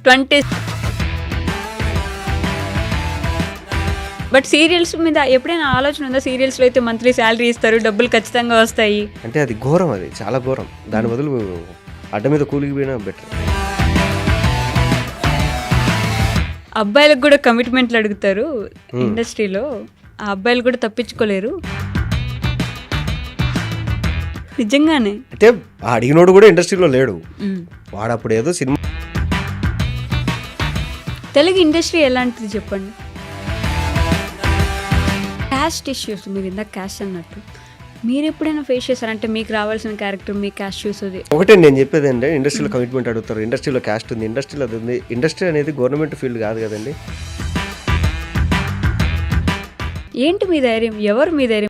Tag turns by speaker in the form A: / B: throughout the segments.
A: 20 but serials మీద ఎప్పుడైనా ఆలోచన ఉందా? సీరియల్స్లో అయితే మంత్లీ శాలరీ ఇస్తారు, డబ్బులు ఖచ్చితంగా వస్తాయి
B: అంటే అది ఘోరం, అది చాలా ఘోరం. దాని బదులు అడ్డ మీద కూలికి పోయినా బెటర్.
A: అబ్బాయిలకు కూడా కమిట్మెంట్లు అడుగుతారు ఇండస్ట్రీలో, ఆ అబ్బాయిలు కూడా తప్పించుకోలేరు నిజంగానే.
B: అంటే అడిగినోడు కూడా ఇండస్ట్రీలో లేడు. వాడు అప్పుడు ఏదో సినిమా.
A: తెలుగు ఇండస్ట్రీ ఎలాంటిది చెప్పండి? క్యాస్ట్ ఇష్యూస్, మీరు ఇందాక క్యాస్ట్ అన్నట్టు మీరు ఎప్పుడైనా ఫేస్ చేశారంటే మీకు రావాల్సిన క్యారెక్టర్ మీ క్యాస్ట్ చూసేది
B: ఒకటే నేను చెప్పేది అంటే ఇండస్ట్రీలో కమిట్మెంట్ అడుగుతారు, ఇండస్ట్రీలో క్యాస్ట్ ఉంది, ఇండస్ట్రీలో అది ఉంది. ఇండస్ట్రీ అనేది గవర్నమెంట్ ఫీల్డ్ కాదు కదండి.
A: ఏంటి మీ ధైర్యం? ఎవరు మీ ధైర్యం?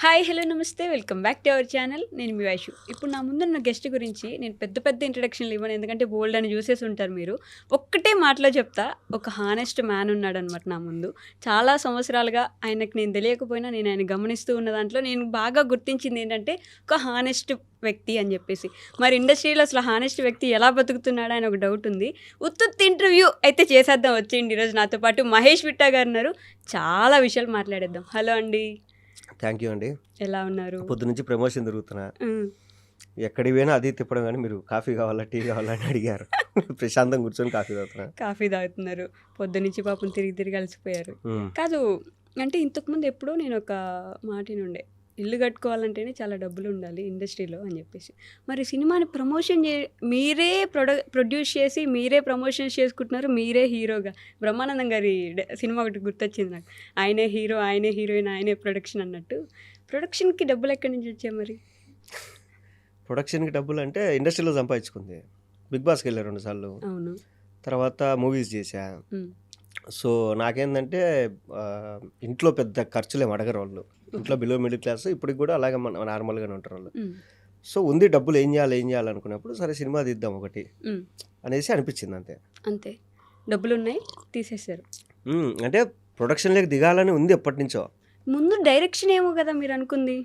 A: హాయ్, హలో, నమస్తే, welcome back to our channel. నేను మీ వైషు. ఇప్పుడు నా ముందున్న గెస్ట్ గురించి నేను పెద్ద ఇంట్రడక్షన్లు ఇవ్వను, ఎందుకంటే బోల్డ్ అని చూసేసి ఉంటారు మీరు. ఒక్కటే మాటలో చెప్తా, ఒక హానెస్ట్ మ్యాన్ ఉన్నాడు అనమాట నా ముందు. చాలా సంవత్సరాలుగా ఆయనకు నేను తెలియకపోయినా నేను ఆయన గమనిస్తూ ఉన్న దాంట్లో నేను బాగా గుర్తించింది ఏంటంటే ఒక హానెస్ట్ వ్యక్తి అని చెప్పేసి. మరి ఇండస్ట్రీలో అసలు హానెస్ట్ వ్యక్తి ఎలా బతుకుతున్నాడు అని ఒక డౌట్ ఉంది. ఉత్తుత్తి ఇంటర్వ్యూ అయితే చేసేద్దాం వచ్చేయండి. ఈరోజు నాతో పాటు మహేష్ విట్టా గారు ఉన్నారు. చాలా విషయాలు మాట్లాడేద్దాం. హలో అండి.
B: థ్యాంక్ యూ అండి.
A: ఎలా ఉన్నారు?
B: పొద్దు నుంచి ప్రమోషన్ తిరుగుతున్నా, ఎక్కడికి పోయినా అది తిప్పడం. కానీ మీరు కాఫీ కావాలా టీ కావాలా అని అడిగారు. ప్రశాంతం కూర్చొని కాఫీ తాగుతున్నా.
A: కాఫీ తాగుతున్నారు. పొద్దు నుంచి పాపం తిరిగి అలసిపోయారు. కాదు అంటే ఇంతకుముందు ఎప్పుడో నేను ఒక మాట నుండే, ఇల్లు కట్టుకోవాలంటేనే చాలా డబ్బులు ఉండాలి ఇండస్ట్రీలో అని చెప్పేసి. మరి సినిమాని ప్రమోషన్ మీరే ప్రొడ్యూస్ చేసి మీరే ప్రమోషన్స్ చేసుకుంటున్నారు, మీరే హీరోగా. బ్రహ్మానందం గారి సినిమా ఒకటి గుర్తొచ్చింది నాకు, ఆయనే హీరో, ఆయనే హీరోయిన్, ఆయనే ప్రొడక్షన్ అన్నట్టు. ప్రొడక్షన్కి డబ్బులు ఎక్కడి నుంచి వచ్చాయి మరి?
B: ప్రొడక్షన్కి డబ్బులు అంటే ఇండస్ట్రీలో సంపాదించుకుంది. బిగ్ బాస్కి వెళ్ళా 2 సార్లు,
A: అవును.
B: తర్వాత మూవీస్ చేశా. సో నాకేంటంటే ఇంట్లో పెద్ద ఖర్చులేం అడగరు వాళ్ళు. ఇంట్లో బిలో మిడిల్ క్లాస్, ఇప్పటికి కూడా అలాగే నార్మల్గానే ఉంటారు వాళ్ళు. సో ఉంది డబ్బులు, ఏం చేయాలి అనుకున్నప్పుడు సరే సినిమా తీద్దాం ఒకటి అనేసి అనిపించింది. అంతే.
A: డబ్బులు ఉన్నాయి, తీసేశారు.
B: అంటే ప్రొడక్షన్లోకి దిగాలని ఉంది ఎప్పటి నుంచో.
A: ముందు డైరెక్షన్ ఏమో కదా మీరు అనుకుంది?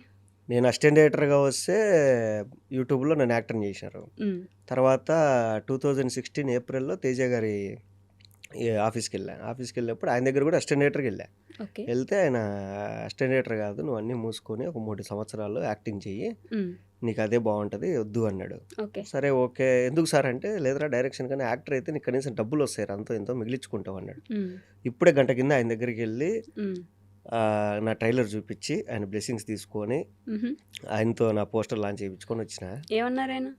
B: నేను అసిస్టెంట్ డైరెక్టర్గా వస్తే యూట్యూబ్లో నన్ను యాక్టర్ చేశారు. తర్వాత 2016 ఏప్రిల్లో తేజ గారి ఆఫీస్కి వెళ్ళినప్పుడు ఆయన దగ్గర కూడా అసిస్టెంట్ డైరెక్టర్కి వెళ్తే ఆయన అసిస్టెంట్ డైరెక్టర్ కాదు, నువ్వు అన్నీ మూసుకొని ఒక 3 సంవత్సరాలు యాక్టింగ్ చెయ్యి, నీకు అదే బాగుంటుంది, వద్దు అన్నాడు. సరే ఓకే, ఎందుకు సార్ అంటే, లేదురా డైరెక్షన్ కానీ యాక్టర్ అయితే నీకు కనీసం డబ్బులు వస్తాయి, అంతో ఎంతో మిగిలించుకుంటావు అన్నాడు. ఇప్పుడే గంట కింద ఆయన దగ్గరికి వెళ్ళి నా ట్రైలర్ చూపించి ఆయన బ్లెస్సింగ్స్ తీసుకొని ఆయనతో నా పోస్టర్ లాంచ్ చేయించుకొని వచ్చిన.
A: ఏమన్నారు ఆయన?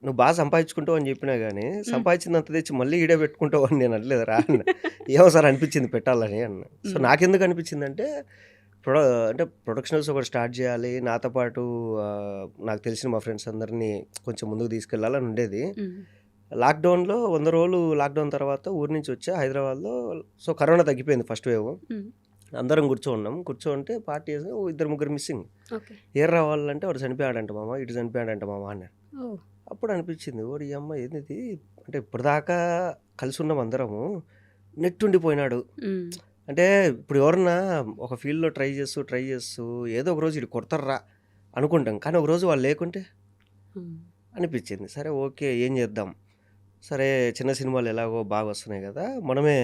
B: నువ్వు బాగా సంపాదించుకుంటావు అని చెప్పినా కానీ సంపాదించినంత తెచ్చి మళ్ళీ ఈడే పెట్టుకుంటావు అని నేను అనలేదు రా అన్న. ఏమో సార్ అనిపించింది పెట్టాలని అన్న. సో నాకెందుకు అనిపించింది అంటే ప్రొడక్షనల్స్ ఒకటి స్టార్ట్ చేయాలి, నాతో పాటు నాకు తెలిసిన మా ఫ్రెండ్స్ అందరినీ కొంచెం ముందుకు తీసుకెళ్ళాలని ఉండేది. లాక్డౌన్లో 100 రోజులు లాక్డౌన్ తర్వాత ఊరి నుంచి వచ్చా హైదరాబాద్లో. సో కరోనా తగ్గిపోయింది ఫస్ట్ వేవ్. అందరం కూర్చోంటే పార్టీ చేసి 2-3 మిస్సింగ్. ఏం రావాలంటే వాడు చనిపోయాడంట మామ, ఇటు చనిపోయాడంట మామ అన్నారు. అప్పుడు అనిపించింది, ఓడి అమ్మ ఏంది అంటే ఇప్పటిదాకా కలిసి ఉన్నాం అందరము, నెట్టుండిపోయినాడు. అంటే ఇప్పుడు ఎవరన్నా ఒక ఫీల్డ్లో ట్రై చేస్తూ ఏదో ఒక రోజు ఇటు కొడతారా అనుకుంటాం, కానీ ఒక రోజు వాళ్ళు లేకుంటే అనిపించింది. సరే ఓకే, ఏం చేద్దాం, సరే చిన్న సినిమాలు ఎలాగో బాగా వస్తున్నాయి కదా, మనమే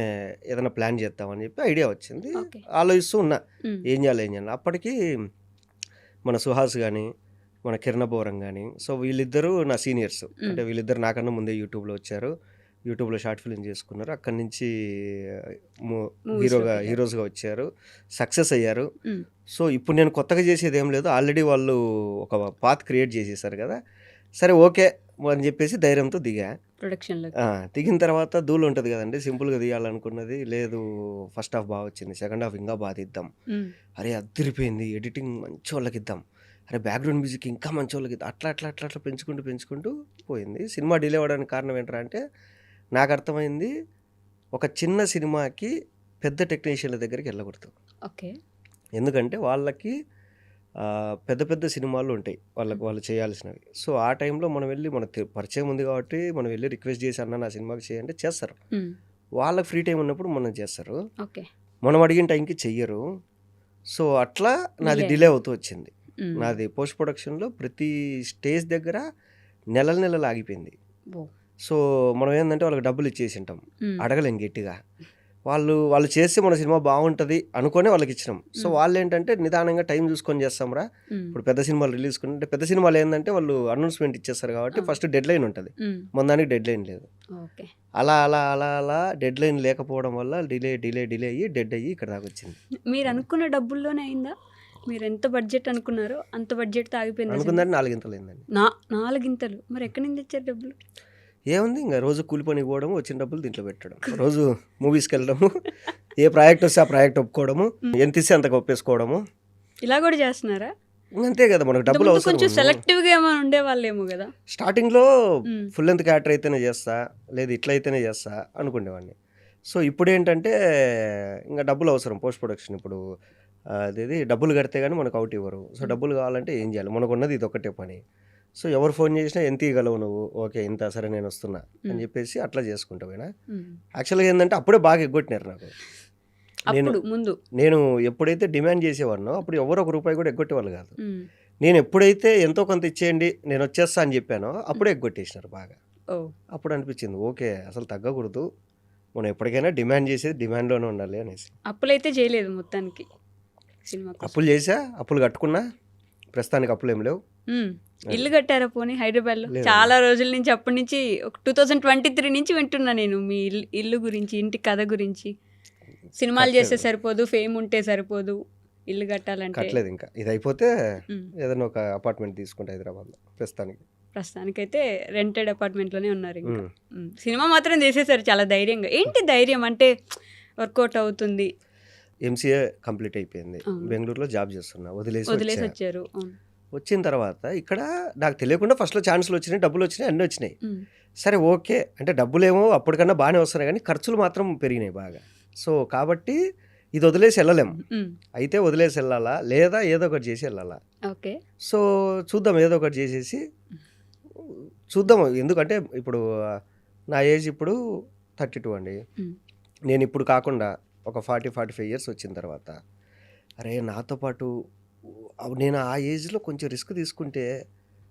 B: ఏదైనా ప్లాన్ చేద్దామని చెప్పి ఐడియా వచ్చింది. ఆలోచిస్తూ ఉన్నా ఏం చేయాలి. అప్పటికి మన సుహాస్ కానీ మన కిరణ్ బోరం కానీ, సో వీళ్ళిద్దరూ నా సీనియర్స్. అంటే వీళ్ళిద్దరు నాకన్నా ముందే యూట్యూబ్లో వచ్చారు, యూట్యూబ్లో షార్ట్ ఫిల్మ్ చేసుకున్నారు, అక్కడి నుంచి హీరోస్గా వచ్చారు, సక్సెస్ అయ్యారు. సో ఇప్పుడు నేను కొత్తగా చేసేది ఏం లేదు, ఆల్రెడీ వాళ్ళు ఒక పాత్ క్రియేట్ చేసేసారు కదా. సరే ఓకే అని చెప్పేసి ధైర్యంతో దిగిన తర్వాత ధూళి ఉంటుంది కదండి, సింపుల్గా తీయాలనుకున్నది లేదు. ఫస్ట్ హాఫ్ బాగా వచ్చింది, సెకండ్ హాఫ్ ఇంకా బాగా ఇద్దాం, అరే అదిరిపోయింది, ఎడిటింగ్ మంచి వాళ్ళకి ఇద్దాం, అరే బ్యాక్గ్రౌండ్ మ్యూజిక్ ఇంకా మంచి వాళ్ళకి ఇద్దాం, అట్లా పెంచుకుంటూ పోయింది. సినిమా డిలే అవ్వడానికి కారణం ఏంటంటే నాకు అర్థమైంది, ఒక చిన్న సినిమాకి పెద్ద టెక్నీషియన్ల దగ్గరికి వెళ్ళకూడదు. ఎందుకంటే వాళ్ళకి పెద్ద సినిమాలు ఉంటాయి, వాళ్ళు చేయాల్సినవి. సో ఆ టైంలో మనం వెళ్ళి మనకు పరిచయం ఉంది కాబట్టి మనం వెళ్ళి రిక్వెస్ట్ చేసి అన్న నా సినిమాకి చేయండి చేస్తారు. వాళ్ళకి ఫ్రీ టైం ఉన్నప్పుడు మనం చేస్తారు, మనం అడిగిన టైంకి చెయ్యరు. సో అట్లా నాది
A: డిలే
B: డిలే అవుతూ వచ్చింది.
A: ఉమ్.
B: నాది పోస్ట్ ప్రొడక్షన్‌లో ప్రతి స్టేజ్ దగ్గర నెలలు ఆగిపోయింది.
A: ఓ.
B: సో మనం ఏందంటే వాళ్ళకి డబ్బులు ఇచ్చేసింటాం.
A: ఉమ్.
B: అడగలేం గట్టిగా. వాళ్ళు చేస్తే మన సినిమా బాగుంటది అనుకోనే వాళ్ళకి ఇచ్చినాం. సో వాళ్ళేంటంటే నిదానంగా టైం చూసుకొని చేస్తాంరా.
A: ఉమ్.
B: ఇప్పుడు పెద్ద సినిమాలు రిలీజ్ అంటే పెద్ద సినిమాలు ఏందంటే వాళ్ళు అనౌన్స్‌మెంట్ ఇచ్చేస్తారు కాబట్టి
A: అవును.
B: ఫస్ట్ డెడ్‌లైన్ ఉంటది.
A: ఉమ్.
B: మన దానికి డెడ్‌లైన్ లేదు.
A: ఓకే.
B: అలా డెడ్‌లైన్ లేకపోవడం వల్ల డిలే అయ్యి డెడ్ అయ్యి ఇక్కడ దాకా వచ్చింది.
A: మీరు అనుకున్న డబ్బుల్లోనే అయిందా? మీరు ఎంత బడ్జెట్ అనుకున్నారో అంత బడ్జెట్‌తో ఆగిపోయిందా సినిమా?
B: అనుకుందంటే 4 ఇంతలైందండి.
A: 4 గింతలు. మరి ఎక్కడి నుంచి తెచ్చారు డబ్బులు?
B: ఏముంది ఇంక రోజు కూలి పనికి పోవడము, వచ్చిన డబ్బులు దీంట్లో పెట్టడం. రోజు మూవీస్‌కి వెళ్ళడము, ఏ ప్రాజెక్ట్ వస్తే ఆ ప్రాజెక్ట్ ఒప్పుకోవడము, ఎంత ఇస్తే అంతకు ఒప్పేసుకోవడము.
A: ఇలా కూడా చేస్తున్నారా?
B: అంతే కదా మనకు డబ్బులు
A: ఇంతకుముందు
B: అవసరం.
A: కొంచెం సెలెక్టివ్‌గా ఏమైనా ఉండేవాళ్ళేమో కదా?
B: స్టార్టింగ్‌లో
A: ఉమ్.
B: ఫుల్ లెంత్ క్యారెక్టర్ అయితేనే చేస్తా, లేదు ఇట్లా అయితేనే చేస్తా అనుకునేవాడిని. సో ఇప్పుడేంటంటే ఇంకా డబ్బులు అవసరం పోస్ట్ ప్రొడక్షన్. ఇప్పుడు అదేది డబ్బులు కడితే కానీ మనకు అవుట్ ఇవ్వరు. సో డబ్బులు కావాలంటే ఏం చేయాలి? మనకున్నది ఇది ఒకటే పని. సో ఎవరు ఫోన్ చేసినా ఎంత ఇవ్వగలవు నువ్వు? ఓకే ఇంత, సరే నేను వస్తున్నా అని చెప్పేసి అట్లా చేసుకుంటా పోయినా.
A: ఉమ్.
B: యాక్చువల్గా ఏంటంటే అప్పుడే బాగా ఎగ్గొట్టినారు నాకు.
A: అప్పుడు ముందు.
B: నేను ఎప్పుడైతే డిమాండ్ చేసేవాడినో అప్పుడు ఎవరు ఒక రూపాయి కూడా ఎగ్గొట్టేవాళ్ళు కాదు.
A: ఉమ్.
B: నేను ఎప్పుడైతే ఎంతో కొంత ఇచ్చేయండి నేను వచ్చేస్తా అని చెప్పానో అప్పుడే ఎగ్గొట్టేసినారు బాగా.
A: ఓ.
B: అప్పుడు అనిపించింది ఓకే అసలు తగ్గకూడదు, మనం ఎప్పటికైనా డిమాండ్ చేసేది డిమాండ్లోనే ఉండాలి అనేసి.
A: అప్పులైతే చేయలేదు మొత్తానికి సినిమా కోసం.
B: అప్పులు చేసా, అప్పులు కట్టుకున్నా, ప్రస్తుతానికి అప్పులు ఏం లేవు.
A: ఉమ్. ఇల్లు కట్టారా పోనీ హైదరాబాద్లో?
B: లేదు.
A: చాలా రోజుల నుంచి అప్పటి నుంచి ఒక 2023 నుంచి వింటున్నా నేను మీ ఇల్లు గురించి, ఇంటి కథ గురించి. సినిమాలు చేస్తే
B: కట్టలేదు.
A: సరిపోదు, ఫేమ్ ఉంటే సరిపోదు, ఇల్లు కట్టాలంటే.
B: కట్టలేదు ఇంకా. ఇది అయిపోతే
A: ఉమ్.
B: ఏదైనా ఒక అపార్ట్మెంట్ తీసుకుంటా హైదరాబాద్లో ప్రస్తుతానికి.
A: ప్రస్తుతానికైతే రెంటెడ్ అపార్ట్మెంట్లోనే ఉన్నారు ఇంకా.
B: ఉమ్.
A: సినిమా మాత్రం చేసేసారు చాలా ధైర్యంగా. ఏంటి ధైర్యం అంటే? వర్కౌట్ అవుతుంది,
B: ఎంసీఏ కంప్లీట్ అయిపోయింది,
A: అవును.
B: బెంగళూరులో జాబ్ చేస్తున్నా, వదిలేసి
A: వదిలేసి
B: వచ్చా.
A: వచ్చారు. అవును.
B: వచ్చిన తర్వాత ఇక్కడ నాకు తెలియకుండా ఫస్ట్లో ఛాన్సులు వచ్చినాయి, డబ్బులు వచ్చినాయి, అన్నీ వచ్చినాయి.
A: ఉమ్.
B: సరే ఓకే అంటే డబ్బులేమో అప్పటికన్నా బాగానే వస్తున్నాయి కానీ ఖర్చులు మాత్రం పెరిగినాయి బాగా. సో కాబట్టి ఇది వదిలేసి వెళ్ళలేము.
A: ఉమ్.
B: అయితే వదిలేసి వెళ్ళాలా లేదా ఏదో ఒకటి చేసి వెళ్ళాలా.
A: ఓకే.
B: సో చూద్దాం ఏదో ఒకటి చేసేసి చూద్దాం. ఎందుకంటే ఇప్పుడు నా ఏజ్ ఇప్పుడు 32 అండి.
A: ఉమ్.
B: నేను ఇప్పుడు కాకుండా ఒక 40-45 ఇయర్స్ వచ్చిన తర్వాత అరే నాతో పాటు నేను ఆ ఏజ్లో కొంచెం రిస్క్ తీసుకుంటే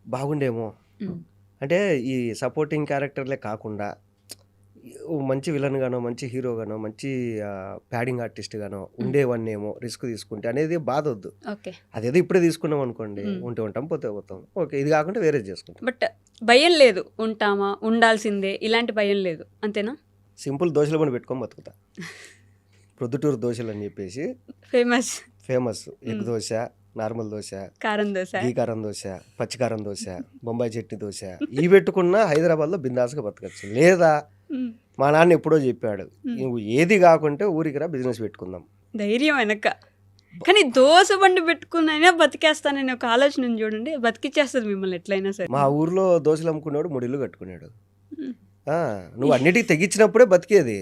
B: బాగుండేమో.
A: ఉమ్.
B: అంటే ఈ సపోర్టింగ్ క్యారెక్టర్లే కాకుండా ఓ మంచి విలన్ గానో, మంచి హీరో గానో, మంచి ప్యాడింగ్ ఆర్టిస్ట్ గానో ఉండేవన్నేమో రిస్క్ తీసుకుంటే అనేది బాధ వద్దు.
A: ఓకే.
B: అదేదో ఇప్పుడే తీసుకున్నాం అనుకోండి,
A: మ్మ్.
B: ఉంటే ఉంటాం పోతే పోతాం. ఓకే ఇది కాకుండా వేరేది చేసుకుంటాం.
A: బట్ భయం లేదు, ఉంటామా ఉండాల్సిందే ఇలాంటి భయం లేదు, అంతేనా?
B: సింపుల్ దోశల బండి పెట్టుకొని బతుకుతా. ప్రొద్దుటూరు దోశలు అని చెప్పేసి
A: famous.
B: Famous. Egg dosa, normal dosa,
A: కారం దోశ.
B: గీ కారం దోశ, పచ్చికారం దోశ, బొంబాయి చట్నీ దోశ ఇవి పెట్టుకున్న హైదరాబాద్లో బిందాస్గా బతకచ్చు. లేదా
A: ఉమ్.
B: మా నాన్న ఎప్పుడో చెప్పాడు,
A: మ్మ్.
B: నువ్వు ఏది కాకుంటే ఊరికి రా బిజినెస్ పెట్టుకుందాం.
A: ధైర్యం వెనక. కానీ దోశ బండి పెట్టుకున్నైనా బతికేస్తానని ఒక ఆలోచన ఉంది చూడండి, బతికిచ్చేస్తుంది మిమ్మల్ని ఎట్లయినా సరే.
B: మా ఊర్లో దోశలు అమ్ముకునేవాడు 3 ఇళ్ళు కట్టుకున్నాడు.
A: ఉమ్.
B: నువ్వు అన్నిటికీ తెగించినప్పుడే బతికేది.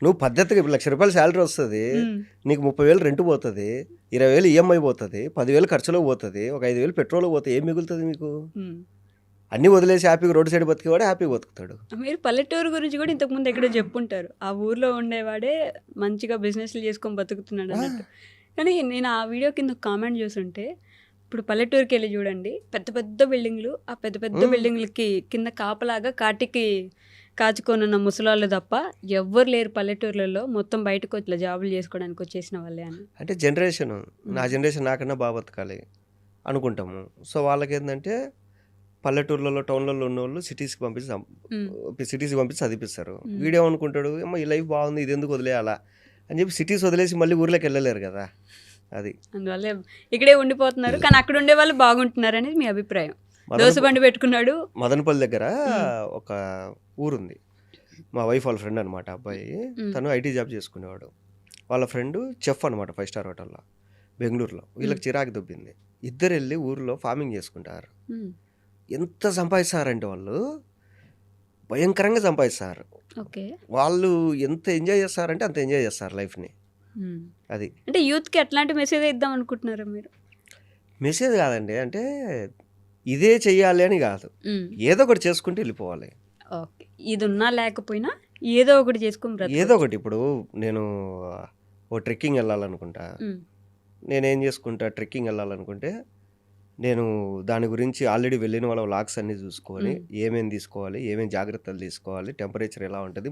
B: నువ్వు పద్ధతిగా ఇప్పుడు ₹1,00,000 శాలరీ వస్తుంది,
A: ఉమ్.
B: నీకు 30,000 రెంట్ పోతుంది, 20,000 ఈఎంఐ పోతుంది, 10,000 ఖర్చులో పోతుంది, ఒక 5,000 పెట్రోల్ పోతుంది, ఏం మిగులుతుంది మీకు?
A: ఉమ్.
B: అన్నీ వదిలేసి హ్యాపీగా రోడ్డు సైడ్ బతికేవాడే హ్యాపీగా బతుకుతాడు.
A: మీరు పల్లెటూరు గురించి కూడా ఇంతకుముందు ఎక్కడో చెప్పుంటారు, ఆ ఊర్లో ఉండేవాడే మంచిగా బిజినెస్లు చేసుకొని బతుకుతున్నాడు అన్నట్టు. కానీ నేను ఆ వీడియో కింద ఒక కామెంట్ చూస్తుంటే, ఇప్పుడు పల్లెటూరుకి వెళ్ళి చూడండి, పెద్ద పెద్ద బిల్డింగ్లు, ఆ పెద్ద పెద్ద బిల్డింగ్లకి కింద కాపలాగా కాటికి కాచుకొనున్న ముసలాళ్ళు తప్ప ఎవ్వరు లేరు పల్లెటూర్లలో. మొత్తం బయటకు వచ్చి జాబులు చేసుకోవడానికి వచ్చేసిన వాళ్ళే అని.
B: అంటే జనరేషన్, నా జనరేషన్ నాకన్నా బాగా బతకాలి అనుకుంటాము. సో వాళ్ళకి ఏంటంటే పల్లెటూర్లలో టౌన్లలో ఉన్న వాళ్ళు సిటీస్కి పంపించి చదివిస్తారు. వీడియో అనుకుంటాడు ఏమో ఈ లైఫ్ బాగుంది ఇది ఎందుకు వదిలేయాలా అని చెప్పి సిటీస్ వదిలేసి మళ్ళీ ఊర్లోకి వెళ్ళలేరు కదా. అది
A: అందువల్ల ఇక్కడే ఉండిపోతున్నారు, కానీ అక్కడ ఉండే వాళ్ళు బాగుంటున్నారు అనేది మీ అభిప్రాయం. దోశ బండి పెట్టుకున్నాడు.
B: మదనపల్లి దగ్గర ఒక ఊరుంది, మా వైఫ్ వాళ్ళ ఫ్రెండ్ అనమాట అబ్బాయి. తను ఐటీ జాబ్ చేసుకునేవాడు. వాళ్ళ ఫ్రెండ్ చెఫ్ అనమాట 5 స్టార్ హోటల్లో బెంగళూరులో. వీళ్ళకి చిరాకు దొబ్బింది, ఇద్దరు వెళ్ళి ఊరిలో ఫార్మింగ్ చేసుకుంటారు. ఎంత సంపాదిస్తారంటే వాళ్ళు భయంకరంగా సంపాదిస్తారు.
A: ఓకే.
B: వాళ్ళు ఎంత ఎంజాయ్ చేస్తారంటే అంత ఎంజాయ్ చేస్తారు లైఫ్ని. అది
A: అంటే యూత్కి ఎట్లాంటి మెసేజ్ ఇద్దాం అనుకుంటున్నారా మీరు?
B: మెసేజ్ కాదండి, అంటే ఇదే చెయ్యాలి అని కాదు, ఏదో ఒకటి చేసుకుంటూ వెళ్ళిపోవాలి.
A: ఓకే. ఇది ఉన్నా లేకపోయినా ఏదో ఒకటి చేసుకుని
B: ఏదో ఒకటి. ఇప్పుడు నేను ఓ ట్రెక్కింగ్ వెళ్ళాలనుకుంటా, నేనేం చేసుకుంటా, ట్రెక్కింగ్ వెళ్ళాలనుకుంటే నేను దాని గురించి ఆల్రెడీ వెళ్ళిన వాళ్ళ వ్లాగ్స్ అన్నీ చూసుకొని ఏమేమి తీసుకోవాలి, ఏమేమి జాగ్రత్తలు తీసుకోవాలి, టెంపరేచర్ ఎలా ఉంటుంది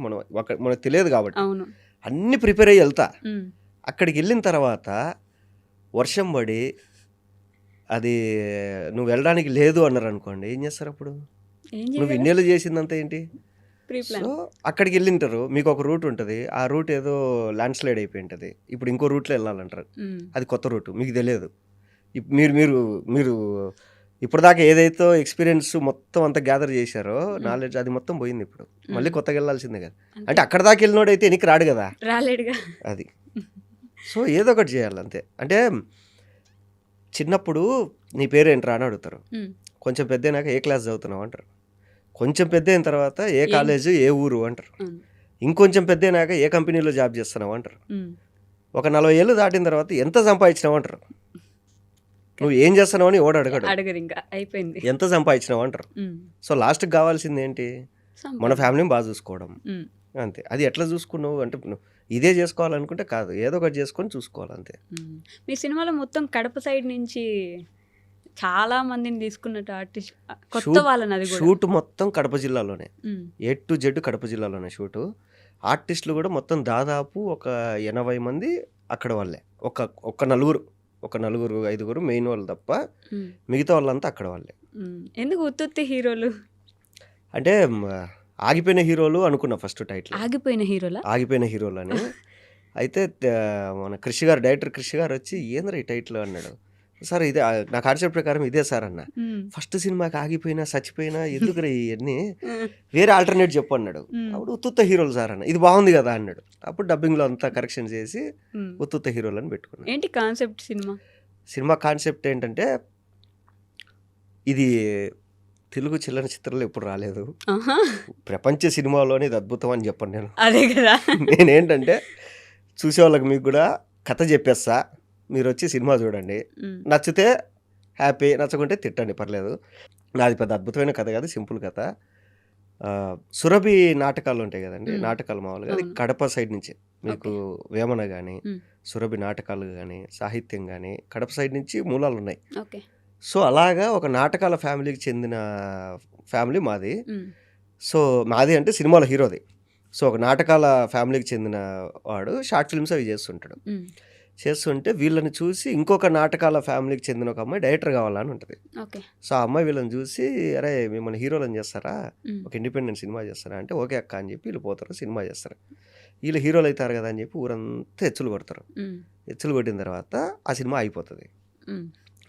B: మనకు తెలియదు కాబట్టి
A: అవును.
B: అన్నీ ప్రిపేర్ అయ్యి వెళ్తా.
A: ఉమ్.
B: అక్కడికి వెళ్ళిన తర్వాత వర్షం పడి అది నువ్వు వెళ్ళడానికి లేదు అన్నారు అనుకోండి, ఏం చేస్తారు అప్పుడు?
A: ఏం
B: నువ్వు
A: చేయాలి?
B: ఇన్నేళ్ళు చేసిందంతా ఏంటి?
A: Pre plan.
B: సో అక్కడికి వెళ్ళింటారు, మీకు ఒక రూట్ ఉంటుంది, ఆ రూట్ ఏదో ల్యాండ్ స్లైడ్ అయిపోయి ఉంటుంది, ఇప్పుడు ఇంకో రూట్లో వెళ్ళాలంటారు, అది కొత్త రూట్, మీకు తెలియదు. మీరు మీరు మీరు ఇప్పటిదాకా ఏదైతే ఎక్స్పీరియన్స్ మొత్తం అంతా గ్యాదర్ చేశారో నాలెడ్జ్, అది మొత్తం పోయింది. ఇప్పుడు మళ్ళీ కొత్తగా వెళ్ళాల్సిందే కదా. అంటే అక్కడ దాకా వెళ్ళినోడైతే ఎనికి రాడు కదా,
A: రాలేడుగా.
B: అది. సో ఏదో ఒకటి చేయాలి అంతే. అంటే చిన్నప్పుడు నీ పేరేంట్రా అని అడుగుతారు, కొంచెం పెద్ద అయినాక ఏ క్లాస్ చదువుతున్నావు అంటారు, కొంచెం పెద్ద అయిన తర్వాత ఏ కాలేజు ఏ ఊరు అంటారు, ఇంకొంచెం పెద్ద అయినాక ఏ కంపెనీలో జాబ్ చేస్తున్నావు అంటారు, ఒక 40 ఏళ్ళు దాటిన తర్వాత ఎంత సంపాదించినావు అంటారు. నువ్వు ఏం చేస్తున్నావు అని ఓడ అడగడు,
A: అడగరు, ఇంకా అయిపోయింది.
B: ఎంత సంపాదించినావు అంటారు. సో లాస్ట్కి కావాల్సింది ఏంటి? మన ఫ్యామిలీని బాగా చూసుకోవడం, అంతే. అది ఎట్లా చూసుకున్నావు అంటే ఇదే చేసుకోవాలనుకుంటే కాదు, ఏదో ఒకటి చేసుకొని చూసుకోవాలి అంతే.
A: మీ సినిమాలో మొత్తం కడప సైడ్ నుంచి చాలా మందిని తీసుకున్నట్టు ఆర్టిస్ట్, కొత్త వాళ్ళని. అది
B: షూట్ మొత్తం కడప జిల్లాలోనే, A to Z కడప జిల్లాలోనే షూటు. ఆర్టిస్టులు కూడా మొత్తం దాదాపు ఒక 80 మంది అక్కడ వాళ్ళే, ఒక నలుగురు 5 మెయిన్ వాళ్ళు తప్ప మిగతా వాళ్ళంతా అక్కడ వాళ్ళే.
A: ఎందుకు ఉత్తుత్తి హీరోలు
B: అంటే ఆగిపోయిన హీరోలు అనుకున్నా ఫస్ట్ టైటిల్,
A: ఆగిపోయిన
B: హీరోలు అని. అయితే మన డైరెక్టర్ కృషి గారు వచ్చి ఏంద్ర ఈ టైటిల్ అన్నాడు. సార్ ఇదే నా కాన్సెప్ట్ ప్రకారం ఇదే సార్ అన్న. ఫస్ట్ సినిమాకి ఆగిపోయినా చచ్చిపోయినా ఎందుకు ఇవన్నీ, వేరే ఆల్టర్నేట్ చెప్పు అన్నాడు. అప్పుడు ఉత్తుత్త హీరోలు సార్ అన్న, ఇది బాగుంది కదా అన్నాడు. అప్పుడు డబ్బింగ్లో అంతా కరెక్షన్ చేసి ఉత్తుత్త హీరోలు అని పెట్టుకున్నాను.
A: ఏంటి కాన్సెప్ట్?
B: సినిమా కాన్సెప్ట్ ఏంటంటే, ఇది తెలుగు చిల్లర చిత్రాలు ఎప్పుడు రాలేదు, ప్రపంచ సినిమాలోనే ఇది అద్భుతం అని చెప్పండి నేను.
A: అదే కదా.
B: నేనేంటంటే చూసేవాళ్ళకి మీకు కూడా కథ చెప్పేస్తా, మీరు వచ్చి సినిమా చూడండి, నచ్చితే హ్యాపీ, నచ్చకుంటే తిట్టండి, పర్లేదు. నాది పెద్ద అద్భుతమైన కథ కాదు, సింపుల్ కథ. సురభి నాటకాలు ఉంటాయి కదండి, నాటకాలు మామూలుగా అది కడప సైడ్ నుంచి మీకు వేమన కానీ సురభి నాటకాలు కానీ సాహిత్యం కానీ కడప సైడ్ నుంచి మూలాలు ఉన్నాయి. సో అలాగా ఒక నాటకాల ఫ్యామిలీకి చెందిన ఫ్యామిలీ మాది. సో మాది అంటే సినిమాలో హీరోది. సో ఒక నాటకాల ఫ్యామిలీకి చెందిన వాడు షార్ట్ ఫిల్మ్స్ అవి చేస్తుంటే వీళ్ళని చూసి ఇంకొక నాటకాల ఫ్యామిలీకి చెందిన ఒక అమ్మాయి డైరెక్టర్ కావాలని ఉంటుంది. సో ఆ అమ్మాయి వీళ్ళని చూసి, అరే మిమ్మల్ని హీరోలను చేస్తారా, ఒక ఇండిపెండెంట్ సినిమా చేస్తారా అంటే ఓకే అక్క అని చెప్పి వీళ్ళు పోతారు, సినిమా చేస్తారు. వీళ్ళు హీరోలు అవుతారు కదా అని చెప్పి ఊరంతా ఎచ్చులు కొడతారు. ఎచ్చులు కొట్టిన తర్వాత ఆ సినిమా అయిపోతుంది.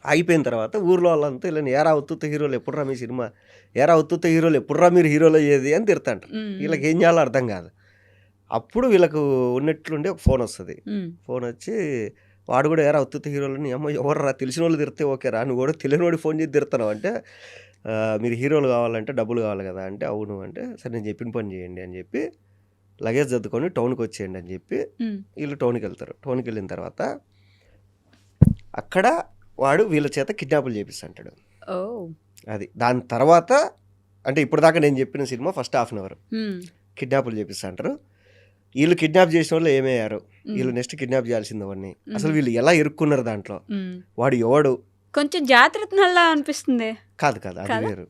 B: అయిపోయిన తర్వాత ఊర్లో వాళ్ళంతా వీళ్ళని ఏరా ఉత్తుత్త హీరోలు ఎప్పుడురా మీ సినిమా, ఏరా ఉత్తుత్త హీరోలు ఎప్పుడురా మీరు హీరోలు అయ్యేది అని తిడతాంటారు. వీళ్ళకి ఏం చేయాలో అర్థం కాదు. అప్పుడు వీళ్ళకు ఉన్నట్లుండి ఒక ఫోన్ వస్తుంది. ఫోన్ వచ్చి వాడు కూడా ఏరా ఉత్తుత్త హీరోలని, అమ్మ ఎవర్రా తెలిసిన వాళ్ళు తిడితే ఓకేరా, నువ్వు కూడా తెలియనివాడు ఫోన్ చేసి తిడతావు అంటే, మీరు హీరోలు కావాలంటే డబ్బులు కావాలి కదా అంటే, అవును అంటే, సరే నేను చెప్పిన పని చేయండి అని చెప్పి లగేజ్ సర్దుకొని టౌన్కి వచ్చేయండి అని చెప్పి వీళ్ళు టౌన్కి వెళ్తారు. టౌన్కి వెళ్ళిన తర్వాత అక్కడ వాడు వీళ్ళ చేత కిడ్నాపులు చేపిస్తాడు. అది దాని తర్వాత అంటే ఇప్పుడు దాకా నేను చెప్పిన cinema first half an hour కిడ్నాపులు చేపిస్తాంటారు. వీళ్ళు కిడ్నాప్ చేసిన వాళ్ళు ఏమయ్యారు, వీళ్ళు నెక్స్ట్ కిడ్నాప్ చేయాల్సింది వాడిని, అసలు వీళ్ళు ఎలా ఇరుక్కున్నారు దాంట్లో, వాడు ఎవడు,
A: కొంచెం జాతరలా అనిపిస్తుంది.
B: కాదు అది వేరు.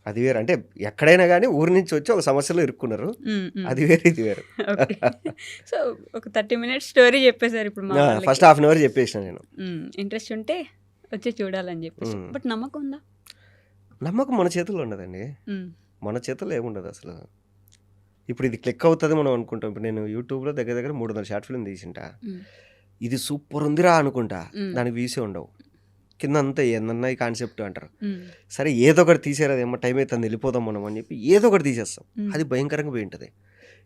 B: అది వేరు అంటే ఎక్కడైనా కానీ ఊరి నుంచి వచ్చి ఒక సమస్యలో ఇరుక్కున్నారు, అది వేరు ఇది వేరు.
A: సో ఒక 30 minutes స్టోరీ చెప్పేశారు. ఇప్పుడు
B: ఫస్ట్ హాఫ్ అన్ అవర్ చెప్పేసిన నేను.
A: ఇంట్రెస్ట్ ఉంటే వచ్చి చూడాలని చెప్పేసి. బట్ నమ్మకం ఉందా?
B: నమ్మకం మన చేతుల్లో ఉండదండి, మన చేతుల్లో ఏముండదు అసలు. ఇప్పుడు ఇది క్లిక్ అవుతుంది మనం అనుకుంటాం. ఇప్పుడు నేను యూట్యూబ్లో దగ్గర 300 షార్ట్ ఫిల్మ్ తీసింటా, ఇది సూపర్ ఉందిరా అనుకుంటా, దానికి వీసే ఉండవు, కింద అంతా ఏందన్నా ఈ కాన్సెప్ట్ అంటారు. సరే ఏదో ఒకటి తీసేరా, ఏమో టైం అవుతుంది వెళ్ళిపోదాం మనం అని చెప్పి ఏదో ఒకటి తీసేస్తాం, అది భయంకరంగా పోయి ఉంటుంది.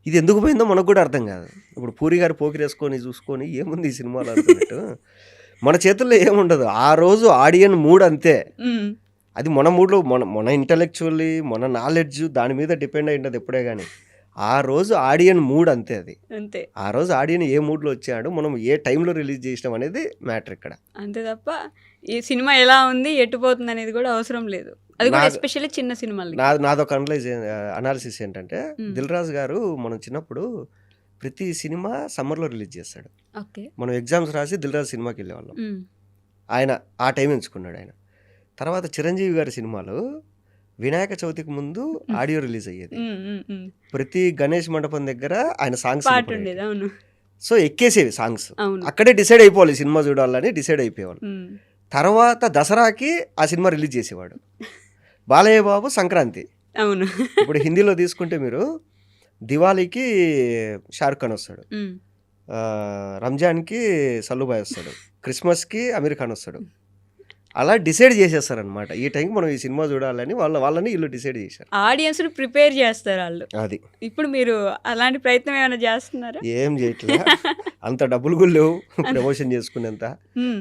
B: ఇది ఎందుకు పోయిందో మనకు కూడా అర్థం కాదు. ఇప్పుడు పూరి గారు పోకిరేసుకొని చూసుకొని ఏముంది ఈ సినిమాలో అనుకున్నట్టు మన చేతుల్లో ఏముండదు. ఆ రోజు ఆడియన్ మూడ్ అంతే, అది మన మూడ్లో మన ఇంటలెక్చువల్లీ మన నాలెడ్జ్ దాని మీద డిపెండ్ అయి ఉంటుంది ఎప్పుడే కానీ. ఆ రోజు ఆడియన్ మూడ్ అంతే, అది అంతే. ఆ రోజు ఆడియన్ ఏ మూడ్లో వచ్చాడు, మనం ఏ టైంలో రిలీజ్ చేసినాం అనేది మ్యాటర్ ఇక్కడ, అంతే
A: తప్ప ఈ సినిమా ఎలా ఉంది ఎట్టుపోతుంది అనేది కూడా అవసరం లేదు. అది కూడా ఎస్పెషల్లీ చిన్న సినిమాలు.
B: నాదొక అనాలిసిస్ ఏంటంటే, దిల్ రాజు గారు మనం చిన్నప్పుడు ప్రతి సినిమా సమ్మర్లో రిలీజ్ చేస్తాడు.
A: ఓకే.
B: మనం ఎగ్జామ్స్ రాసి దిల్రాజు సినిమాకి వెళ్ళేవాళ్ళం. ఆయన ఆ టైం ఎంచుకున్నాడు ఆయన. తర్వాత చిరంజీవి గారి సినిమాలు వినాయక చవితికి ముందు ఆడియో రిలీజ్ అయ్యేది. ప్రతి గణేష్ మండపం దగ్గర ఆయన సాంగ్స్
A: పాట ఉండేది. అవును.
B: సో ఎక్కేసేవి సాంగ్స్.
A: అవును.
B: అక్కడే డిసైడ్ అయిపోవాలి సినిమా చూడాలని డిసైడ్ అయిపోయేవాళ్ళు.
A: ఉమ్.
B: తర్వాత దసరాకి ఆ సినిమా రిలీజ్ చేసేవాడు. బాలయ్య బాబు సంక్రాంతి.
A: అవును.
B: ఇప్పుడు హిందీలో తీసుకుంటే మీరు దివాళీకి షారుఖ్ ఖాన్ వస్తాడు,
A: ఉమ్.
B: రంజాన్కి సల్లుబాయ్ వస్తాడు, క్రిస్మస్కి అమీర్ ఖాన్ వస్తాడు. అలా డిసైడ్ చేసేస్తారనమాట. ఈ టైంకి మనం ఈ సినిమా చూడాలని వాళ్ళని వీళ్ళు డిసైడ్ చేశారు.
A: ఆడియన్స్ ప్రిపేర్ చేస్తారు వాళ్ళు.
B: అది
A: ఇప్పుడు మీరు అలాంటి ప్రయత్నం ఏమైనా చేస్తున్నారా?
B: ఏం చేయట్లే, అంత డబ్బులు కూడా లేవు ప్రమోషన్ చేసుకునేంత.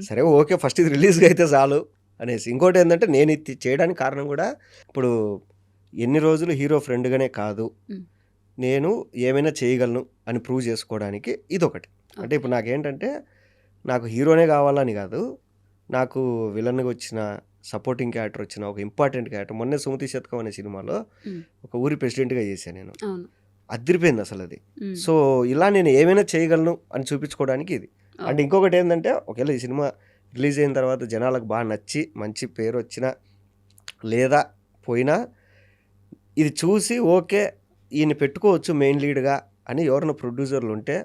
B: సరే ఓకే, ఫస్ట్ ఇది రిలీజ్గా అయితే చాలు అనేసి. ఇంకోటి ఏంటంటే నేను ఇది చేయడానికి కారణం కూడా, ఇప్పుడు ఎన్ని రోజులు హీరో ఫ్రెండ్గానే కాదు, నేను ఏమైనా చేయగలను అని ప్రూవ్ చేసుకోవడానికి ఇదొకటి. అంటే ఇప్పుడు నాకేంటంటే, నాకు హీరోనే కావాలని కాదు, నాకు విలన్గా వచ్చిన, సపోర్టింగ్ క్యారెక్టర్ వచ్చిన, ఒక ఇంపార్టెంట్ క్యారెక్టర్. మొన్నే సుమతి శతకం అనే సినిమాలో ఒక ఊరి ప్రెసిడెంట్గా చేశాను నేను. అదిరిపోయింది అసలు అది. సో ఇలా నేను ఏమైనా చేయగలను అని చూపించుకోవడానికి ఇది. అంటే ఇంకొకటి ఏంటంటే, ఒకవేళ ఈ సినిమా రిలీజ్ అయిన తర్వాత జనాలకు బాగా నచ్చి మంచి పేరు వచ్చినా లేదా పోయినా, ఇది చూసి ఓకే ఈయన పెట్టుకోవచ్చు మెయిన్ లీడ్గా అని ఎవరైనా ప్రొడ్యూసర్లు ఉంటే,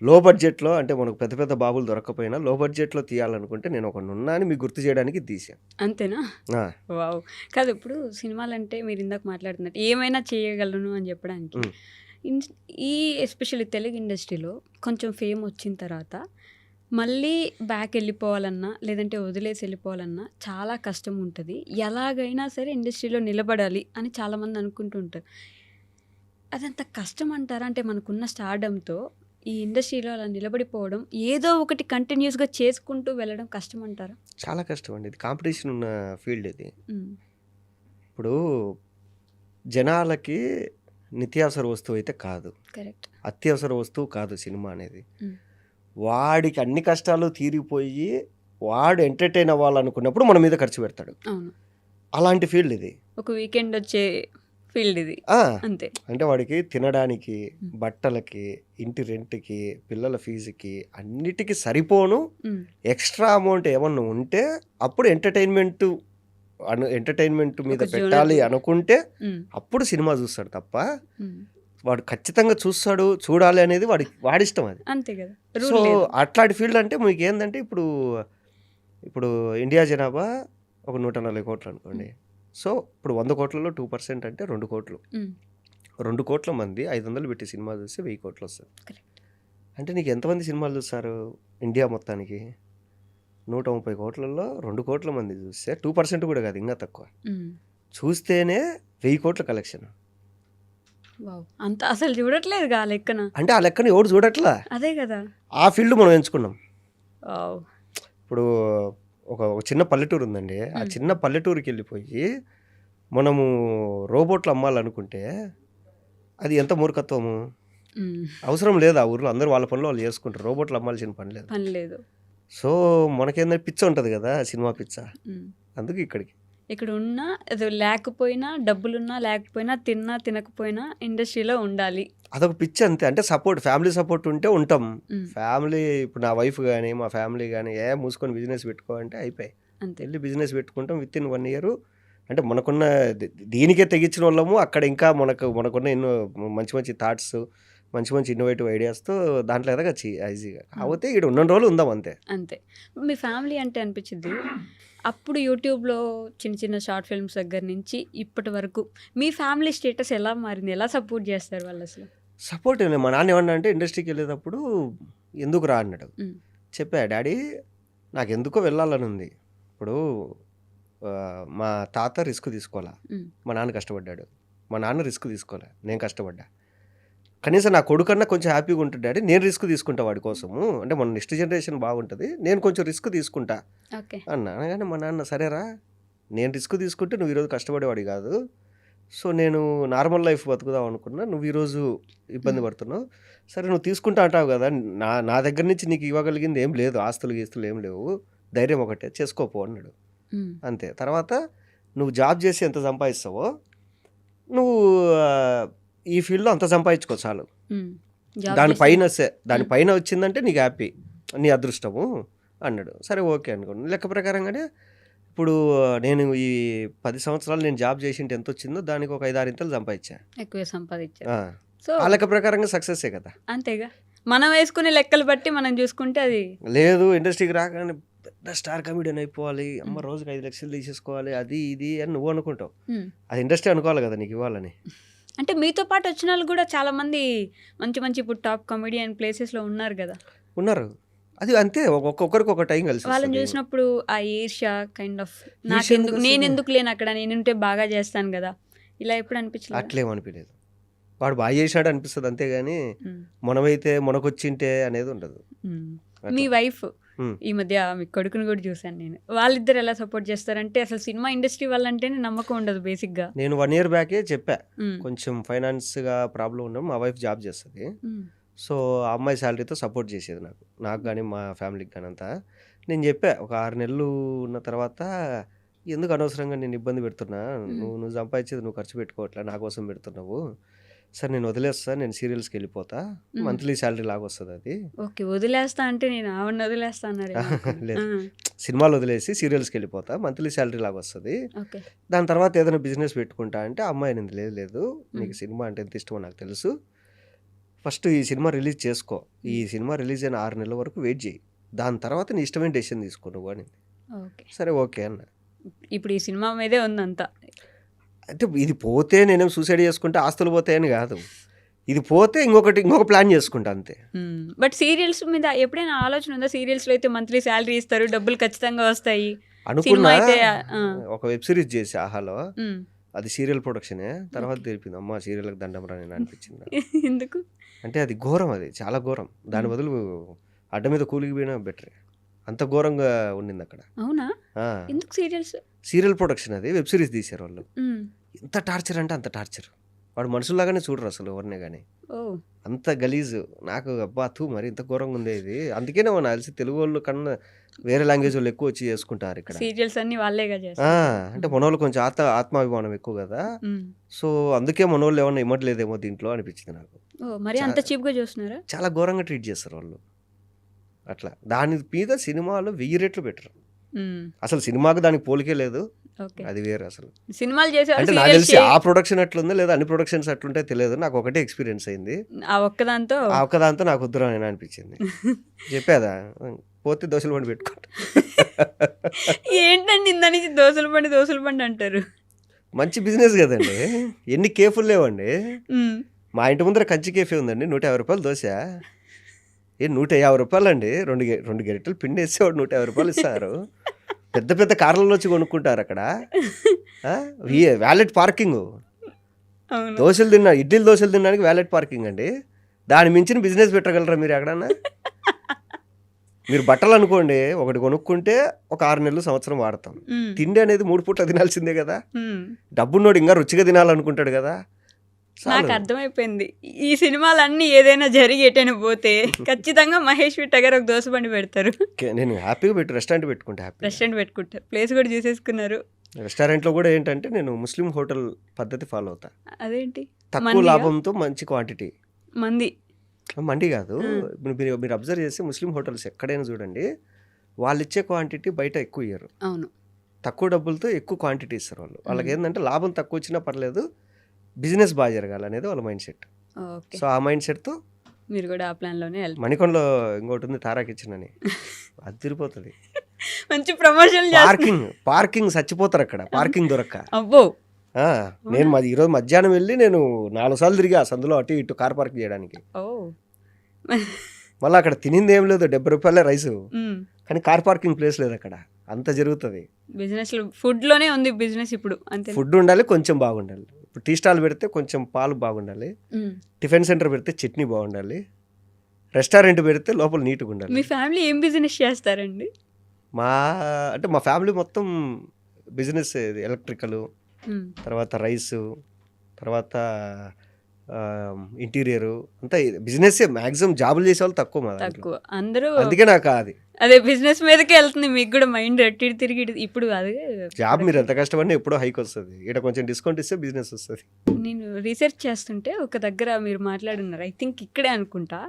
B: లో బడ్జెట్లో, అంటే మనకు పెద్ద పెద్ద బాబులు దొరకకపోయినా లో బడ్జెట్లో తీయాలనుకుంటే నేను ఒకటి ఉన్నా అని మీకు గుర్తు చేయడానికి తీసాను.
A: అంతేనా? వావ్. కాదు, ఇప్పుడు సినిమాలు అంటే మీరు ఇందాక మాట్లాడుతున్నట్టు ఏమైనా చేయగలను అని చెప్పడానికి, ఈ ఎస్పెషల్లీ తెలుగు ఇండస్ట్రీలో కొంచెం ఫేమ్ వచ్చిన తర్వాత మళ్ళీ బ్యాక్ వెళ్ళిపోవాలన్నా లేదంటే వదిలేసి వెళ్ళిపోవాలన్నా చాలా కష్టం ఉంటుంది. ఎలాగైనా సరే ఇండస్ట్రీలో నిలబడాలి అని చాలామంది అనుకుంటుంటారు. అదంత కష్టం అంటారా? అంటే మనకున్న స్టార్డంతో ఈ ఇండస్ట్రీలో అలా నిలబడిపోవడం, ఏదో ఒకటి కంటిన్యూస్గా చేసుకుంటూ వెళ్ళడం కష్టం అంటారా?
B: చాలా కష్టం అండి. ఇది కాంపిటీషన్ ఉన్న ఫీల్డ్ ఇది. ఇప్పుడు జనాలకి నిత్యావసర వస్తువు అయితే కాదు,
A: కరెక్ట్,
B: అత్యవసర వస్తువు కాదు సినిమా అనేది. వాడికి అన్ని కష్టాలు తీరిపోయి వాడు ఎంటర్టైన్ అవ్వాలనుకున్నప్పుడు మన మీద ఖర్చు పెడతాడు.
A: అవును.
B: అలాంటి ఫీల్డ్ ఇది.
A: ఒక వీకెండ్ వచ్చే ఫీల్డ్ ఇది. అంతే.
B: అంటే వాడికి తినడానికి, బట్టలకి, ఇంటి రెంట్కి, పిల్లల ఫీజుకి అన్నిటికీ సరిపోను ఎక్స్ట్రా అమౌంట్ ఏమన్నా ఉంటే అప్పుడు ఎంటర్టైన్మెంట్ మీద పెట్టాలి అనుకుంటే అప్పుడు సినిమా చూస్తాడు తప్ప, వాడు ఖచ్చితంగా చూడాలి అనేది వాడిష్టం అది.
A: అంతే కదా.
B: సో అట్లాంటి ఫీల్డ్ అంటే మీకు ఏంటంటే, ఇప్పుడు ఇండియా జనాభా ఒక 140 కోట్లు అనుకోండి. సో ఇప్పుడు 100 కోట్లలో 2% అంటే 2 కోట్లు. 2 కోట్ల మంది 500 పెట్టి సినిమా చూస్తే 1000 కోట్లు వస్తుంది. అంటే నీకు ఎంతమంది సినిమాలు చూస్తారు ఇండియా మొత్తానికి? 130 కోట్లలో 2 కోట్ల మంది చూస్తే 2% కూడా కాదు, ఇంకా తక్కువ చూస్తేనే 1000 కోట్ల కలెక్షన్.
A: అంత అసలు చూడట్లేదు ఆ లెక్కన.
B: అంటే ఆ లెక్కన ఎవడు చూడట్లా.
A: అదే కదా,
B: ఆ ఫీల్డ్ మనం ఎంచుకున్నాం. ఇప్పుడు ఒక చిన్న పల్లెటూరు ఉందండి, ఆ చిన్న పల్లెటూరుకి వెళ్ళిపోయి మనము రోబోట్లు అమ్మాలనుకుంటే అది ఎంత మూర్ఖత్వము. అవసరం లేదు, ఆ ఊర్లో అందరూ వాళ్ళ పనులు వాళ్ళు చేసుకుంటారు, రోబోట్లు అమ్మాల్సిన పని లేదు. సో మనకేందంటే పిచ్చ ఉంటుంది కదా, సినిమా పిచ్చ. అందుకు ఇక్కడ
A: ఉన్నా లేకపోయినా, డబ్బులున్నా లేకపోయినా, తిన్నా తినకపోయినా ఇండస్ట్రీలో ఉండాలి,
B: అదొక పిచ్చి అంతే. అంటే ఫ్యామిలీ సపోర్ట్ ఉంటే ఉంటాం. ఫ్యామిలీ, ఇప్పుడు నా వైఫ్ కానీ మా ఫ్యామిలీ కానీ మూసుకొని బిజినెస్ పెట్టుకోవాలంటే అయిపోయి వెళ్ళి బిజినెస్ పెట్టుకుంటాం. విత్ ఇన్ 1 year అంటే మనకున్న దీనికే తెగించిన వాళ్ళము అక్కడ ఇంకా మనకున్న ఎన్నో మంచి మంచి థాట్స్, మంచి మంచి ఇన్నోవేటివ్ ఐడియాస్తో దాంట్లో ఎదగచ్చు ఈజీగా. కాకపోతే ఇక్కడ ఉన్న రోజులు ఉందాం అంతే.
A: మీ ఫ్యామిలీ అంటే అనిపించింది అప్పుడు యూట్యూబ్లో చిన్న చిన్న షార్ట్ ఫిల్మ్స్ దగ్గర నుంచి ఇప్పటి వరకు మీ ఫ్యామిలీ స్టేటస్ ఎలా మారింది? ఎలా సపోర్ట్ చేస్తారు వాళ్ళు? అసలు
B: సపోర్ట్ ఏం లేదు. మా నాన్న ఏమన్నా అంటే ఇండస్ట్రీకి వెళ్ళేటప్పుడు ఎందుకు రా అన్నాడు. చెప్పా, డాడీ నాకు ఎందుకో వెళ్ళాలని ఉంది. ఇప్పుడు మా తాత రిస్క్ తీసుకోవాలా, మా నాన్న కష్టపడ్డాడు. మా నాన్న రిస్క్ తీసుకోలే, నేను కష్టపడ్డా. కనీసం నా కొడుకన్నా కొంచెం హ్యాపీగా ఉంటుంది డాడీ, నేను రిస్క్ తీసుకుంటా వాడి కోసము, అంటే మన నెక్స్ట్ జనరేషన్ బాగుంటుంది, నేను కొంచెం రిస్క్ తీసుకుంటా అన్నా. అనగానే మా నాన్న సరేరా, నేను రిస్క్ తీసుకుంటే నువ్వు ఈరోజు కష్టపడేవాడి కాదు, సో నేను నార్మల్ లైఫ్ బతుకుదాం అనుకున్నా, నువ్వు ఈరోజు ఇబ్బంది పడుతున్నావు, సరే నువ్వు తీసుకుంటా అంటావు కదా, నా దగ్గర నుంచి నీకు ఇవ్వగలిగింది ఏం లేదు, ఆస్తులు ఏం లేవు, ధైర్యం ఒకటే చేసుకోపో అన్నాడు. అంతే. తర్వాత నువ్వు జాబ్ చేసి ఎంత సంపాదిస్తావో నువ్వు ఈ ఫీల్డ్లో అంత సంపాదించుకో చాలు,
A: జాబ్
B: దానిపైన
A: చేస్తాను.
B: దానిపైన వచ్చిందంటే నీకు హ్యాపీ, నీ అదృష్టము అన్నాడు. సరే ఓకే అనుకోండి. లెక్క ప్రకారంగానే ఇప్పుడు నేను ఈ 10 సంవత్సరాలు నేను జాబ్ చేసింటే ఎంత వచ్చిందో దానికి ఒక 5-6 ఇంతలు సంపాదించా.
A: ఎక్కువ సంపాదించారు.
B: ఆ.
A: సో
B: ఆ లెక్క ప్రకారంగా సక్సెస్సే కదా.
A: అంతేగా, మనం వేసుకునే లెక్కలు బట్టి మనం చూసుకుంటే అది
B: లేదు ఇండస్ట్రీకి రాగానే పెద్ద స్టార్ కమెడియన్ అయిపోవాలి, అమ్మ రోజుకి 5 లక్షలు తీసేసుకోవాలి, అది ఇది అని నువ్వు అనుకుంటావు.
A: ఉమ్.
B: అది ఇండస్ట్రీ అనుకోవాలి కదా నీకు ఇవ్వాలని.
A: అంటే మీతో పాటు వచ్చిన వాళ్ళు కూడా చాలా మంది మంచి మంచి ఇప్పుడు టాప్ కమెడియన్ ప్లేసెస్లో ఉన్నారు కదా.
B: ఉన్నారు. అది అంతే, ఒక్కొక్కరికి ఒక టైం కలిసి
A: వాళ్ళని
B: వస్తది.
A: చూసినప్పుడు ఆ ఈర్ష్య కైండ్ ఆఫ్
B: ఈర్ష్య
A: నాకెందుకు,
B: ఎందుకు వస్తది?
A: నేను ఎందుకు లేను అక్కడ, నేనుంటే బాగా చేస్తాను కదా, ఇలా ఎప్పుడు అనిపించలేదు?
B: అట్లేమనిపించలేదు. వాడు బాగా చేసినాడు అనిపిస్తుంది అంతేగాని మనమైతే మనకొచ్చింటే అనేది ఉండదు. అట్లా.
A: మీ వైఫ్
B: ఉమ్.
A: ఈ మధ్య మీ కొడుకుని కూడా చూశాను నేను. వాళ్ళిద్దరు ఎలా సపోర్ట్ చేస్తారంటే అసలు సినిమా ఇండస్ట్రీ వాళ్ళంటేనే నమ్మకం ఉండదు బేసిక్గా.
B: నేను 1 year బ్యాకే చెప్పా, కొంచెం ఫైనాన్స్గా ప్రాబ్లం ఉండడం, మా వైఫ్ జాబ్ చేస్తుంది. సో ఆ అమ్మాయి శాలరీతో సపోర్ట్ చేసేది నాకు కానీ మా ఫ్యామిలీకి కానీ అంతా. నేను చెప్పా ఒక 6 నెలలు ఉన్న తర్వాత, ఎందుకు అనవసరంగా నేను ఇబ్బంది పెడుతున్నా, నువ్వు సంపాదించేది నువ్వు ఖర్చు పెట్టుకోవట్లే, నా కోసం పెడుతున్నావు, సరే నేను వదిలేస్తా, నేను సీరియల్స్కి వెళ్ళిపోతా, మంత్లీ శాలరీ లాగా వస్తుంది అది.
A: ఓకే, వదిలేస్తా అంటే నేను ఆవిడని వదిలేస్తా అన్నారు.
B: లేదు, సినిమాలు వదిలేసి సీరియల్స్కి వెళ్ళిపోతా, మంత్లీ శాలరీ లాగా వస్తుంది,
A: ఓకే.
B: దాని తర్వాత ఏదైనా బిజినెస్ పెట్టుకుంటా అంటే అమ్మాయి అనేది లేదు లేదు, నీకు సినిమా అంటే ఎంత ఇష్టమో నాకు తెలుసు, ఫస్ట్ ఈ సినిమా రిలీజ్ చేసుకో, ఈ సినిమా రిలీజ్ అయిన 6 నెలల వరకు వెయిట్ చేయి, దాని తర్వాత నీ ఇష్టమైన డెసిషన్ తీసుకో నువ్వు అని.
A: ఓకే,
B: సరే ఓకే అన్న.
A: ఇప్పుడు ఈ సినిమా మీదే ఉందంతా.
B: అంటే ఇది పోతే నేనేం సూసైడ్ చేసుకుంటే ఆస్తులు పోతాయని కాదు, ఇది పోతే ఇంకొక ప్లాన్ చేసుకుంటా అంతే.
A: బట్ సీరియల్స్ మీద ఎప్పుడైనా ఆలోచన ఉందా? సీరియల్స్లో అయితే మంత్లీ శాలరీ ఇస్తారు, డబ్బులు ఖచ్చితంగా వస్తాయి.
B: అనుకున్నా
A: సినిమా అయితే
B: ఒక వెబ్ సిరీస్ చేసి ఆహాలో, అది సీరియల్ ప్రొడక్షనే, తర్వాత తెలిపింది అమ్మ సీరియల్కి దండం రా నేను అనిపించింది నాకు.
A: ఎందుకు
B: అంటే అది ఘోరం, అది చాలా ఘోరం, దాని బదులు అడ్డ మీద కూలికి పోయినా బెటరే, అంత ఘోరంగా ఉండింది అక్కడ.
A: అవునా? ఎందుకు సీరియల్స్?
B: సీరియల్ ప్రొడక్షన్ అది, వెబ్ సిరీస్ తీశారు వాళ్ళు. ఎంత టార్చర్ అంటే అంత టార్చర్, వాడు మనుషుల్లాగానే చూడరు అసలు ఎవరినే కానీ,
A: ఓ
B: అంత గలీజు. నాకు అబ్బా తూ మరి ఇంత ఘోరంగా ఉంది ఇది. అందుకేనే మన తెలిసి తెలుగు వాళ్ళు కన్నా వేరే లాంగ్వేజ్ వాళ్ళు ఎక్కువ వచ్చి చేసుకుంటారు ఇక్కడ.
A: సీరియల్స్ అన్ని వాళ్ళేగా చేస్తారు.
B: అంటే మనోళ్ళు కొంచెం ఆత్మాభిమానం ఎక్కువ కదా, సో అందుకే మనోళ్ళు ఏమన్నా ఇమ్మట్లేదేమో దీంట్లో అనిపించింది నాకు.
A: ఓ మరి అంత చీప్గా చూస్తున్నారా?
B: చాలా ఘోరంగా ట్రీట్ చేస్తారు వాళ్ళు అట్లా. దాని మీద సినిమాలో 1000 రెట్లు బెటర్. అసలు సినిమాకు దానికి పోలికే లేదు,
A: ఓకే.
B: అది వేరు అసలు.
A: సినిమాలు చేసేవాళ్ళు
B: అంటే నాకు
A: సీరియల్స్
B: తెలిసి ఆ ప్రొడక్షన్ అట్లుందో లేదా అన్ని ప్రొడక్షన్స్ అట్లుంటే తెలియదు, నాకు ఒకటే ఎక్స్పీరియన్స్ అయింది,
A: ఆ ఒక్కదాంతో
B: ఆ ఒక్కదాంతో నాకు ఉద్దురం అయినా అనిపించింది. చెప్పేదా పోతే దోశలు పండి పెట్టుకుంటా.
A: ఏంటండి ఇంత నుంచి దోశల బండి అంటారు?
B: మంచి బిజినెస్ కదండి, ఎన్ని కేఫులు లేవండి. మా ఇంటి ముందర కంచి కేఫే ఉందండి, 150 రూపాయలు దోశ. 150 రూపాయలు అండి, రెండు గరిటెలు పిండి వేసేవాడు 150 రూపాయలు ఇస్తారు. పెద్ద పెద్ద కార్లలో వచ్చి కొనుక్కుంటారు అక్కడ. వ్యాలెట్ పార్కింగ్, దోశలు ఇడ్లీలు దోశలు తినడానికి వ్యాలెట్ పార్కింగ్ అండి. దాని మించిన బిజినెస్ పెట్టగలరా మీరు ఎక్కడన్నా? మీరు బట్టలు అనుకోండి, ఒకటి కొనుక్కుంటే ఒక 6 నెలలు సంవత్సరం వాడతాం. తిండి అనేది 3 పూట్ల తినాల్సిందే కదా. డబ్బున్నోడు ఇంకా రుచిగా తినాలనుకుంటాడు కదా.
A: నాకు అర్థమైపోయింది, ఈ సినిమాలన్నీ ఏదైనా జరిగి ఎటైనా పోతే ఖచ్చితంగా మహేష్ విట్ట గారు ఒక దోశ బండి పెడతారు.
B: నేను హ్యాపీగా రెస్టారెంట్ పెట్టుకుంటా,
A: రెస్టారెంట్ పెట్టుకుంటారు, ప్లేస్ కూడా చూసేసుకున్నారు.
B: రెస్టారెంట్లో కూడా ఏంటంటే నేను ముస్లిం హోటల్ పద్ధతి ఫాలో అవుతా.
A: అదేంటి?
B: తక్కువ లాభంతో మంచి క్వాంటిటీ. మండి కాదు, మీరు అబ్జర్వ్ చేసి ముస్లిం హోటల్స్ ఎక్కడైనా చూడండి, వాళ్ళు ఇచ్చే క్వాంటిటీ బయట ఎక్కువ ఇయ్యరు.
A: అవును,
B: తక్కువ డబ్బులతో ఎక్కువ క్వాంటిటీ ఇస్తారు వాళ్ళు. వాళ్ళకి ఏంటంటే లాభం తక్కువ వచ్చినా పర్లేదు, బిజినెస్ బాగా జరగాలనేది వాళ్ళ మైండ్ సెట్. సో ఆ మైండ్ సెట్తో
A: మీరు కూడా ఆ ప్లాన్లోనే వెళ్తారు.
B: మణికొండలో ఇంకోటి ఉంది తారా కిచెన్ అని, అది తిరిగిపోతుంది.
A: మంచి ప్రమోషన్.
B: పార్కింగ్ చచ్చిపోతారు అక్కడ, పార్కింగ్ దొరక్క.
A: అబ్బో,
B: నేను ఈరోజు మధ్యాహ్నం వెళ్ళి నేను 4 సార్లు తిరిగా సందులో అటు ఇటు కార్ పార్క్ చేయడానికి. మళ్ళీ అక్కడ తినింది ఏం లేదు, 70 రూపాయలే రైసు, కానీ కార్ పార్కింగ్ ప్లేస్ లేదు అక్కడ. అంత జరుగుతుంది
A: బిజినెస్. ఫుడ్లోనే ఉంది బిజినెస్ ఇప్పుడు. అంతే,
B: ఫుడ్ ఉండాలి, కొంచెం బాగుండాలి. ఇప్పుడు టీ స్టాల్ పెడితే కొంచెం పాలు బాగుండాలి, టిఫిన్ సెంటర్ పెడితే చట్నీ బాగుండాలి, రెస్టారెంట్ పెడితే లోపల నీట్గా ఉండాలి.
A: మీ ఫ్యామిలీ ఏం బిజినెస్ చేస్తారండి?
B: మా ఫ్యామిలీ మొత్తం బిజినెస్, ఎలక్ట్రికల్, తర్వాత రైసు, తర్వాత ఇంటీరియరు, అంతా బిజినెస్. మ్యాక్సిమం జాబులు చేసే వాళ్ళు తక్కువ మా దాంట్లో.
A: అందరూ.
B: అందుకే నాకు అది
A: అదే బిజినెస్ మీదకే వెళ్తుంది మీకు కూడా మైండ్ అట్టి తిరిగి ఇప్పుడు అదే
B: జాబ్ మీరు ఎంత కష్టపడినా ఎప్పుడో హైక్ వస్తుంది, ఇక్కడ కొంచెం డిస్కౌంట్ ఇస్తే బిజినెస్ వస్తుంది.
A: నేను రీసెర్చ్ చేస్తుంటే ఒక దగ్గర మీరు మాట్లాడున్నారు, ఐ థింక్ ఇక్కడే అనుకుంటా,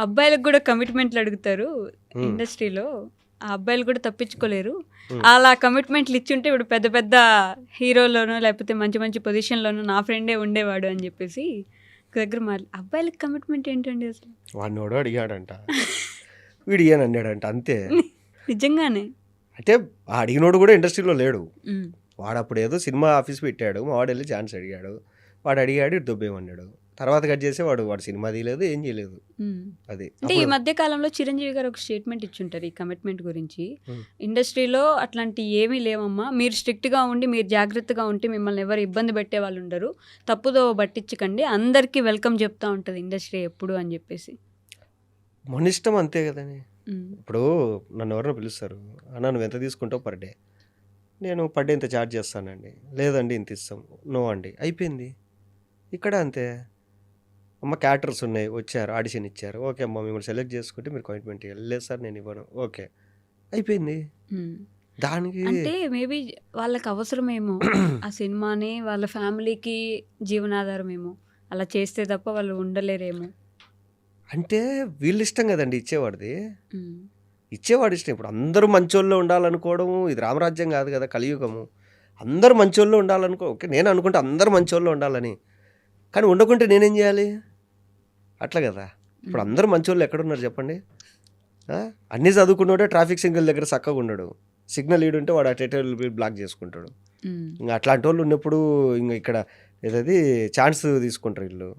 A: అబ్బాయిలకు కూడా కమిట్మెంట్లు అడుగుతారు ఇండస్ట్రీలో, ఆ అబ్బాయిలు కూడా తప్పించుకోలేరు, అలా కమిట్మెంట్లు ఇచ్చుంటే ఇప్పుడు పెద్ద పెద్ద హీరోలోనో లేకపోతే మంచి మంచి పొజిషన్లోనో నా ఫ్రెండే ఉండేవాడు అని చెప్పేసి ఒక దగ్గర అబ్బాయిలకి కమిట్మెంట్ ఏంటండి అసలు?
B: వాడినోడు అడిగాడంట, వీడు ఇయ్యని అన్నాడంట, అంతే.
A: నిజంగానే
B: అంటే ఆ అడిగినోడు కూడా ఇండస్ట్రీలో లేడు, వాడు అప్పుడు ఏదో సినిమా ఆఫీస్ పెట్టాడు, మా వాడు వెళ్ళి ఛాన్స్ అడిగాడు, వాడు అడిగాడు, ఇటు దుబ్బేమన్నాడు, తర్వాత కట్ చేసి వాడు సినిమా తీయలేదు, ఏం చేయలేదు. అది
A: అంటే ఈ మధ్య కాలంలో చిరంజీవి గారు ఒక స్టేట్మెంట్ ఇచ్చుంటారు ఈ కమిట్మెంట్ గురించి, ఇండస్ట్రీలో అట్లాంటి ఏమీ లేవమ్మా, మీరు స్ట్రిక్ట్గా ఉండి మీరు జాగ్రత్తగా ఉంటే మిమ్మల్ని ఎవరు ఇబ్బంది పెట్టే వాళ్ళు ఉండరు, తప్పుదో పట్టించకండి, అందరికీ వెల్కమ్ చెప్తా ఉంటుంది ఇండస్ట్రీ ఎప్పుడు అని చెప్పేసి.
B: మన ఇష్టం అంతే కదని. ఇప్పుడు నన్ను ఎవరైనా పిలుస్తారు, అన్న నువ్వు ఎంత తీసుకుంటావు పర్ డే, నేను పర్ డే ఇంత ఛార్జ్ చేస్తానండి, లేదండి ఇంత ఇస్తాం, నో అండి, అయిపోయింది. ఇక్కడ అంతే, అమ్మ క్యారెక్టర్స్ ఉన్నాయి, వచ్చారు ఆడిషన్ ఇచ్చారు, ఓకే అమ్మ మిమ్మల్ని సెలెక్ట్ చేసుకుంటే మీరు కమిట్మెంట్ ఇవ్వాలి, లేదు సార్ నేను ఇవ్వను, ఓకే అయిపోయింది. దానికి
A: అంటే మేబీ వాళ్ళకి అవసరమేమో ఆ సినిమాని, వాళ్ళ ఫ్యామిలీకి జీవనాధారమేమో, అలా చేస్తే తప్ప వాళ్ళు ఉండలేరేమో.
B: అంటే వీళ్ళు ఇష్టం కదండి ఇచ్చేవాడిది, ఇచ్చేవాడు ఇష్టం. ఇప్పుడు అందరూ మంచోళ్ళు ఉండాలనుకోవడము, ఇది రామరాజ్యం కాదు కదా, కలియుగము, అందరూ మంచోళ్ళు ఉండాలనుకో, ఓకే నేను అనుకుంటే అందరూ మంచోళ్ళు ఉండాలని, కానీ ఉండకుంటే నేనేం చేయాలి? అట్లా కదా. ఇప్పుడు అందరూ మంచోళ్ళు ఎక్కడున్నారు చెప్పండి? అన్నీ చదువుకున్నాడే ట్రాఫిక్ సిగ్నల్ దగ్గర చక్కగా ఉన్నాడు, సిగ్నల్ ఈడుంటే వాడు అటెటల్ బ్లాక్ చేసుకుంటాడు. ఇంకా అట్లాంటి వాళ్ళు ఉన్నప్పుడు ఇంకా ఇక్కడ ఏదది ఛాన్స్ తీసుకుంటారు, వీళ్ళు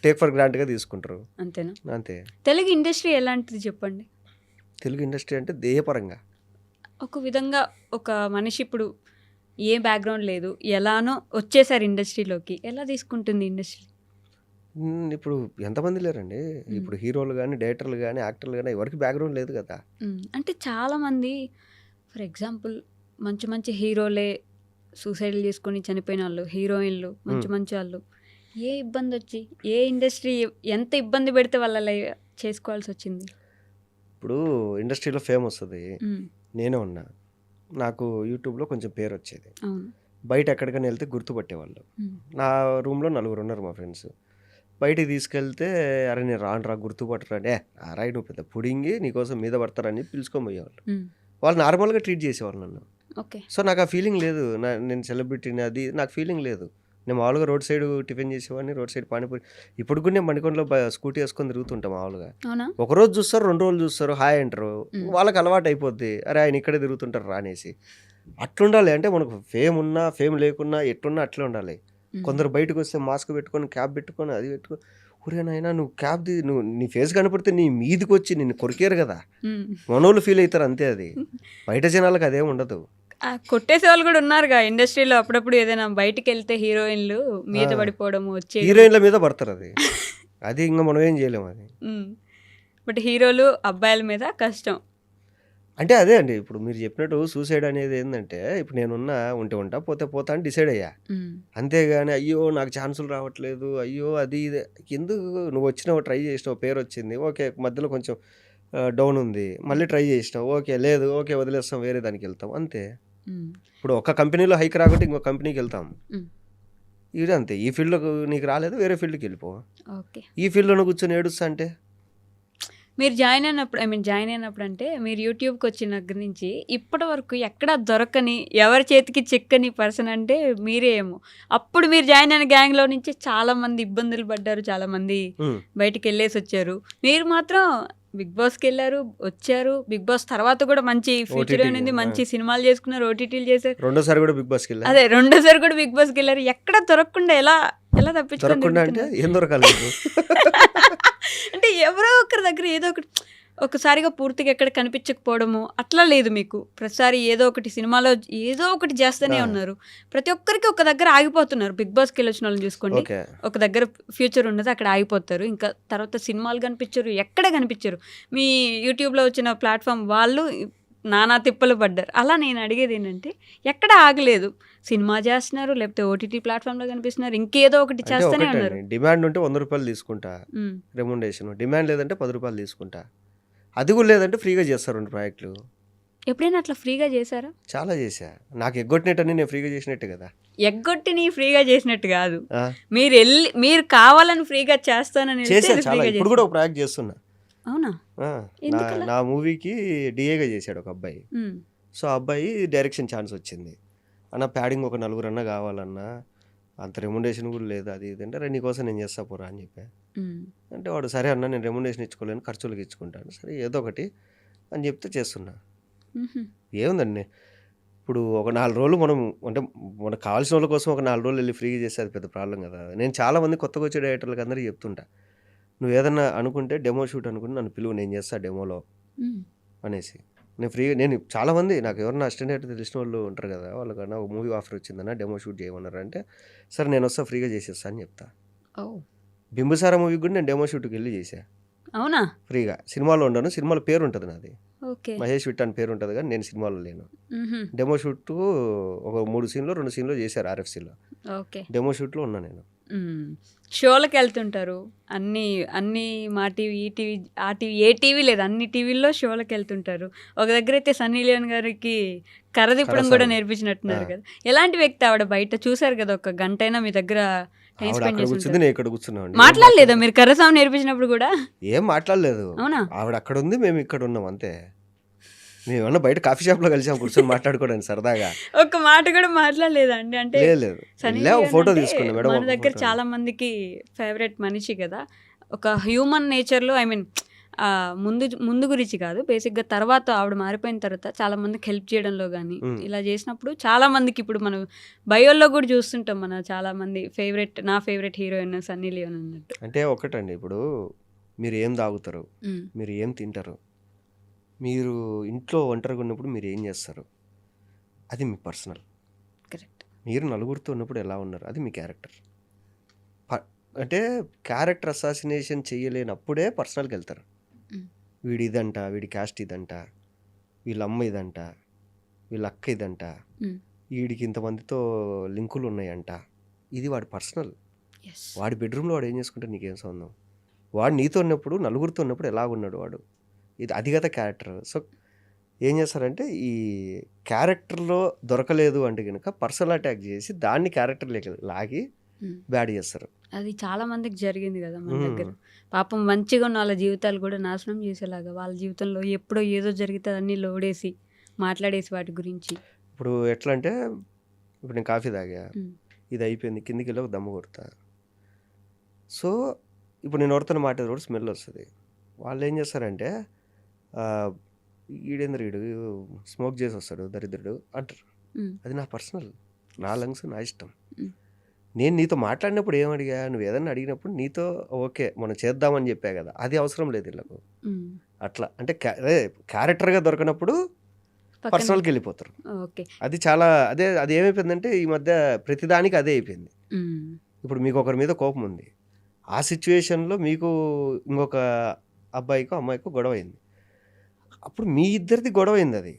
B: టేక్ ఫర్ గ్రాంట్గా తీసుకుంటారు.
A: అంతేనా?
B: అంతే.
A: తెలుగు ఇండస్ట్రీ ఎలాంటిది చెప్పండి?
B: తెలుగు ఇండస్ట్రీ అంటే దేహపరంగా
A: ఒక విధంగా ఒక మనిషి ఇప్పుడు ఏ బ్యాక్గ్రౌండ్ లేదు, ఎలానో వచ్చేసారు ఇండస్ట్రీలోకి, ఎలా తీసుకుంటుంది ఇండస్ట్రీ?
B: ఇప్పుడు ఎంతమంది లేరండి, ఇప్పుడు హీరోలు కానీ డైరెక్టర్లు కానీ యాక్టర్లు కానీ ఎవరికి బ్యాక్గ్రౌండ్ లేదు కదా.
A: అంటే చాలామంది ఫర్ ఎగ్జాంపుల్ మంచి మంచి హీరోలే సూసైడ్లు చేసుకొని చనిపోయిన వాళ్ళు, హీరోయిన్లు మంచి మంచి వాళ్ళు, ఏ ఇబ్బంది వచ్చి ఏ ఇండస్ట్రీ ఎంత ఇబ్బంది పెడితే వాళ్ళ చేసుకోవాల్సి వచ్చింది?
B: ఇప్పుడు ఇండస్ట్రీలో ఫేమ్ వస్తుంది, నేనే ఉన్నా, నాకు యూట్యూబ్లో కొంచెం పేరు వచ్చేది, బయట ఎక్కడికైనా వెళ్తే గుర్తుపట్టేవాళ్ళు. నా రూమ్లో 4 ఉన్నారు మా ఫ్రెండ్స్, బయటికి తీసుకెళ్తే అరే నేను రానురా గుర్తుపట్టరా, అరే నువ్వు పెద్ద పుడింగి నీకోసం మీద పడతారని పిలుచుకొని పోయేవాళ్ళు. వాళ్ళు నార్మల్గా ట్రీట్ చేసేవాళ్ళు నన్ను. సో నాకు ఆ ఫీలింగ్ లేదు, నేను సెలబ్రిటీని అది నాకు ఫీలింగ్ లేదు. నేను మామూలుగా రోడ్ సైడ్ టిఫిన్ చేసేవాడిని, రోడ్ సైడ్ పానీపూరి, ఇప్పుడు కూడా నేను మణికొండలో స్కూటీ వేసుకొని తిరుగుతుంటాం మామూలుగా. ఒకరోజు చూస్తారు, 2 రోజులు చూస్తారు, హాయ్ అంటారు, వాళ్ళకి అలవాటు అయిపోద్ది, అరే ఆయన ఇక్కడే తిరుగుతుంటారు రా అనేసి. అట్లుండాలి. అంటే మనకు ఫేమ్ ఉన్నా ఫేమ్ లేకున్నా ఎట్టున్నా అట్లే ఉండాలి. కొందరు బయటకు వస్తే మాస్క్ పెట్టుకొని క్యాప్ పెట్టుకొని అది పెట్టుకొని, ఊరేనైనా నువ్వు క్యాప్ నువ్వు నీ ఫేస్ కనపడితే నీ మీదికి వచ్చి నిన్ను కొరికేరు కదా, మనోళ్ళు ఫీల్ అవుతారు అంతే. అది బయట జనాలకు అదేం ఉండదు.
A: కొట్టేసే వాళ్ళు కూడా ఉన్నారుగా ఇండస్ట్రీలో, అప్పుడప్పుడు ఏదైనా బయటికి వెళ్తే హీరోయిన్లు మీద పడిపోవడం, వచ్చే
B: హీరోయిన్ల మీద పడతారు, అది అది ఇంకా మనం ఏం చేయలేము అది.
A: బట్ హీరోలు అబ్బాయిల మీద కష్టం.
B: అంటే అదే అండి, ఇప్పుడు మీరు చెప్పినట్టు సూసైడ్ అనేది ఏంటంటే, ఇప్పుడు నేనున్నా ఉంటే ఉంటా పోతే పోతా అని డిసైడ్ అయ్యా, అంతేగాని అయ్యో నాకు ఛాన్సులు రావట్లేదు, అయ్యో అది ఇది ఎందుకు. నువ్వు వచ్చినావు, ట్రై చేసినావు, పేరు వచ్చింది, ఓకే మధ్యలో కొంచెం డౌన్ ఉంది, మళ్ళీ ట్రై చేసినావు, ఓకే లేదు, ఓకే వదిలేస్తాం, వేరే దానికి వెళ్తాం అంతే. ఇప్పుడు ఒక కంపెనీలో హైక్ రాకుంటే ఇంకో కంపెనీకి వెళ్తాం, ఇది అంతే. ఈ ఫీల్డ్లో నీకు రాలేదు, వేరే ఫీల్డ్కి వెళ్ళిపో. ఈ ఫీల్డ్లో కూర్చొని ఏడుస్తా అంటే
A: మీరు జాయిన్ అయినప్పుడు అంటే మీరు యూట్యూబ్కి వచ్చిన దగ్గర నుంచి ఇప్పటి వరకు ఎక్కడా దొరకని, ఎవరి చేతికి చిక్కని పర్సన్ అంటే మీరే ఏమో. అప్పుడు మీరు జాయిన్ అయిన గ్యాంగ్లో నుంచి చాలామంది ఇబ్బందులు పడ్డారు, చాలామంది బయటికి వెళ్ళేసి వచ్చారు. మీరు మాత్రం బిగ్ బాస్కి వెళ్ళారు, వచ్చారు. బిగ్ బాస్ తర్వాత కూడా మంచి ఫ్యూచర్ అనేది, మంచి సినిమాలు చేసుకున్నారు, ఓటీటీలు చేశారు,
B: రెండోసారి కూడా బిగ్ బాస్కి వెళ్ళారు.
A: అదే రెండోసారి కూడా బిగ్ బాస్కి వెళ్ళారు. ఎక్కడ దొరకకుండా ఎలా తప్పించుకోకుండా
B: అంటే ఏం దొరకాలి
A: అంటే ఎవరో ఒకరి దగ్గర ఏదో ఒకటి ఒకసారిగా పూర్తిగా ఎక్కడ కనిపించకపోవడము అట్లా లేదు మీకు. ప్రతిసారి ఏదో ఒకటి సినిమాలో ఏదో ఒకటి చేస్తూనే ఉన్నారు. ప్రతి ఒక్కరికి ఒక దగ్గర ఆగిపోతున్నారు. బిగ్ బాస్కి వెళ్ళి వచ్చిన వాళ్ళని చూసుకోండి, ఒక దగ్గర ఫ్యూచర్ ఉన్నది, అక్కడ ఆగిపోతారు. ఇంకా తర్వాత సినిమాలు కనిపించరు, ఎక్కడ కనిపించరు. మీ యూట్యూబ్లో వచ్చిన ప్లాట్ఫామ్ వాళ్ళు నానా తిప్పలు పడ్డారు. అలా నేను అడిగేది ఏంటంటే, ఎక్కడ ఆగలేదు, సినిమా చేస్తున్నారు, లేకపోతే ఓటీటీ ప్లాట్ఫామ్లో కనిపిస్తున్నారు, ఇంకేదో ఒకటి చేస్తూనే ఉన్నారు.
B: డిమాండ్ ఉంటే 100 రూపాయలు తీసుకుంటా రెమ్యునరేషన్, డిమాండ్ లేదంటే 10 రూపాయలు తీసుకుంటా. అది కూడా లేదంటే ఫ్రీగా చేస్తారు 2 ప్రాజెక్టులు.
A: ఎప్పుడైనా అట్లా ఫ్రీగా చేశారా?
B: చాలా చేశా. నాకు ఎగ్గొట్టినట్టని నేను ఫ్రీగా చేసినట్టే కదా!
A: ఎగ్గొట్టి నీ ఫ్రీగా చేసినట్టు కాదు.
B: ఆ!
A: మీరు కావాలని ఫ్రీగా చేస్తానని వెళ్తే
B: చేశా
A: అది
B: చాలా.
A: ఫ్రీగా
B: ఇప్పుడు
A: చేశారు.
B: కూడా ఒక ప్రాజెక్ట్ చేస్తున్నా.
A: అవునా?
B: ఆ! నా
A: ఎందుకలా?
B: నా మూవీకి డీఏగా చేశాడు ఒక అబ్బాయి.
A: ఉమ్,
B: సో, ఆ అబ్బాయి డైరెక్షన్ ఛాన్స్ వచ్చింది. అన్న ప్యాడింగ్ ఒక నలుగురన్నా కావాలన్నా, అంత రెమ్యునరేషన్ కూడా లేదు అది ఇది అంటే, "అరే నీకోసం నేను చేస్తా పోరా" అని చెప్పా.
A: ఉమ్,
B: అంటే వాడు సరే అన్న నేను రెమ్యునరేషన్ ఇచ్చుకోలేను ఖర్చులకు ఇచ్చుకుంటాను. సరే ఏదో ఒకటి అని చెప్తే చేస్తున్నా.
A: ఉహు,
B: ఏముందండి ఇప్పుడు ఒక 4 రోజులు మనం అంటే మనకు కావాల్సిన వాళ్ళ కోసం ఒక 4 రోజులు వెళ్ళి ఫ్రీగా చేస్తే అది పెద్ద ప్రాబ్లం కదా! నేను చాలామంది కొత్తగా వచ్చే డైరెక్టర్లకు అందరికీ చెప్తుంటా. "నువ్వు ఏదన్నా అనుకుంటే డెమో షూట్ అనుకుంటే నన్ను పిలువు నేను చేస్తా డెమోలో"
A: ఉమ్,
B: అనేసి. నేను చాలామంది నాకు ఎవరన్నా అసిస్టెంట్ డైరెక్టర్ తెలిసిన వాళ్ళు ఉంటారు కదా! వాళ్ళకన్నా ఒక మూవీ ఆఫర్ వచ్చిందన్న డెమో షూట్ చేయమన్నారు అంటే, సరే నేనొస్తా ఫ్రీగా చేసేస్తా అని చెప్తా.
A: ఓ
B: 'బింబిసార' మూవీకి కూడా నేను డెమో షూట్‌కి వెళ్ళి చేశా
A: అవునా?
B: ఫ్రీగా. సినిమాలో ఉండను. సినిమాలో పేరు ఉంటుంది నాది.
A: ఓకే.
B: మహేష్ విట్ అని పేరు ఉంటుంది కానీ నేను సినిమాలో లేను.
A: ఉహు,
B: డెమో షూట్ ఒక 3 సీన్‌లో 2 సీన్‌లో చేశారు ఆర్ఎఫ్‌సీలో.
A: ఓకే.
B: డెమో షూట్‌లో ఉన్నా నేను.
A: ఉమ్, షోలకు వెళ్తుంటారు. అన్ని అన్ని మా టీవీ, ఈ టీవీ, ఆ టీవీ, ఏ టీవీ లేదు అన్ని టీవీల్లో షోలకు వెళ్తుంటారు. ఒక దగ్గర అయితే సన్నీ లియోన్ గారికి కర్ర తిప్పడం కూడా
B: సాగు.
A: నేర్పించినట్టున్నారు
B: ఆ!
A: కదా! ఎలాంటి వ్యక్తి ఆవిడ? బయట చూసారు కదా, ఒక గంటైనా మీ దగ్గర టైం
B: ఆవిడ
A: స్పెండ్
B: అక్కడ
A: చేసి
B: కూర్చుంది.
A: ఉంటారు.
B: నేను ఇక్కడ కూర్చున్నామండి.
A: మాట్లాడలేదా మీరు కర్ర సాము నేర్పించినప్పుడు కూడా?
B: ఏం మాట్లాడలేదు.
A: అవునా?
B: ఆవిడ అక్కడ ఉంది. మేము ఇక్కడ ఉన్నాం అంతే. మేమన్నా బయట కాఫీ షాప్‌లో కలిసాం కూర్చొని మాట్లాడుకోవడానికి సరదాగా.
A: ఒక్క మాట కూడా మాట్లాడలేదా అండి? అంటే
B: లేదు.
A: సన్నీ
B: వెళ్ళా ఒక
A: లియోన్
B: ఫోటో
A: అంటే
B: తీసుకున్నా మేడం.
A: మన
B: ఒక
A: దగ్గర
B: ఫోటో.
A: చాలా మందికి ఫేవరెట్ మనిషి కదా! ఒక హ్యూమన్ నేచర్‌లో ఐ మీన్ ముందు గురించి కాదు. బేసిక్‌గా తర్వాత ఆవిడ మారిపోయిన తర్వాత చాలా మందికి హెల్ప్ చేయడంలో గానీ,
B: హ్మ్.
A: ఇలా చేసినప్పుడు చాలా మందికి ఇప్పుడు మనం బయోల్లో కూడా చూస్తుంటాం. చాలా మంది నా ఫేవరెట్ హీరోయిన్ సన్నీ లియోన్ అన్నట్టు.
B: అంటే ఒకటండి ఇప్పుడు మీరు ఏం తాగుతారు?
A: హ్మ్.
B: మీరు ఏం తింటారు? మీరు ఇంట్లో ఒంటరిగా ఉన్నప్పుడు మీరు ఏం చేస్తారు? అది మీ పర్సనల్.
A: కరెక్ట్.
B: మీరు నలుగురితో ఉన్నప్పుడు ఎలా ఉన్నారు? అది మీ క్యారెక్టర్. ప అంటే క్యారెక్టర్ అసాసినేషన్ చేయలేనప్పుడే పర్సనల్‌కెళ్తారు.
A: హ్మ్.
B: వీడు ఇదంట, వీడి క్యాస్ట్ ఇదంట, వీళ్ళ అమ్మ ఇదంట, వీళ్ళ అక్క ఇదంట,
A: హ్మ్.
B: వీడికి ఇంతమందితో లింకులు ఉన్నాయంట. ఇది వాడి పర్సనల్.
A: యెస్.
B: వాడి బెడ్‌రూమ్‌లో వాడు ఏం చేసుకుంటే నీకేం సంబంధం? వాడు నీతో ఉన్నప్పుడు నలుగురితో ఉన్నప్పుడు ఎలాగున్నాడు వాడు? అది కదా క్యారెక్టర్. సో, ఏం చేస్తారంటే ఈ క్యారెక్టర్‌లో దొరకలేదు అంటే గనుక పర్సనల్ అటాక్ చేసి దాన్ని క్యారెక్టర్‌లోకి లాగి
A: హ్మ్.
B: బ్యాడ్ చేస్తారు.
A: అది చాలా మందికి జరిగింది కదా మన
B: హ్మ్.
A: దగ్గర. పాపం మంచిగా ఉన్న వాళ్ళ జీవితాలు కూడా నాశనం చేసేలాగా వాళ్ళ జీవితంలో ఎప్పుడో ఏదో జరిగితే అన్నీ లోడేసి మాట్లాడేసి వాటి గురించి.
B: ఇప్పుడు ఎట్లా అంటే ఇప్పుడు నేను కాఫీ తాగా.
A: హ్మ్.
B: ఇది అయిపోయింది. కిందకెళ్ళి ఒక దమ్ము కొడతా. సో, ఇప్పుడు నేను ఎవరితోని మాట్లాడేటప్పుడు స్మెల్ వస్తది. వాళ్ళేం చేస్తారంటే ఆహ్, ఈడేందిరా ఈడు స్మోక్ చేసి వస్తాడు దరిద్రుడు అంటారు.
A: హ్మ్.
B: అది నా పర్సనల్. నా లంగ్స్ నా ఇష్టం.
A: హ్మ్.
B: నేను నీతో మాట్లాడినప్పుడు ఏమడిగా? నువ్వేదన్నా అడిగినప్పుడు నీతో ఓకే. మనం చేద్దామని చెప్పా కదా! అది అవసరం లేదు ఈళ్ళకు.
A: హ్మ్.
B: అట్లా అంటే క్యారెక్టర్‌గా దొరకనప్పుడు
A: పక్కన
B: పర్సనల్‌కెళ్ళిపోతారు.
A: ఓకే.
B: అది ఏమైపోయిందంటే ఈ మధ్య ప్రతిదానికి అదే అయిపోయింది.
A: హ్మ్.
B: ఇప్పుడు మీకు ఒకరి మీద కోపం ఉంది. ఆ సిట్యుయేషన్‌లో మీకు ఇంకొక అబ్బాయికో, అమ్మాయికో గొడవయింది. అప్పుడు మీ ఇద్దరిది గొడవయిందది.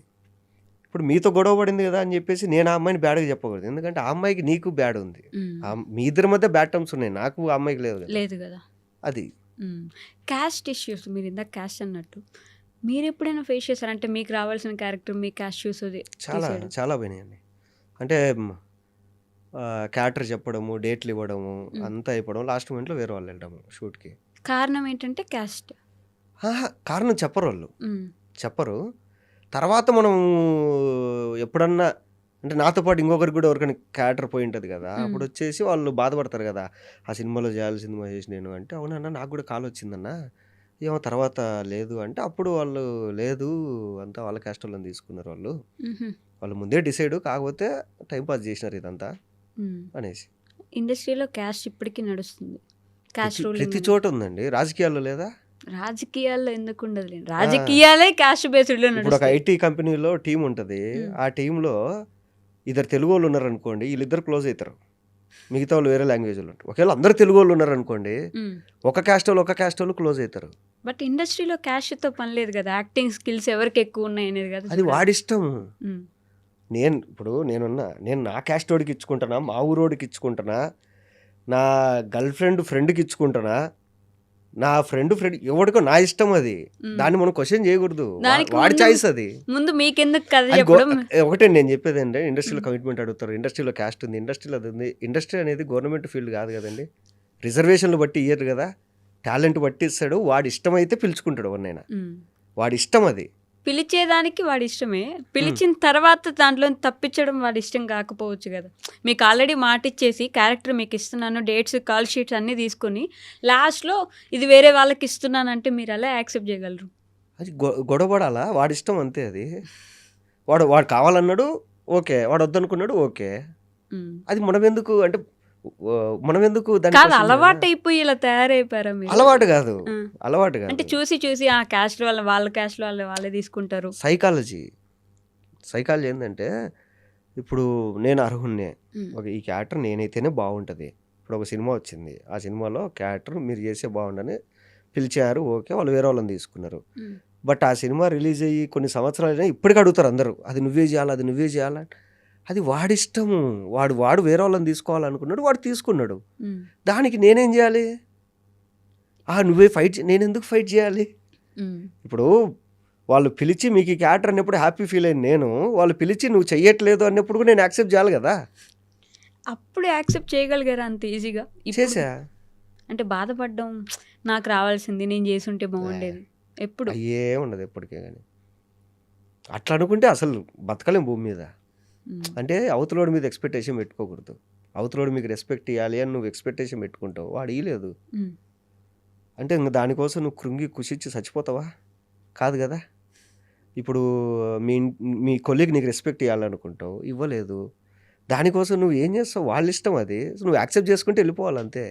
B: ఇప్పుడు మీతో గొడవ పడింది కదా అని చెప్పేసి నేను ఆ అమ్మాయిని బ్యాడ్‌గా చెప్పకూడదు. ఎందుకంటే ఆ అమ్మాయికి నీకు బ్యాడ్ ఉంది.
A: హ్మ్.
B: మీ ఇద్దరి మధ్య బ్యాడ్ టర్మ్స్ ఉన్నాయి. నాకు ఆ అమ్మాయికి లేదు కదా!
A: లేదు కదా!
B: అది.
A: హ్మ్. క్యాస్ట్ ఇష్యూస్ మీరు ఇందాక క్యాస్ట్ అన్నట్టు. మీరెప్పుడైనా ఫేస్ చేసారా? అంటే మీకు రావాల్సిన క్యారెక్టర్ మీ క్యాస్ట్ చూసి
B: చాలా
A: తీసేయడం.
B: చాలా పోయినాయండి. అంటే క్యారెక్టర్ చెప్పడము, డేట్లు ఇవ్వడము
A: హ్మ్.
B: అంతా అయిపోవడం. లాస్ట్ మూమెంట్‌లో వేరే వాళ్ళు వెళ్ళడము షూట్‌కి.
A: కారణం ఏంటంటే క్యాస్ట్.
B: కారణం చెప్పరోళ్ళు.
A: హ్మ్.
B: చెప్పరు. తర్వాత మనం ఎప్పుడన్నా అంటే నాతో పాటు ఇంకొకరికి కూడా ఎవరికైనా క్యారెక్టర్ పోయి ఉంటది కదా!
A: హ్మ్.
B: అప్పుడొచ్చేసి వాళ్ళు బాధపడతారు కదా! ఆ సినిమాలో చేయాల్సింది మహేష్ నేను అంటే, అవునన్నా నాకు కూడా కాల్ వచ్చిందన్నా. ఏమో తర్వాత లేదు అంటే, అప్పుడు వాళ్ళు లేదు అంతా వాళ్ళ క్యాస్టోళ్ళని తీసుకున్నారు వాళ్ళు.
A: హుహు.
B: వాళ్ళు ముందే డిసైడ్ కాకపోతే టైమ్ పాస్ చేసినారు ఇదంతా
A: హ్మ్.
B: అనేసి.
A: ఇండస్ట్రీలో క్యాస్ట్ ఇప్పటికీ నడుస్తుంది. క్యాస్ట్
B: ప్రతి
A: రూలింగ్
B: ప్రతి
A: అనేది.
B: చోట ఉందండి. రాజకీయాల్లో లేదా?
A: రాజకీయాల్లో ఎందుకు ఉండదులేండి.
B: ఆ!
A: రాజకీయాలే క్యాస్ట్ బేస్డ్‌లో
B: ఇప్పుడు ఒక
A: నడుస్తాయి.
B: ఐటీ కంపెనీలో టీమ్ ఉంటది.
A: హ్మ్.
B: ఆ టీమ్‌లో ఇద్దరు తెలుగోళ్ళు ఉన్నారనుకోండి. వీళ్ళిద్దరు క్లోజ్ అయితారు. మిగతా వాళ్ళు వేరే లాంగ్వేజోళ్ళు ఉంటారు. ఒకవేళ అందరూ తెలుగోళ్ళు ఉన్నారనుకోండి.
A: హ్మ్.
B: ఒక క్యాస్టోళ్ళు క్లోజ్ అయితారు.
A: బట్ ఇండస్ట్రీలో క్యాస్ట్‌తో పని లేదు కదా! యాక్టింగ్ స్కిల్స్ ఎవరికి ఎక్కువ ఉన్నాయి అనేది కదా
B: అది
A: చూడాలి.
B: వాడిష్టం.
A: హ్మ్.
B: నేను నా క్యాస్టోడికి ఇచ్చుకుంటానా, మా ఊరోడికి ఇచ్చుకుంటానా, నా గర్ల్ ఫ్రెండ్‌కి ఇచ్చుకుంటానా, నా ఫ్రెండ్ ఎవడికో నా ఇష్టం అది.
A: హ్మ్.
B: దాన్ని మనం క్వెషన్ చేయకూడదు.
A: దానికి
B: వాడి
A: ముందు
B: చాయిస్ అది.
A: ముందు మీకెందుకు కథ
B: అది
A: చెప్పడం?
B: ఒకటే నేను చెప్పేదండి, ఇండస్ట్రీలో
A: హ్మ్.
B: కమిట్మెంట్ అడుగుతారు. ఇండస్ట్రీలో క్యాస్ట్ ఉంది, ఇండస్ట్రీలో అది ఉంది. ఇండస్ట్రీ అనేది గవర్నమెంట్ ఫీల్డ్ కాదు కదండి. రిజర్వేషన్లు బట్టి ఇయ్యరు కదా, టాలెంట్ బట్టి ఇస్తాడు. వాడి ఇష్టం అయితే పిలుచుకుంటాడు ఎవరినైనా.
A: హ్మ్.
B: వాడి ఇష్టం అది.
A: పిలిచేదానికి వాడి ఇష్టమే.
B: ఉమ్.
A: పిలిచిన తర్వాత దాంట్లో తప్పించడం వాడి ఇష్టం కాకపోవచ్చు కదా. మీకు ఆల్రెడీ మాట ఇచ్చేసి క్యారెక్టర్ మీకు ఇస్తున్నాను, డేట్స్, కాల్ షీట్స్ అన్నీ తీసుకొని లాస్ట్లో ఇది వేరే వాళ్ళకి ఇస్తున్నానంటే మీరు ఎలా యాక్సెప్ట్ చేయగలరు?
B: అది గొడవపడాలా, వాడి ఇష్టం అంతే అది. వాడు వాడు కావాలన్నాడు ఓకే, వాడు వద్దనుకున్నాడు ఓకే.
A: హ్మ్.
B: అది మనం ఎందుకు అంటే మనం ఎందుకు దాన్ని
A: కాదు,
B: క్వశ్చన్ చేయాలా?
A: అలవాటు అయిపోయి ఇలా తయారైపోయారా మీరు?
B: అలవాటు కాదు,
A: ఆ.
B: అలవాటు
A: అంటే
B: కాదు.
A: చూసి చూసి ఆ క్యాస్ట్ వాళ్ళ క్యాస్ట్ వాళ్ళే తీసుకుంటారు.
B: సైకాలజీ ఏంటంటే, ఇప్పుడు నేను అర్హున్నే,
A: హ్మ్.
B: ఒక ఈ క్యారెక్టర్ నేనైతేనే బాగుంటుంది. ఇప్పుడు ఒక సినిమా వచ్చింది, ఆ సినిమాలో క్యారెక్టర్ మీరు చేసే బాగుండని పిలిచారు ఓకే, వాళ్ళు వేరే వాళ్ళని తీసుకున్నారు.
A: హ్మ్.
B: బట్ ఆ సినిమా రిలీజ్ అయ్యి కొన్ని సంవత్సరాలైనా ఇప్పటికీ అడుగుతారు అందరూ, అది నువ్వే చేయాలి, అది నువ్వే చేయాలి. అది వాడిష్టము. వాడు వేరే వాళ్ళని తీసుకోవాలనుకున్నాడు, వాడు తీసుకున్నాడు.
A: హ్మ్.
B: దానికి నేనేం చేయాలి? నువ్వే ఫైట్ నేను ఎందుకు ఫైట్ చేయాలి?
A: హ్మ్.
B: ఇప్పుడు వాళ్ళు పిలిచి మీకు ఈ క్యారెక్టర్ అన్నప్పుడు హ్యాపీ ఫీల్ అయిన నేను, వాళ్ళు పిలిచి నువ్వు చెయ్యట్లేదు అన్నప్పుడు కూడా నేను యాక్సెప్ట్ చేయాలి కదా.
A: అప్పుడు యాక్సెప్ట్ చేయగలిగారా అంత ఈజీగా? ఇప్పుడు
B: చేసా.
A: అంటే బాధపడ్డం, నాకు రావాల్సింది నేను చేసుంటే బాగుండేది. ఎప్పుడు?
B: అయ్యే ఉండదు ఎప్పటికే కానీ. అట్లా అనుకుంటే అసలు బతకలేం భూమి మీద.
A: హ్మ్.
B: అంటే అవతలోడి మీద ఎక్స్పెక్టేషన్ పెట్టుకోకూడదు. అవతలోడు మీకు రెస్పెక్ట్ ఇవ్వాలి అని నువ్వు ఎక్స్పెక్టేషన్ పెట్టుకుంటావు, వాడు ఇవ్వలేదు
A: హ్మ్.
B: అంటే ఇంక దానికోసం నువ్వు కృంగి కుషించి చచ్చిపోతావా? కాదు కదా. ఇప్పుడు మీ కొలీగ్ నీకు రెస్పెక్ట్ ఇవ్వాలనుకుంటావు, ఇవ్వలేదు. దానికోసం నువ్వు ఏం చేస్తావు? వాళ్ళ ఇష్టం అది. నువ్వు యాక్సెప్ట్ చేసుకుంటే వెళ్ళిపోవాలి అంతే.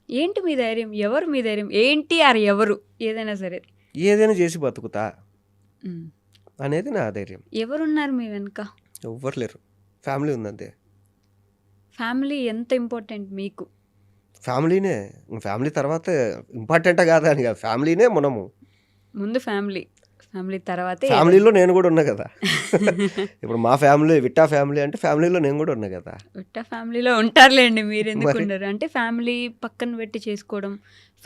A: ఏంటి మీ ధైర్యం? ఎవరు మీ ధైర్యం? ఏంటి ఆర్ ఎవరు? ఏదైనా సరే.
B: ఏదైనా చేసి బతుకుతా
A: హ్మ్.
B: అనేది నా ధైర్యం.
A: ఎవరున్నారు మీ వెనక?
B: ఎవ్వరు లేరు, ఫ్యామిలీ ఉందంతే.
A: ఫ్యామిలీ ఎంత ఇంపార్టెంట్ మీకు?
B: ఫ్యామిలీనే, ఫ్యామిలీ తర్వాత ఇంపార్టెంటా కాదా అని కాదు, ఫ్యామిలీనే మనము.
A: ముందు ఫ్యామిలీ తర్వాతే
B: ఫ్యామిలీలో నేను కూడా ఉన్నా కదా. ఇప్పుడు మా ఫ్యామిలీ విట్టా ఫ్యామిలీ అంటే ఫ్యామిలీలో నేను కూడా ఉన్నా కదా.
A: విట్ట ఫ్యామిలీలో ఉంటారులేండి, మీరు ఎందుకు
B: మరి
A: ఉండరు? అంటే ఫ్యామిలీ పక్కన పెట్టి చేసుకోవడం,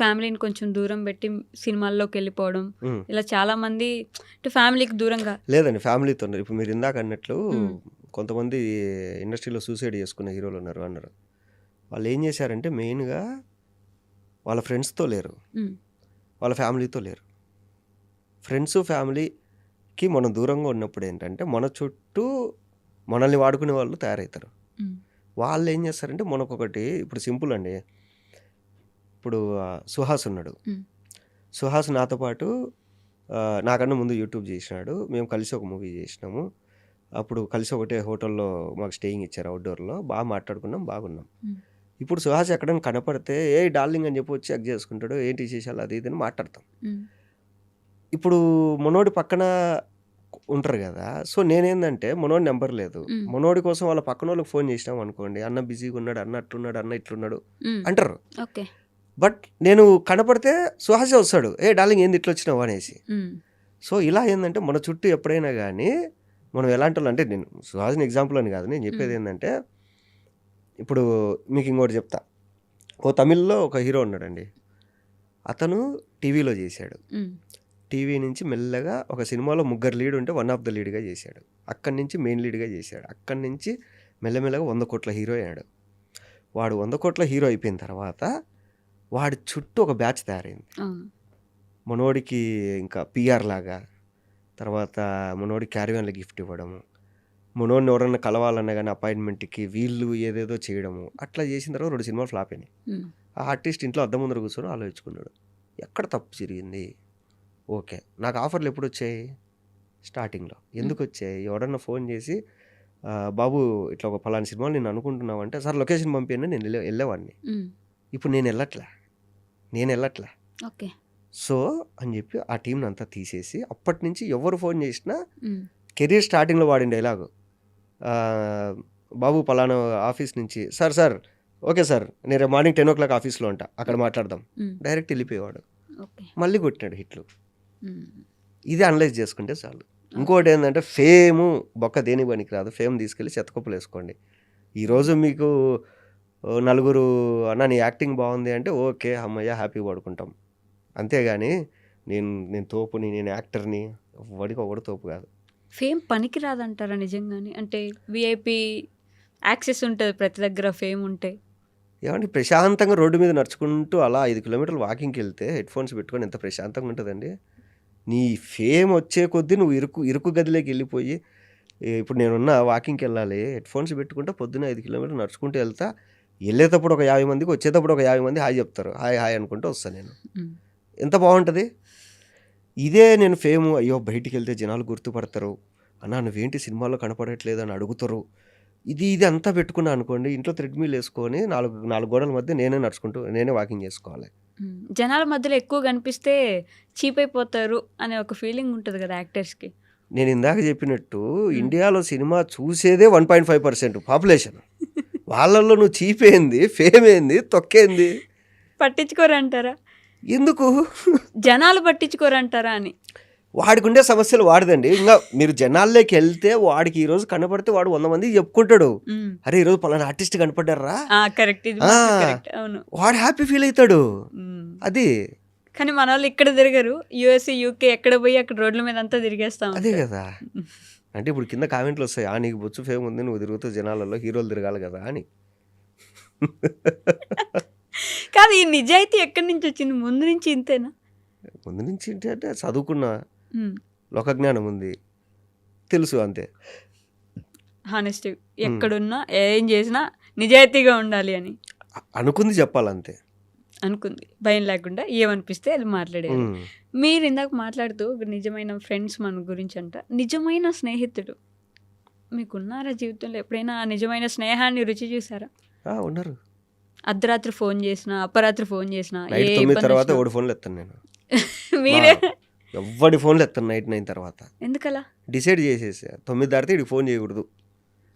A: ఫ్యామిలీని కొంచెం దూరం పెట్టి సినిమాల్లోకి వెళ్ళిపోవడం,
B: ఉమ్.
A: ఇలా చాలామంది అంటే ఫ్యామిలీకి దూరంగా.
B: లేదండి, ఫ్యామిలీతో ఉన్నారు. ఇప్పుడు మీరు ఇందాక అన్నట్లు
A: హ్మ్.
B: కొంతమంది ఇండస్ట్రీలో సూసైడ్ చేసుకునే హీరోలు ఉన్నారు అన్నారు. వాళ్ళు ఏం చేశారంటే మెయిన్గా వాళ్ళ ఫ్రెండ్స్తో లేరు,
A: హ్మ్.
B: వాళ్ళ ఫ్యామిలీతో లేరు. ఫ్రెండ్స్ ఫ్యామిలీకి మనం దూరంగా ఉన్నప్పుడు ఏంటంటే మన చుట్టూ మనల్ని వాడుకునే వాళ్ళు తయారవుతారు.
A: హ్మ్.
B: వాళ్ళు ఏం చేస్తారంటే మనకొకటి, ఇప్పుడు సింపుల్ అండి. ఇప్పుడు సుహాస్ ఉన్నాడు.
A: హ్మ్.
B: సుహాస్ నాతో పాటు నాకన్నా ముందు యూట్యూబ్ చేసినాడు. మేము కలిసి ఒక మూవీ చేసినాము. అప్పుడు కలిసి ఒకటే హోటల్లో మాకు స్టేయింగ్ ఇచ్చారు, అవుట్డోర్లో. బాగా మాట్లాడుకున్నాం, బాగున్నాం.
A: హ్మ్.
B: ఇప్పుడు సుహాస్ ఎక్కడైనా కనపడితే ఏ డార్లింగ్ అని చెప్పి వచ్చి చెక్ చేసుకుంటాడు, ఏంటి విశేషాలు అది ఇది అని మాట్లాడతాం.
A: హ్మ్.
B: ఇప్పుడు మనోడి పక్కన ఉంటారు కదా. సో నేనేందంటే మనోడి నెంబర్ లేదు,
A: హ్మ్.
B: మనోడి కోసం వాళ్ళ పక్కన వాళ్ళకి ఫోన్ చేసినాం అనుకోండి, అన్న బిజీగా ఉన్నాడు, అన్న అట్లున్నాడు, అన్న ఇట్లున్నాడు
A: హ్మ్.
B: అంటారు.
A: ఓకే.
B: బట్ నేను కనపడితే సుహాసే వస్తాడు, ఏ డార్లింగ్ ఏంది ఇట్లా వచ్చినావు అనేసి.
A: హ్మ్.
B: సో ఇలా ఏంటంటే మన చుట్టూ ఎప్పుడైనా కానీ మనం ఎలాంటి వాళ్ళు అంటే, నేను సుహాస్ని ఎగ్జాంపుల్ అని కాదు, నేను చెప్పేది
A: హ్మ్.
B: ఏంటంటే, ఇప్పుడు మీకు ఇంకోటి చెప్తా. ఓ తమిళ్లో ఒక హీరో ఉన్నాడండి. అతను టీవీలో చేశాడు.
A: హ్మ్.
B: టీవీ నుంచి మెల్లగా ఒక సినిమాలో ముగ్గురు లీడ్ ఉంటే వన్ ఆఫ్ ద లీడ్గా చేశాడు. అక్కడి నుంచి మెయిన్ లీడ్గా చేశాడు. అక్కడి నుంచి మెల్లమెల్లగా 100 కోట్ల హీరో అయ్యాడు. వాడు 100 కోట్ల హీరో అయిపోయిన తర్వాత వాడి చుట్టూ ఒక బ్యాచ్ తయారైంది.
A: అవును.
B: మనోడికి ఇంకా పిఆర్ లాగా, తర్వాత మనోడి క్యారీవాన్లో గిఫ్ట్ ఇవ్వడము, మనోడిని ఎవరన్నా కలవాలన్నా కానీ అపాయింట్మెంట్కి వీళ్ళు ఏదేదో చేయడము. అట్లా చేసిన తర్వాత 2 సినిమాలు ఫ్లాప్ అయినాయి.
A: హ్మ్.
B: ఆ ఆర్టిస్ట్ ఇంట్లో అద్దం ముందర కూర్చొని ఆలోచించుకున్నాడు, ఎక్కడ తప్పు జరిగింది. ఓకే, నాకు ఆఫర్లు ఎప్పుడు వచ్చాయి? స్టార్టింగ్లో.
A: హ్మ్.
B: ఎందుకు వచ్చాయి? ఎవడన్నా ఫోన్ చేసి బాబు ఇట్లా ఒక పలానా సినిమాలు నేను అనుకుంటున్నావు అంటే, సార్ లొకేషన్ పంపించండి, నేను వెళ్ళేవాడిని.
A: హ్మ్.
B: ఇప్పుడు నేను వెళ్ళట్లా.
A: ఓకే.
B: సో అని చెప్పి ఆ టీంని అంతా తీసేసి, అప్పటి నుంచి ఎవరు ఫోన్ చేసినా
A: హ్మ్.
B: కెరీర్ స్టార్టింగ్లో వాడిన డైలాగు, బాబు పలానా ఆఫీస్ నుంచి, సార్ ఓకే సార్, నేను రేపు మార్నింగ్ 10 o'clock ఆఫీస్లో ఉంటా, అక్కడ మాట్లాడదాం.
A: హ్మ్.
B: డైరెక్ట్ వెళ్ళిపోయేవాడు,
A: ఓకే.
B: మళ్ళీ కొట్టినాడు హిట్లు.
A: హ్మ్.
B: ఇది అనలైజ్ చేసుకుంటే చాలు. ఇంకోటి ఏంటంటే, ఫేము బొక్క దేనికి పనికిరాదు. ఫేమ్ తీసుకెళ్ళి చెత్తకుప్పలు వేసుకోండి. ఈరోజు మీకు నలుగురు అన్న నీ యాక్టింగ్ బాగుంది అంటే ఓకే, అమ్మయ్య హ్యాపీ పడుకుంటాం. అంతేగాని నేను తోపుని, నేను యాక్టర్ని, ఎవడికి ఒకడు తోపు కాదు.
A: ఫేమ్ పనికి రాదంటారా నిజంగానే? అంటే విఐపి యాక్సెస్ ఉంటుంది ప్రతి దగ్గర ఫేమ్ ఉంటే.
B: ఏమంటే ప్రశాంతంగా రోడ్డు మీద నడుచుకుంటూ అలా 5 కిలోమీటర్లు వాకింగ్కి వెళ్తే హెడ్ ఫోన్స్ పెట్టుకొని ఎంత ప్రశాంతంగా ఉంటుందండి. నీ ఫేమ్ వచ్చే కొద్దీ నువ్వు ఇరుకు గదిలోకి వెళ్ళిపోయి ఇప్పుడు నేనున్న వాకింగ్కి వెళ్ళాలి, హెడ్ ఫోన్స్ పెట్టుకుంటే పొద్దున్న 5 కిలోమీటర్లు నడుచుకుంటూ వెళ్తా, వెళ్ళేటప్పుడు ఒక 50 మందికి, వచ్చేటప్పుడు ఒక 50 మంది హాయ్ చెప్తారు, హాయ్ హాయ్ అనుకుంటూ వస్తాను నేను. ఎంత బాగుంటుంది. ఇదే నేను ఫేమ్, అయ్యో బయటికి వెళ్తే జనాలు గుర్తుపడతారు, అన్నా నువ్వేంటి సినిమాలో కనపడట్లేదు అని అడుగుతారు, ఇది అంతా పెట్టుకున్నా అనుకోండి, ఇంట్లో థ్రెడ్మిల్ వేసుకొని నాలుగు గోడల మధ్య నేనే వాకింగ్ చేసుకోవాలి.
A: జనాల మధ్యలో ఎక్కువ కనిపిస్తే చీప్ అయిపోతారు అనే ఒక ఫీలింగ్ ఉంటుంది కదా యాక్టర్స్కి.
B: నేను ఇందాక చెప్పినట్టు ఇండియాలో సినిమా చూసేదే 1.5% పాపులేషన్. వాళ్ళల్లో నువ్వు చీప్ ఏంది, ఫేమ్ ఏంది, తొక్కేంది,
A: పట్టించుకోరంటారా?
B: ఎందుకు
A: జనాలు పట్టించుకోరంటారా అని.
B: వాడికి ఉండే సమస్యలు వాడిదండి. ఇంకా మీరు జనాల్లోకి వెళ్తే వాడికి ఈరోజు కనపడితే వాడు 100 మందికి చెప్పుకుంటాడు, అరే ఈరోజు పలానా ఆర్టిస్ట్ కనపడ్డారా,
A: కరెక్ట్, అవును,
B: వాడు హ్యాపీ ఫీల్ అవుతాడు. అది
A: కానీ మన వాళ్ళు ఇక్కడ తిరగరు, యూఎస్ యూకే ఎక్కడ పోయి అక్కడ రోడ్ల మీద అంతా తిరిగేస్తాం.
B: అదే కదా. అంటే ఇప్పుడు కింద కామెంట్లు వస్తాయి, నీకు బొచ్చు ఫేమ్ ఉంది, నువ్వు తిరుగుతూ జనాలలో హీరోలు తిరగాలి కదా అని.
A: కాదు, ఈ నిజాయితీ ఎక్కడి నుంచి వచ్చింది? ముందు నుంచి ఇంతేనా?
B: ముందు నుంచి అంటే చదువుకున్న, లోకజ్ఞానం ఉంది, తెలుసు, అంతే.
A: హానెస్ట్, ఎక్కడున్నా ఏం చేసినా నిజాయితీగా ఉండాలి అని
B: అనుకుంది చెప్పాలంతే.
A: అనుకుంది, భయం లేకుండా ఏమనిపిస్తే అది మాట్లాడేది. మీరు ఇందాక మాట్లాడుతూ నిజమైన ఫ్రెండ్స్ మన గురించి అంట, నిజమైన స్నేహితుడు మీకున్నారా జీవితంలో? ఎప్పుడైనా నిజమైన స్నేహాన్ని రుచి చూసారా?
B: ఉన్నారు.
A: అర్ధరాత్రి ఫోన్ చేసినా, అపరాత్రి ఫోన్ చేసినా,
B: 9 తర్వాత ఎవడి ఫోన్లు ఎత్తాను నేను.
A: మీరే
B: ఎవడి ఫోన్లు ఎత్తాను నైట్ 9 తర్వాత.
A: ఎందుకలా
B: డిసైడ్ చేసేసా, 9 దాటితే వీడికి ఫోన్ చేయకూడదు,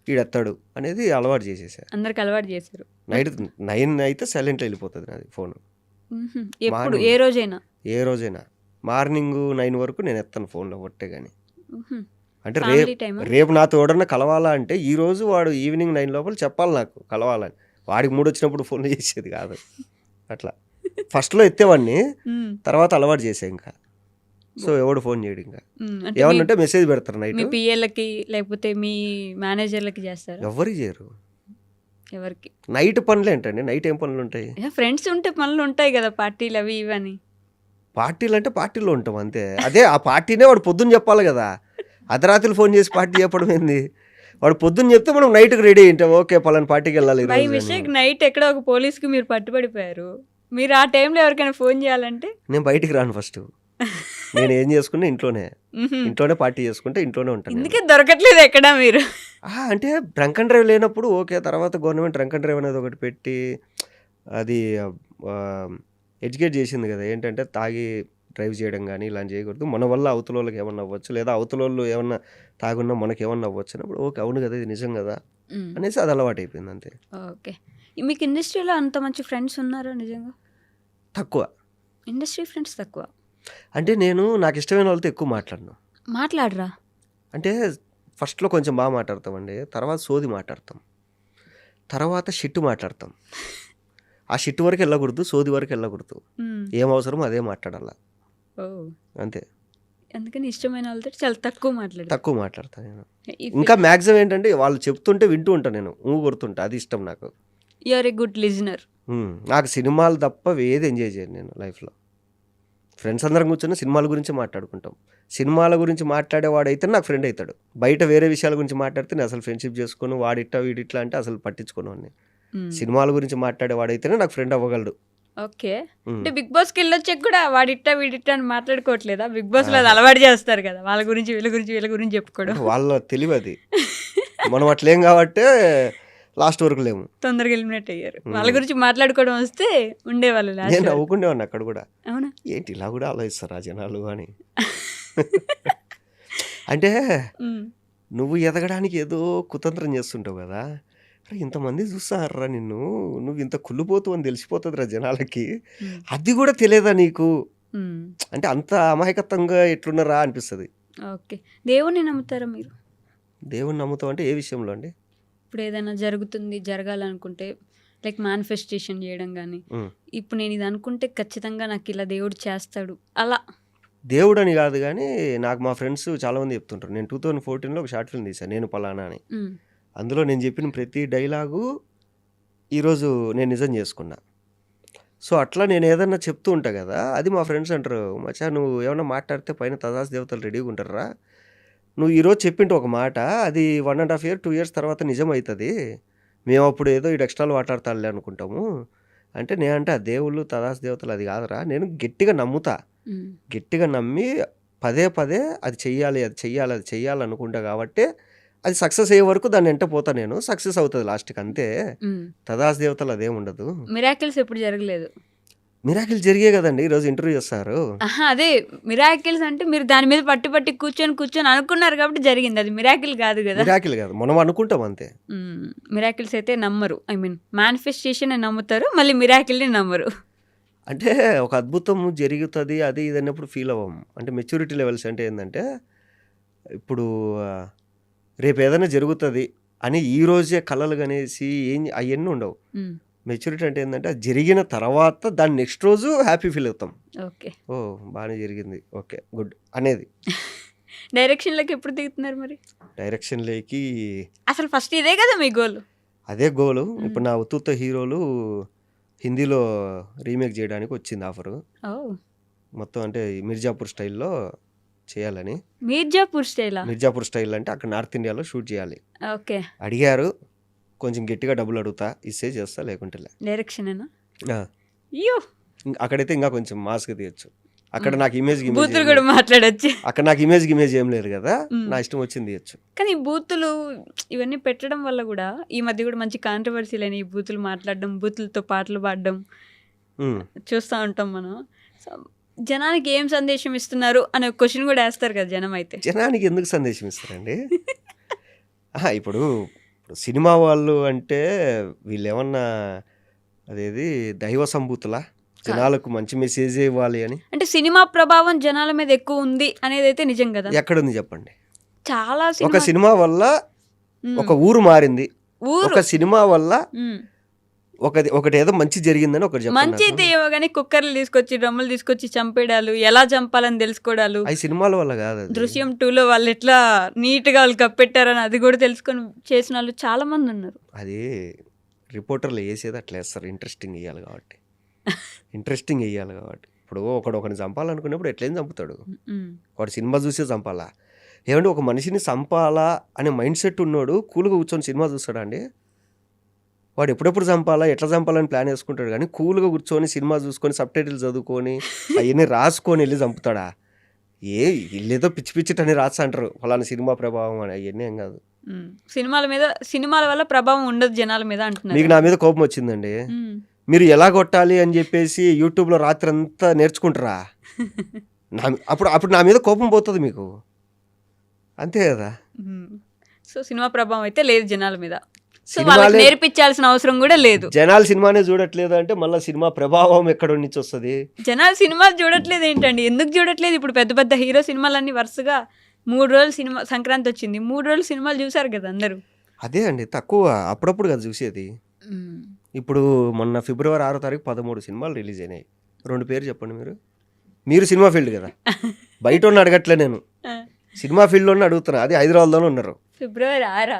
B: వీడెత్తాడు అనేది అలవాటు చేసేసా.
A: అందరికి అలవాటు చేశారు.
B: నైట్ 9 అయితే సైలెంట్లో వెళ్ళిపోతుంది నాది ఫోన్.
A: ఎప్పుడు? ఏ రోజైనా
B: మార్నింగ్ 9 వరకు నేను ఎత్తాను ఫోన్లో ఒట్టే. కానీ అంటే
A: టైమా?
B: రేపు నాతో ఎవడన్నా కలవాలా అంటే ఈరోజు వాడు ఈవినింగ్ 9 లోపల చెప్పాలి నాకు కలవాలని. వాడికి మూడు వచ్చినప్పుడు ఫోన్లు చేసేది కాదు. అట్లా ఫస్ట్లో ఎత్తేవాడిని, తర్వాత అలవాటు చేసా. ఇంకా సో ఎవడు ఫోన్ చేయడు, ఇంకా ఏమన్నంటే మెసేజ్ పెడతారు నైట్.
A: మీ పిఎలకి లేకపోతే మీ మేనేజర్లకి చేస్తారు?
B: ఎవరికి చేయరు.
A: ఎవరికి?
B: నైట్ పనులు ఏంటండి, నైట్ ఏం పనులు ఉంటాయి?
A: ఫ్రెండ్స్ ఉంటే పనులు ఉంటాయి కదా, పార్టీలు అవి ఇవని.
B: పార్టీలు అంటే పార్టీలో ఉంటాం అంతే. అదే ఆ పార్టీనే వాడు పొద్దున్న చెప్పాలి కదా. అర్ధరాత్రి ఫోన్ చేసి పార్టీ చెప్పడం ఏంది? వాడు పొద్దున్న చెప్తే మనం నైట్కి రెడీ అయింటాం, ఓకే పలానా పార్టీకి వెళ్ళాలి.
A: బై మిస్టేక్ నైట్ ఎక్కడ ఒక పోలీస్కి మీరు పట్టుబడిపోయారు, మీరు ఆ టైంలో ఎవరికైనా ఫోన్ చేయాలంటే?
B: నేను బయటికి రాను ఫస్ట్. నేను ఏం చేసుకున్నా ఇంట్లోనే పార్టీ చేసుకుంటే ఇంట్లోనే ఉంటాను.
A: అందుకే దొరకట్లేదు ఎక్కడ మీరు.
B: అంటే డ్రంక్ అండ్ డ్రైవ్ లేనప్పుడు ఓకే. తర్వాత గవర్నమెంట్ డ్రంక్ అండ్ డ్రైవ్ అనేది ఒకటి పెట్టి అది ఎడ్యుకేట్ చేసింది కదా, ఏంటంటే తాగి డ్రైవ్ చేయడం కానీ ఇలాంటి చేయకూడదు, మన వల్ల అవతల వాళ్ళకి ఏమన్నా అవ్వచ్చు, లేదా అవతల వాళ్ళు ఏమన్నా తాగున్నా మనకి ఏమన్నా అవ్వచ్చు అన్నప్పుడు ఓకే అవును కదా ఇది నిజం కదా అనేసి అది అలవాటు అయిపోయింది అంతే.
A: ఓకే, మీకు ఇండస్ట్రీలో అంత మంచి ఫ్రెండ్స్ ఉన్నారా? నిజంగా
B: తక్కువ.
A: ఇండస్ట్రీ ఫ్రెండ్స్ తక్కువ
B: అంటే నేను నాకు ఇష్టమైన వాళ్ళతో ఎక్కువ
A: మాట్లాడరా?
B: అంటే ఫస్ట్లో కొంచెం బాగా మాట్లాడతామండి, తర్వాత సోది మాట్లాడతాం, తర్వాత షిట్టు మాట్లాడతాం. ఆ షిట్టు వరకు వెళ్ళకూడదు, సోది వరకు వెళ్ళకూడదు, ఏం అవసరమో అదే మాట్లాడాల అంతే.
A: అందుకని ఇష్టమైన వాళ్ళతో చాలా తక్కువ
B: మాట్లాడతాను నేను. ఇంకా మ్యాక్సిమం ఏంటంటే వాళ్ళు చెప్తుంటే వింటూ ఉంటాను, నేను గుర్తుంటా, అది ఇష్టం నాకు.
A: You are a good listener.
B: నాకు సినిమాలు తప్ప ఏది ఎంజాయ్ చేయను నేను లైఫ్లో. ఫ్రెండ్స్ అందరం కూర్చొని సినిమాల గురించి మాట్లాడుకుంటాం. సినిమాల గురించి మాట్లాడేవాడైతే నాకు ఫ్రెండ్ అవుతాడు. బయట వేరే విషయాల గురించి మాట్లాడితే నేను అసలు ఫ్రెండ్షిప్ చేసుకుని వాడిట్లా వీడిట్లా అంటే అసలు పట్టించుకోను. సినిమాల గురించి మాట్లాడేవాడైతేనే నాకు ఫ్రెండ్ అవ్వగలడు.
A: ఓకే, అంటే బిగ్ బాస్కి వెళ్ళొచ్చాక కూడా వాడిట్టా వీడిట్టా అని మాట్లాడుకోవట్లేదా? బిగ్ బాస్లో అది అలవాటు చేస్తారు కదా, వాళ్ళ గురించి వీళ్ళ గురించి చెప్పుకోవడం.
B: వాళ్ళ తెలివి అది. మనం అట్లేం కాబట్టి లాస్ట్ వరకు లేము,
A: తొందరగా ఎలిమినేట్ అయ్యారు. వాళ్ళ గురించి మాట్లాడుకోవడం వస్తే ఉండేవాళ్ళు.
B: నేను నవ్వుకుండేవాడిని అక్కడ కూడా,
A: అవునా ఏంటి
B: ఇలా కూడా ఆలోచిస్తారు ఆ జనాలు అని. అంటే నువ్వు ఎదగడానికి ఏదో కుతంత్రం చేస్తుంటావు కదా, ఇంతమంది చూస్తారా నిన్ను, నువ్వు ఇంత కుళ్ళిపోతూ అని తెలిసిపోతుందిరా జనాలకి, అది కూడా తెలియదా నీకు అంటే అంత అమాయకత్వంగా ఎట్లున్నారా అనిపిస్తుంది.
A: ఓకే, దేవుణ్ణి నమ్ముతారా మీరు?
B: దేవుణ్ణి నమ్ముతావు అంటే ఏ విషయంలో అండి?
A: ఇప్పుడు ఏదైనా జరగాలనుకుంటే లైక్ మేనిఫెస్టేషన్ చేయడం కానీ
B: ఉమ్.
A: ఇప్పుడు నేను ఇది అనుకుంటే ఖచ్చితంగా నాకు ఇలా దేవుడు చేస్తాడు అలా.
B: దేవుడు అని కాదు కానీ నాకు మా ఫ్రెండ్స్ చాలామంది చెప్తుంటారు. నేను 2014లో ఒక షార్ట్ ఫిల్మ్ తీశాను, నేను పలానా అని.
A: ఉమ్,
B: అందులో నేను చెప్పిన ప్రతి డైలాగు ఈరోజు నేను నిజం చేసుకున్నా. సో అట్లా నేను ఏదన్నా చెప్తూ ఉంటా కదా, అది మా ఫ్రెండ్స్ అంటారు, మచ్చా నువ్వు ఏమన్నా మాట్లాడితే పైన తదాస్ దేవతలు రెడీగా ఉంటారా, నువ్వు ఈరోజు చెప్పింటే ఒక మాట అది 1.5 year 2 years తర్వాత నిజం అవుతుంది, మేము అప్పుడు ఏదో ఈ ఎక్స్ట్రాలు మాట్లాడతానులే అనుకుంటాము అంటే. నేనంటే ఆ దేవుళ్ళు తదాస్ దేవతలు అది కాదురా, నేను గట్టిగా నమ్ముతా,
A: ఉమ్,
B: గట్టిగా నమ్మి పదే పదే అది చెయ్యాలి అది చెయ్యాలి అది చెయ్యాలి అనుకుంటా కాబట్టి అది సక్సెస్ అయ్యే వరకు దాన్ని వెంట పోతా నేను, సక్సెస్ అవుతుంది లాస్ట్కి అంతే.
A: ఉమ్.
B: తదాస్ దేవతలు అదేం ఉండదు.
A: మిరాకిల్స్ ఎప్పుడు జరగలేదు.
B: మిరాకిల్ జరిగే కదండి, ఈరోజు ఇంటర్వ్యూ చేస్తారు.
A: ఆహా, అదే మిరాకిల్స్ అంటే మీరు దాని మీద పట్టి పట్టి కూర్చొని అనుకున్నారు కాబట్టి జరిగింది, అది మిరాకిల్ కాదు కదా.
B: మిరాకిల్ కాదు, మనం అనుకుంటాం అంతే.
A: మిరాకిల్స్ అయితే నమ్మరు, ఐ మీన్ మేనిఫెస్టేషన్ నమ్ముతారు, మళ్ళీ మిరాకిల్ని నమ్మరు.
B: అంటే ఒక అద్భుతం జరుగుతుంది అది ఇది అన్నప్పుడు ఫీల్ అవ్వం. అంటే మెచ్యూరిటీ లెవెల్స్ అంటే ఏంటంటే, ఇప్పుడు రేపు ఏదైనా జరుగుతుంది అని ఈ రోజే కలలు కనేసి అవన్నీ ఉండవు.
A: ఉమ్,
B: మెచ్యూరిటీ అంటే ఏంటంటే, అది జరిగిన తర్వాత దాన్ని నెక్స్ట్ రోజు హ్యాపీ ఫీల్ అవుతాం.
A: ఓకే.
B: ఓ బాగానే జరిగింది, ఓకే గుడ్ అనేది.
A: డైరెక్షన్లోకి ఎప్పుడు దిగుతున్నారు మరి?
B: డైరెక్షన్లోకి
A: అసలు ఫస్ట్ ఇదే కదా మీ గోల్?
B: అదే గోలు. ఇప్పుడు నా ఉత్తుత్త హీరోలు హిందీలో రీమేక్ చేయడానికి వచ్చింది ఆఫరు.
A: ఓ,
B: మొత్తం అంటే మిర్జాపూర్ స్టైల్లో చేయాలని.
A: మీర్జాపూర్ స్టైలా?
B: మిర్జాపూర్ స్టైల్ అంటే అక్కడ నార్త్ ఇండియాలో షూట్ చేయాలి.
A: ఓకే.
B: అడిగారు, కొంచెం గట్టిగా డబ్బులు అడుగుతా, ఇస్తే చేస్తా, లేకుంటే లే.
A: డైరెక్షనేనా?
B: ఆ,
A: అయ్యో,
B: అక్కడైతే ఇంకా కొంచెం మాస్గా తీయచ్చు. అక్కడ నాకు ఇమేజ్
A: బూతులు కూడా మాట్లాడొచ్చు.
B: అక్కడ నాకు ఇమేజ్ ఏం లేదు కదా, నా ఇష్టం వచ్చింది తీయచ్చు.
A: కానీ బూతులు ఇవన్నీ పెట్టడం వల్ల కూడా ఈ మధ్య కూడా మంచి కాంట్రవర్సీలు అయినాయి. ఈ బూతులు మాట్లాడడం, బూతులతో పాటలు పాడడం చూస్తూ ఉంటాం మనం. సో జనానికి ఏం సందేశం ఇస్తున్నారు అనే క్వశ్చన్ కూడా వేస్తారు కదా జనం. అయితే
B: జనానికి ఎందుకు సందేశం ఇస్తారండి? ఇప్పుడు సినిమా వాళ్ళు అంటే వీళ్ళు ఏమన్నా అదేది దైవ సంభూతులా, జనాలకు మంచి మెసేజ్ ఇవ్వాలి అని?
A: అంటే సినిమా ప్రభావం జనాల మీద ఎక్కువ ఉంది అనేది అయితే నిజం కదా.
B: ఎక్కడుంది చెప్పండి?
A: చాలా
B: ఒక సినిమా వల్ల ఒక ఊరు మారింది, ఒక సినిమా వల్ల ఒకటి ఏదో మంచి జరిగిందని ఒకటి చెప్పండి.
A: మంచి అయితే ఏమో కానీ కుక్కర్లు తీసుకొచ్చి డ్రమ్ములు తీసుకొచ్చి చంపేడాలు, ఎలా చంపాలని తెలుసుకోవడాలు,
B: అవి సినిమాల వల్ల కాదు.
A: దృశ్యం 2లో వాళ్ళు ఎట్లా నీట్గా వాళ్ళు కప్పెట్టారని అది కూడా తెలుసుకొని చేసిన వాళ్ళు చాలా మంది ఉన్నారు.
B: అది రిపోర్టర్లు వేసేది అట్లా వేస్తారు, ఇంట్రెస్టింగ్ వేయాలి కాబట్టి. ఇప్పుడు ఒకరిని చంపాలనుకున్నప్పుడు ఎట్లయినా చంపుతాడు, వాడు సినిమా చూసే చంపాలా? ఏమంటే ఒక మనిషిని చంపాలా అనే మైండ్ సెట్ ఉన్నాడు కూల్గా కూర్చొని సినిమా చూస్తాడా అండి? వాడు ఎప్పుడెప్పుడు చంపాలా ఎట్లా చంపాలని ప్లాన్ వేసుకుంటాడు, కానీ కూల్గా కూర్చొని సినిమా చూసుకొని సబ్ టైటిల్స్ చదువుకొని అవన్నీ రాసుకొని వెళ్ళి చంపుతాడా? వీళ్ళేదో పిచ్చి పిచ్చిటని రాస్తా అంటారు ఫలానా సినిమా ప్రభావం అని, అవన్నీ ఏం కాదు.
A: సినిమాల వల్ల ప్రభావం ఉండదు జనాల మీద అంటున్నారు.
B: మీకు నా మీద కోపం వచ్చిందండి, మీరు ఎలా కొట్టాలి అని చెప్పేసి యూట్యూబ్లో రాత్రి అంతా నేర్చుకుంటారా? అప్పుడు నా మీద కోపం పోతుంది మీకు, అంతే కదా.
A: సో సినిమా ప్రభావం అయితే లేదు జనాల మీద, సో వాళ్ళకి నేర్పించాల్సిన అవసరం కూడా లేదు.
B: జనాలు సినిమానే చూడట్లేదు అంటే మళ్ళీ సినిమా ప్రభావం ఎక్కడ నుంచి వస్తుంది? జనాలు
A: సినిమాలు చూడట్లేదు ఏంటండి? ఎందుకు చూడట్లేదు? ఇప్పుడు పెద్ద పెద్ద హీరో సినిమాలన్నీ వరుసగా 3 రోజులు సినిమా, సంక్రాంతి వచ్చింది 3 రోజులు సినిమాలు చూసారు కదా అందరూ.
B: అదే అండి, తక్కువ అప్పుడప్పుడు కదా చూసేది. ఇప్పుడు మొన్న February 6వ తారీఖు 13 సినిమాలు రిలీజ్ అయినాయి. 2 పేరు చెప్పండి. మీరు సినిమా ఫీల్డ్ కదా, బయట ఉన్న అడగట్లే, నేను సినిమా ఫీల్డ్లోనే అడుగుతున్నా. అది హైదరాబాద్లోనే ఉన్నారు.
A: February 6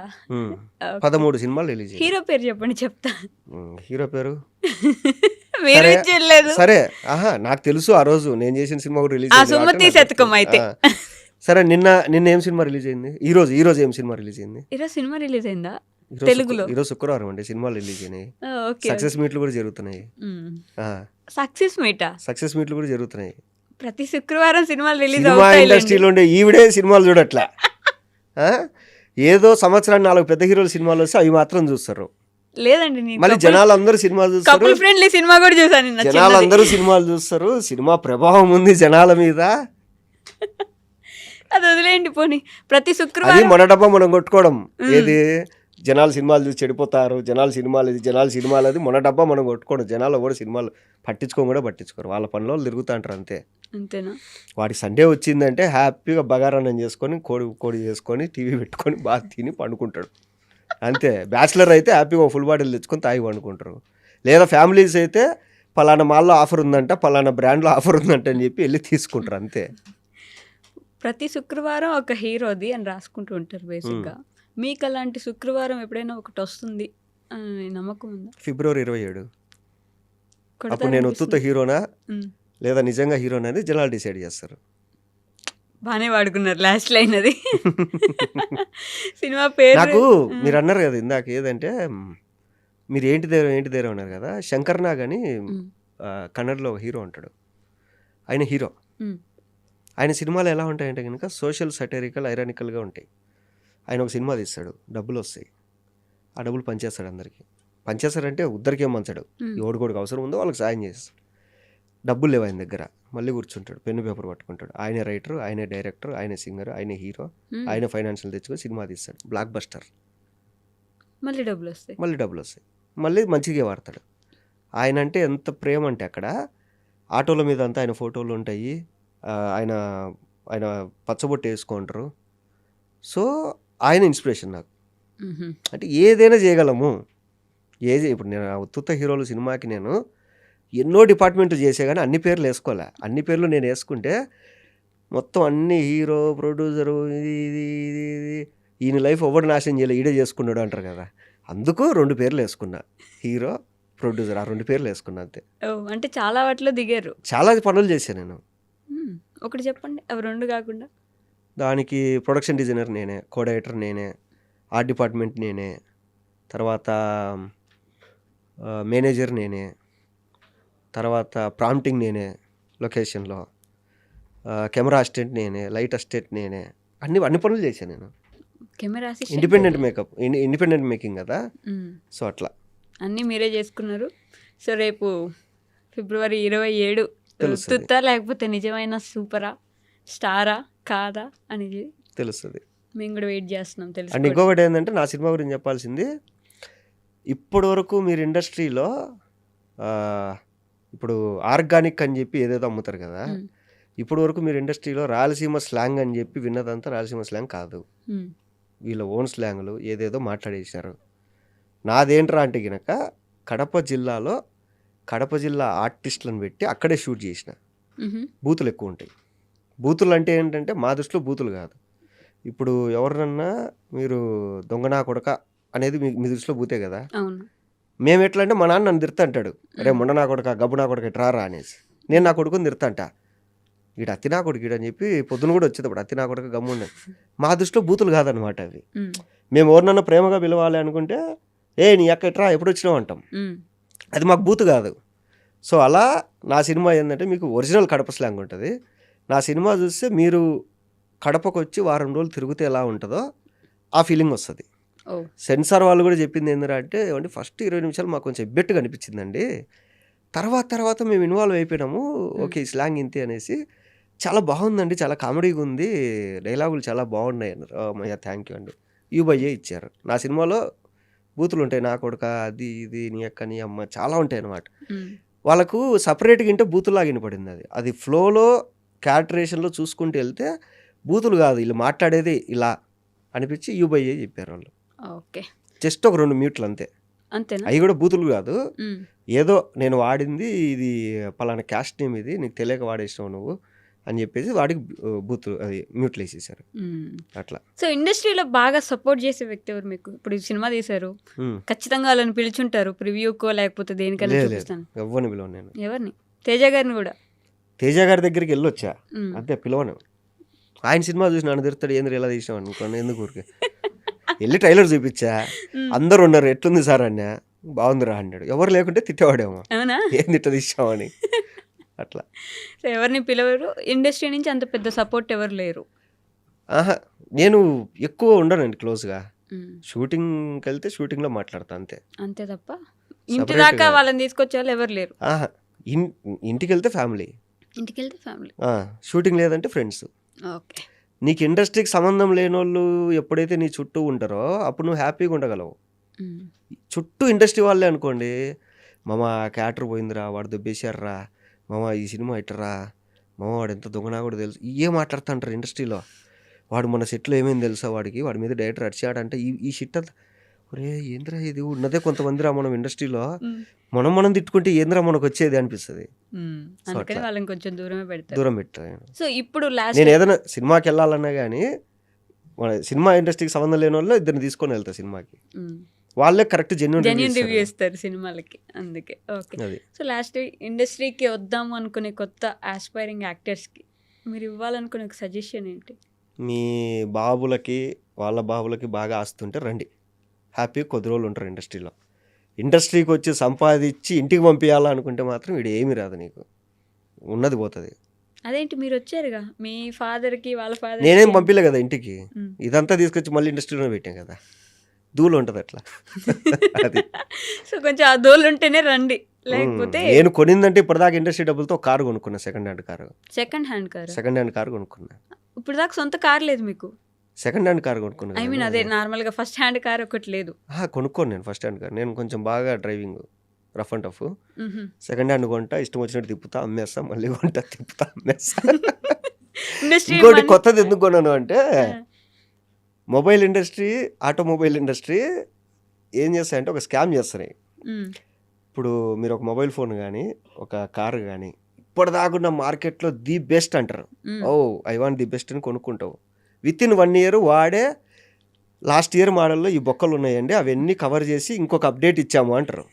B: 13 సినిమాలు రిలీజ్.
A: హీరో పేరు చెప్పండి, చెప్తా.
B: హీరో పేరు
A: సరే,
B: నాకు తెలుసు, ఆ రోజు నేను చేసిన సినిమా కూడా రిలీజ్
A: అయింది.
B: సరే, నిన్న ఏం సినిమా రిలీజ్ అయింది? ఈ రోజు ఏం సినిమా రిలీజ్ అయింది?
A: ఈరోజు సినిమా రిలీజ్ అయిందా
B: తెలుగులో? ఈరోజు శుక్రవారం అండి, సినిమాలు రిలీజ్ అయినాయి. సక్సెస్ మీట్లు కూడా జరుగుతున్నాయి. సక్సెస్ మీట్లు కూడా జరుగుతున్నాయి.
A: ప్రతి శుక్రవారం సినిమాలు రిలీజ్.
B: సినిమా ఇండస్ట్రీలో ఉండే ఈవిడే సినిమాలు చూడట్లా. ఏదో సంవత్సరానికి 4 పెద్ద హీరోల సినిమాలు వస్తే అవి మాత్రం చూస్తారు.
A: లేదండి,
B: మళ్ళీ జనాలు అందరూ సినిమాలు చూస్తారు.
A: ఫ్రెండ్లీ సినిమా కూడా చూసాను.
B: జనాలు అందరూ సినిమాలు చూస్తారు. సినిమా ప్రభావం ఉంది జనాల మీద.
A: అది వదిలేయండి పోనీ. ప్రతి శుక్రవారం
B: మన డబ్బా మనం కొట్టుకోవడం. ఏది జనాలు సినిమాలు చూసి చెడిపోతారు, జనాలు సినిమాలు అది మన డబ్బా మనం కొట్టుకోవడం. జనాలు కూడా సినిమాలు పట్టించుకోరు, వాళ్ళ పనిలో తిరుగుతా అంటారు,
A: అంతేనా?
B: వాడికి సండే వచ్చిందంటే హ్యాపీగా బగారాన్నం చేసుకొని కోడి చేసుకొని టీవీ పెట్టుకొని బాగా తిని పండుకుంటాడు. అంతే. బ్యాచిలర్ అయితే హ్యాపీగా ఫుల్ బాటిల్ తెచ్చుకొని తాగి వండుకుంటారు. లేదా ఫ్యామిలీస్ అయితే పలానా మాల్లో ఆఫర్ ఉందంట, పలానా బ్రాండ్లో ఆఫర్ ఉందంట అని చెప్పి వెళ్ళి తీసుకుంటారు అంతే.
A: ప్రతి శుక్రవారం ఒక హీరోది అని రాసుకుంటూ ఉంటారు బేసిక్గా. మీకు అలాంటి శుక్రవారం ఎప్పుడైనా ఒకటి వస్తుంది అని నమ్మకం ఉందా?
B: ఫిబ్రవరి 27 అప్పుడు
A: కొడతారు
B: నేను ఉత్తుత
A: అనిపిస్తుంది.
B: హీరోనా
A: ఉమ్.
B: లేదా నిజంగా హీరోనా అనేది జనాలు డిసైడ్ చేస్తారు.
A: బాగానే వాడుకున్నారు లాస్ట్ లైన్ అది. సినిమా పేరు
B: నాకు మీరు అన్నారు కదా ఇందాక ఏదంటే మీరు ఏంటి దేరం అన్నారు కదా. శంకర్ నాగ్ అని కన్నడలో ఒక హీరో ఉంటాడు. ఆయన హీరో. ఆయన సినిమాలు ఎలా ఉంటాయంటే కనుక సోషల్ సటరికల్ ఐరానికల్గా ఉంటాయి. ఆయన ఒక సినిమా తీస్తాడు, డబ్బులు వస్తాయి, ఆ డబ్బులు పనిచేస్తాడు అందరికీ. పనిచేస్తాడంటే ఉద్దరికేం మంచాడు, ఎవడికోడికి అవసరం ఉందో వాళ్ళకి సాయం చేస్తాడు. డబ్బులు లేవు ఆయన దగ్గర, మళ్ళీ కూర్చుంటాడు, పెన్ను పేపర్ పట్టుకుంటాడు. ఆయనే రైటర్, ఆయనే డైరెక్టర్, ఆయనే సింగర్, ఆయనే హీరో, ఆయన ఫైనాన్షియల్ తెచ్చుకొని సినిమా తీస్తాడు, బ్లాక్ బస్టర్.
A: మళ్ళీ డబ్బులు వస్తాయి.
B: మళ్ళీ మంచిగా వాడతాడు. ఆయన అంటే ఎంత ప్రేమ అంటే అక్కడ ఆటోల మీద అంతా ఆయన ఫోటోలు ఉంటాయి. ఆయన ఆయన పచ్చబొట్టు వేసుకుంటారు. సో ఆయన ఇన్స్పిరేషన్ నాకు. అంటే ఏదైనా చేయగలము. ఇప్పుడు నేను ఉత్తుత హీరోలు సినిమాకి నేను ఎన్నో డిపార్ట్మెంట్లు చేసే కానీ అన్ని పేర్లు వేసుకోలే. అన్ని పేర్లు నేను వేసుకుంటే మొత్తం అన్ని హీరో, ప్రొడ్యూసరు, ఇది ఈయన లైఫ్ ఎవరు నాశనం చేయలే, ఈడే చేసుకున్నాడు అంటారు కదా. అందుకు 2 పేర్లు వేసుకున్నా, హీరో, ప్రొడ్యూసర్. ఆ 2 పేర్లు వేసుకున్నా అంతే.
A: అంటే చాలా వాటిలో దిగారు.
B: చాలా పనులు చేశాను నేను.
A: ఒకటి చెప్పండి అవి 2 కాకుండా.
B: దానికి ప్రొడక్షన్ డిజైనర్ నేనే, కో డైరెక్టర్ నేనే, ఆర్ట్ డిపార్ట్మెంట్ నేనే, తర్వాత మేనేజర్ నేనే, తర్వాత ప్రాంప్టింగ్ నేనే, లొకేషన్లో కెమెరా అసిస్టెంట్ నేనే, లైట్ అసిస్టెంట్ నేనే. అన్ని పనులు చేశాను నేను.
A: కెమెరా
B: ఇండిపెండెంట్ మేకింగ్ కదా. సో అట్లా
A: అన్నీ మీరే చేసుకున్నారు. సో రేపు ఫిబ్రవరి 27
B: తెలుస్తుంది.
A: ఉత్తుత్తా లేకపోతే నిజమైన సూపరా, స్టారా కాదా అనేది
B: తెలుస్తుంది.
A: మేము కూడా వెయిట్ చేస్తున్నాం
B: అండ్
A: తెలుసు.
B: ఇంకొకటి ఏంటంటే నా సినిమా గురించి చెప్పాల్సింది, ఇప్పటి వరకు మీరు ఇండస్ట్రీలో ఇప్పుడు ఆర్గానిక్ అని చెప్పి ఏదేదో అమ్ముతారు కదా. ఇప్పటి వరకు మీరు ఇండస్ట్రీలో రాయలసీమ స్లాంగ్ అని చెప్పి విన్నదంతా రాయలసీమ స్లాంగ్ కాదు. వీళ్ళ ఓన్ స్లాంగ్లు ఏదేదో మాట్లాడేశారు. నాదేంట్రా అంటే గినక కడప జిల్లా ఆర్టిస్టులను పెట్టి అక్కడే షూట్ చేసిన. బూతులు ఎక్కువ ఉంటాయి. బూతులు అంటే ఏంటంటే మా దృష్టిలో బూతులు కాదు. ఇప్పుడు ఎవరినన్నా మీరు దొంగనా కొడక అనేది మీ దృష్టిలో బూతే కదా. మేము ఎట్లా అంటే మా నాన్న నన్ను తిడతా అంటాడు, రే మొండ నా కొడక, గబ్బు నా కొడక ఎట్రారా అనేసి. నేను నా కొడుకుని తిడతా అంట, ఈడ అత్తి నా కొడుకు ఈడని చెప్పి పొద్దున కూడా వచ్చేటప్పుడు అత్తి నా కొడక గమ్ముండ. మా దృష్టిలో బూతులు కాదనమాట అవి. మేము ఎవరినన్నా ప్రేమగా పిలవాలి అనుకుంటే నీ అక్క ఎట్రా ఎప్పుడు వచ్చినావు అంటాం. అది మాకు బూతు కాదు. సో అలా నా సినిమా ఏంటంటే మీకు ఒరిజినల్ కడప స్లాంగ్ ఉంటుంది. నా సినిమా చూస్తే మీరు కడపకు వచ్చి వారం రోజులు తిరిగితే ఎలా ఉంటుందో ఆ ఫీలింగ్ వస్తుంది. సెన్సార్ వాళ్ళు కూడా చెప్పింది ఏంటంటే ఏమంటే ఫస్ట్ 20 నిమిషాలు మాకు కొంచెం ఎబ్బెట్టుగా అనిపించిందండి, తర్వాత మేము ఇన్వాల్వ్ అయిపోయినాము, ఓకే ఈ స్లాంగ్ ఇంతే అనేసి. చాలా బాగుందండి, చాలా కామెడీగా ఉంది, డైలాగులు చాలా బాగున్నాయి అన్నారు. మయ్యా థ్యాంక్ యూ అండి. యూబయ్యే ఇచ్చారు. నా సినిమాలో బూతులు ఉంటాయి, నా కొడుక, అది ఇది, నీ అక్క, నీ అమ్మ, చాలా ఉంటాయి అన్నమాట. వాళ్ళకు సపరేట్గా వింటే బూతులాగా వినపడింది. అది ఫ్లోలో క్యారెక్టరేషన్లో చూసుకుంటూ వెళ్తే బూతులు కాదు, వీళ్ళు మాట్లాడేది ఇలా అనిపించి యూబయ్యే చెప్పారు వాళ్ళు.
A: ఓకే,
B: జస్ట్ ఒక 2 మ్యూట్లు అంతే.
A: అంతేనా?
B: అవి కూడా బూతులు కాదు, ఏదో నేను వాడింది ఇది పలానా క్యాస్ట్ నేమ్, ఇది నీకు తెలియక వాడేసినావు నువ్వు అని చెప్పేసి వాడికి బూతులు అది మ్యూట్లు వేసేసారు అట్లా.
A: సో ఇండస్ట్రీలో బాగా సపోర్ట్ చేసే వ్యక్తి ఎవరు మీకు? ఇప్పుడు ఈ సినిమా తీశారు, ఖచ్చితంగా వాళ్ళని పిలుచుంటారు ప్రివ్యూకో లేకపోతే దేనికైనా చూపిస్తాను.
B: ఎవరిని పిలవను నేను.
A: ఎవరిని? తేజ గారిని కూడా.
B: తేజ గారి దగ్గరికి వెళ్ళొచ్చా అంతే, పిలవను. ఆయన సినిమా చూసి నన్ను తిరుతాడు, ఏంద్ర ఇలా తీసినావు అనుకోండి, ఎందుకు ఊరికే. వెళ్ళి ట్రైలర్ చూపించా, అందరు ఉన్నారు, ఎట్లుంది సార్ అన్న, బాగుందిరా అన్నాడు. ఎవరు లేకుంటే తిట్టేవాడేమో, ఏం తిట్ట తీసామని అట్లా.
A: సో ఎవరిని పిలవరు, ఇండస్ట్రీ నుంచి అంత పెద్ద సపోర్ట్ ఎవరు లేరు.
B: నేను ఎక్కువ ఉండనండి క్లోజ్గా. షూటింగ్కి వెళ్తే షూటింగ్లో మాట్లాడతా అంతే
A: తప్ప ఇంటి దాకా వాళ్ళని తీసుకొచ్చే వాళ్ళు ఎవరు లేరు.
B: ఇంటికి వెళ్తే ఫ్యామిలీ, షూటింగ్ లేదంటే ఫ్రెండ్స్.
A: ఓకే,
B: నీకు ఇండస్ట్రీకి సంబంధం లేని వాళ్ళు ఎప్పుడైతే నీ చుట్టూ ఉంటారో అప్పుడు నువ్వు హ్యాపీగా ఉండగలవు. చుట్టూ ఇండస్ట్రీ వాళ్ళే అనుకోండి, మామ క్యారెక్టర్ పోయిందిరా, వాడు దెబ్బేశారా, మామ ఈ సినిమా ఇట్టరా, మామ వాడు ఎంత దొంగనా కూడా తెలుసు, ఇవే మాట్లాడుతుంటారు ఇండస్ట్రీలో. వాడు మన సెట్లో ఏమైంది తెలుసా, వాడి మీద డైరెక్టర్ అడిచాడంటే ఈ షిట్ అంతా ఒరే ఏంద్రా ఇది ఉన్నదే కొంతమందిరా మనం ఇండస్ట్రీలో
A: మ్మ్.
B: మనం తిట్టుకుంటే ఏంద్రా మనకు వచ్చేది అనిపిస్తుంది.
A: మ్మ్.
B: సో
A: అందుకని
B: అట్లా
A: వాళ్ళని కొంచెం దూరమే పెడతారు.
B: దూరం పెట్టాను.
A: సో ఇప్పుడు లాస్ట్
B: నేను ఏదైనా సినిమాకి వెళ్ళాలన్నా కానీ మన సినిమా ఇండస్ట్రీకి సంబంధం లేని వాళ్ళు ఇద్దరిని తీసుకొని వెళ్తా సినిమాకి. వాళ్ళే కరెక్ట్ జెన్యున్
A: జెన్యున్ రివ్యూ ఇస్తారు సినిమాలకి, అందుకే. ఓకే.
B: అది
A: సో లాస్ట్ ఇండస్ట్రీకి వద్దాము అనుకునే కొత్త ఆస్పైరింగ్ యాక్టర్స్కి మీరు ఇవ్వాలనుకునే ఒక సజెషన్ ఏంటి?
B: మీ బాబులకి వాళ్ళ బాబులకి బాగా ఆస్తుంటే రండి, హ్యాపీగా కొద్ది రోజులు ఉంటారు ఇండస్ట్రీలో. ఇండస్ట్రీకి వచ్చి సంపాదించి ఇంటికి పంపించాలనుకుంటే మాత్రం వీడు ఏమీ రాదు, నీకు ఉన్నది పోతుంది.
A: అదేంటి మీరు వచ్చారుగా మీ ఫాదర్కి వాళ్ళ ఫాదర్.
B: నేనేం పంపిలే కదా ఇంటికి, ఇదంతా తీసుకొచ్చి మళ్ళీ ఇండస్ట్రీలోనే పెట్టాం కదా, ధూళి ఉంటుంది అట్లా. అది
A: సో కొంచెం ఆ దోళ్ళు ఉంటేనే రండి, లేకపోతే
B: నేను కొనిందంటే ఇప్పటిదాకా ఇండస్ట్రీ డబ్బులతో కారు కొనుక్కున్నా, second hand car.
A: Second hand car.
B: Second hand car కొనుక్కున్నా.
A: ఇప్పుడు దాకా సొంత కార్ లేదు మీకు?
B: సెకండ్ హ్యాండ్ కారు కొనుక్కున్నా.
A: ఐ మీన్ అదే నార్మల్గా ఫస్ట్ హ్యాండ్ కార్ ఒకటి లేదు?
B: కొనుక్కోను నేను ఫస్ట్ హ్యాండ్ కారు. నేను కొంచెం బాగా డ్రైవింగ్ రఫ్ అండ్ టఫ్.
A: మ్హూ.
B: సెకండ్ హ్యాండ్ కొంటా, ఇష్టం వచ్చినట్టు తిప్పుతా, అమ్మేస్తా, మళ్ళీ కొంటా, తిప్పుతా, అమ్మేస్తా.
A: ఇండస్ట్రీ
B: ఇంకోటి కొత్తది ఎందుకు కొన్నాను అంటే మొబైల్ ఇండస్ట్రీ, ఆటోమొబైల్ ఇండస్ట్రీ ఏం చేస్తాయంటే ఒక స్కామ్ చేస్తున్నాయి. ఇప్పుడు మీరు ఒక మొబైల్ ఫోన్ కానీ ఒక కారు కానీ ఇప్పటిదాకున్న మార్కెట్లో ది బెస్ట్ అంటారు. ఓ ఐ వాంట్ ది బెస్ట్ అని కొనుక్కుంటావు. విత్ ఇన్ 1 year వాడే లాస్ట్ ఇయర్ మోడల్లో ఈ బొక్కలు ఉన్నాయండి, అవన్నీ కవర్ చేసి ఇంకొక అప్డేట్ ఇచ్చాము అంటారు.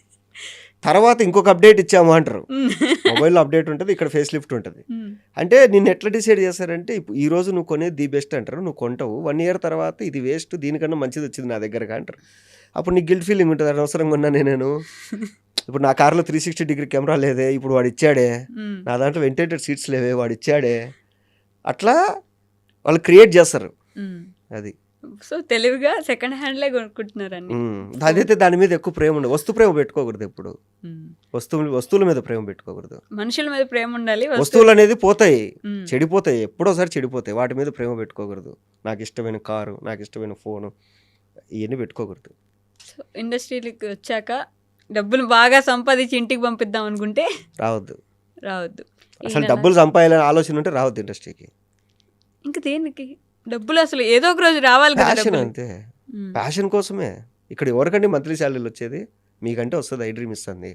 B: తర్వాత ఇంకొక అప్డేట్ ఇచ్చాము అంటారు. మొబైల్లో అప్డేట్ ఉంటుంది, ఇక్కడ ఫేస్ లిఫ్ట్ ఉంటుంది. అంటే నిన్ను ఎట్లా డిసైడ్ చేస్తారంటే ఈ రోజు నువ్వు కొనేది ది బెస్ట్ అంటారు, నువ్వు కొంటావు. 1 year తర్వాత ఇది వేస్ట్, దీనికన్నా మంచిది వచ్చింది నా దగ్గరగా అంటారు. అప్పుడు నీకు గిల్ట్ ఫీలింగ్ ఉంటుంది, అనవసరంగా ఉన్నా నేను. ఇప్పుడు నా కార్లో 360 కెమెరా లేదే, ఇప్పుడు వాడు ఇచ్చాడే. నా దాంట్లో వెంటిలేటెడ్ సీట్స్ లేవే, వాడు ఇచ్చాడే. అట్లా వాళ్ళు క్రియేట్ చేస్తారు. అది
A: సో తెలివిగా సెకండ్ హ్యాండ్లే కొనుక్కుంటున్నారని.
B: అదైతే దాని మీద ఎక్కువ ప్రేమ ఉండదు. వస్తు ప్రేమ పెట్టుకోకూడదు ఎప్పుడు, వస్తువుల మీద ప్రేమ పెట్టుకోకూడదు.
A: మనుషుల మీద ప్రేమ ఉండాలి.
B: వస్తువులు అనేది పోతాయి, చెడిపోతాయి, ఎప్పుడోసారి చెడిపోతాయి. వాటి మీద ప్రేమ పెట్టుకోకూడదు. నాకు ఇష్టమైన కారు, నాకు ఇష్టమైన ఫోను, ఇవన్నీ పెట్టుకోకూడదు.
A: సో ఇండస్ట్రీకి వచ్చాక డబ్బులు బాగా సంపాదించి ఇంటికి పంపిద్దాం అనుకుంటే రావద్దు.
B: అసలు డబ్బులు సంపాదాలనే ఆలోచన ఉంటే రావద్దు ఇండస్ట్రీకి.
A: ఇంకా దేనికి డబ్బులు, అసలు ఏదో ఒక రోజు రావాలి కదా.
B: ప్యాషన్ అంతే, ప్యాషన్ కోసమే. ఇక్కడ ఎవరికంటే మంత్లీ శాలరీలు వచ్చేది? మీకంటే వస్తుంది, ఐ డ్రీమ్ ఇస్తుంది.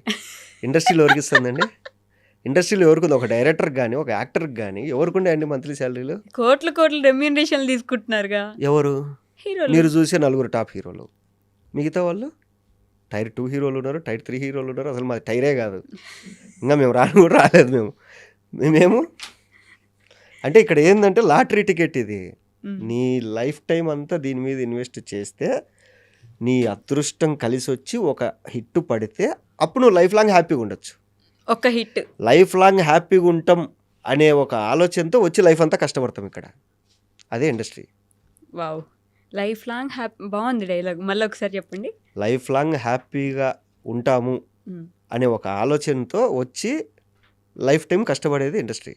B: ఇండస్ట్రీలో ఎవరికి ఇస్తుందండి? ఇండస్ట్రీలో ఎవరికి? ఒక డైరెక్టర్కి కానీ ఒక యాక్టర్కి కానీ ఎవరికి ఉండే అండి మంత్లీ శాలరీలు?
A: కోట్ల రెమ్యూనరేషన్లు తీసుకుంటున్నారుగా.
B: ఎవరు?
A: హీరోలు.
B: మీరు చూసే 4 టాప్ హీరోలు, మిగతా వాళ్ళు టైర్ 2 హీరోలు ఉన్నారు, టైర్ 3 హీరోలు ఉన్నారు. అసలు మాది టైరే కాదు, ఇంకా మేము రాలేదు. మేము అంటే ఇక్కడ ఏంటంటే లాటరీ టికెట్ ఇది. నీ లైఫ్ టైం అంతా దీని మీద ఇన్వెస్ట్ చేస్తే నీ అదృష్టం కలిసి వచ్చి ఒక హిట్ పడితే అప్పుడు నువ్వు లైఫ్ లాంగ్ హ్యాపీగా ఉండొచ్చు.
A: ఒక హిట్
B: లైఫ్ లాంగ్ హ్యాపీగా ఉంటాం అనే ఒక ఆలోచనతో వచ్చి లైఫ్ అంతా కష్టపడతాం ఇక్కడ. అదే industry.
A: Wow, life long happy. బాగుంది డైలాగ్, మళ్ళీ ఒకసారి చెప్పండి.
B: లైఫ్ లాంగ్ హ్యాపీగా ఉంటాము అనే ఒక ఆలోచనతో వచ్చి లైఫ్ టైం కష్టపడేది ఇండస్ట్రీ.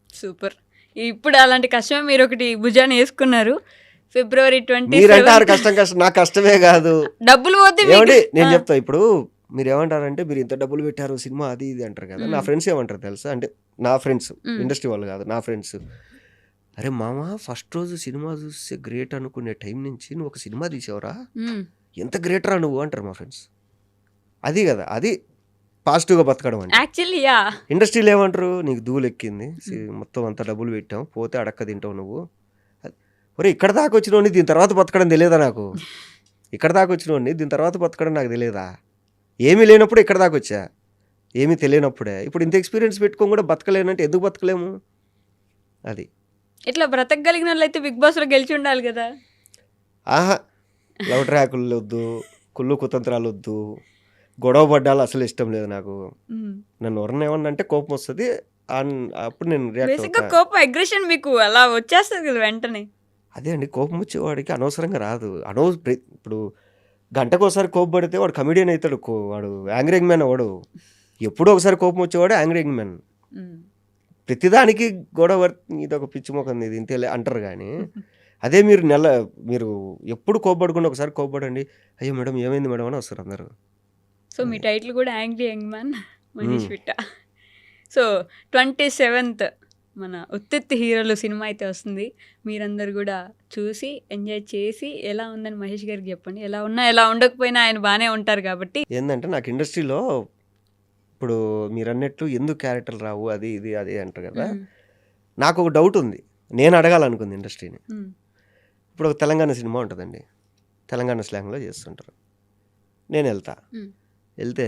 A: సూపర్. ఇప్పుడు అలాంటి కష్టమే మీరు ఒకటి భుజాన్ని వేసుకున్నారు. February 27
B: మీరంటారు కష్టం, నాకు కష్టమే కాదు,
A: డబ్బులు పోతే
B: ఏమండి నేను చెప్తా. ఇప్పుడు మీరు ఏమంటారంటే మీరు ఇంత డబ్బులు పెట్టారు సినిమా అది ఇది అంటారు కదా. నా ఫ్రెండ్స్ ఏమంటారు తెలుసా? అంటే నా ఫ్రెండ్స్, ఇండస్ట్రీ వాళ్ళు కాదు, నా ఫ్రెండ్స్, అరే మామ ఫస్ట్ రోజు సినిమా చూస్తే గ్రేట్ అనుకునే టైం నుంచి నువ్వు ఒక సినిమా తీసావురా, ఎంత గ్రేట్ రా నువ్వు అంటారు మా ఫ్రెండ్స్. అది కదా, అది పాజిటివ్గా బతకడం అంటే.
A: యాక్చువల్లీ
B: ఇండస్ట్రీలో ఏమంటారు? నీకు ధూళి ఎక్కింది, మొత్తం అంత డబ్బులు పెట్టావు, పోతే అడక్క తింటావు నువ్వు. ఒరే ఇక్కడ దాకా వచ్చినోడిని దీని తర్వాత బతకడం తెలియదా నాకు? ఇక్కడ దాకా వచ్చినోడిని దీని తర్వాత బతకడం నాకు తెలియదా? ఏమీ లేనప్పుడు ఇక్కడ దాకా వచ్చా, ఏమీ తెలియనప్పుడే ఇప్పుడు ఇంత ఎక్స్పీరియన్స్ పెట్టుకొని కూడా బతకలేనంటే ఎందుకు బతకలేము? అది
A: ఇట్లా బ్రతకగలిగిన వాళ్ళు అయితే బిగ్ బాస్లో గెలిచి ఉండాలి కదా.
B: ఆహా, లవ్ ట్రాకులు వద్దు, కుళ్ళు కుతంత్రాలు వద్దు, గొడవ పడ్డాలు అసలు ఇష్టం లేదు నాకు. నన్ను ఎవరన్నా ఏమన్నా అంటే కోపం వస్తుంది, అప్పుడు నేను రియాక్ట్
A: బేసిక్గా కోపం, అగ్రెషన్ మీకు అలా వచ్చేస్తుంది కదా వెంటనే.
B: అదే అండి, కోపం వచ్చేవాడికి అనవసరంగా రాదు. ఇప్పుడు గంటకు ఒకసారి కోపం పడితే వాడు కమెడియన్ అవుతాడు, వాడు యాంగ్రింగ్ మ్యాన్ అవ్వడు. ఎప్పుడో ఒకసారి కోపం వచ్చేవాడు యాంగ్రింగ్ మ్యాన్. ప్రతిదానికి గొడవ, ఇది ఒక పిచ్చి మొక్కం ఇది ఇంతే అంటారు. కానీ అదే మీరు ఎప్పుడు కోపపడకుండా ఒకసారి కోపపడండి, అయ్యో మేడం ఏమైంది మేడం అని వస్తారు అందరు.
A: సో మీ టైటిల్ కూడా angry young man Manish Vitta. So 27th మన ఉత్తెత్తి హీరోలు సినిమా అయితే వస్తుంది. మీరందరూ కూడా చూసి ఎంజాయ్ చేసి ఎలా ఉందని మహేష్ గారికి చెప్పండి. ఎలా ఉన్నా ఎలా ఉండకపోయినా ఆయన బాగానే ఉంటారు కాబట్టి.
B: ఏంటంటే నాకు ఇండస్ట్రీలో ఇప్పుడు మీరు అన్నట్టు ఎందుకు క్యారెక్టర్లు రావు అది ఇది అది అంటారు కదా. నాకు ఒక డౌట్ ఉంది, నేను అడగాలనుకుంది ఇండస్ట్రీని. ఇప్పుడు ఒక తెలంగాణ సినిమా ఉంటుందండి, తెలంగాణ స్లాంగ్లో చేస్తుంటారు. నేను వెళ్తే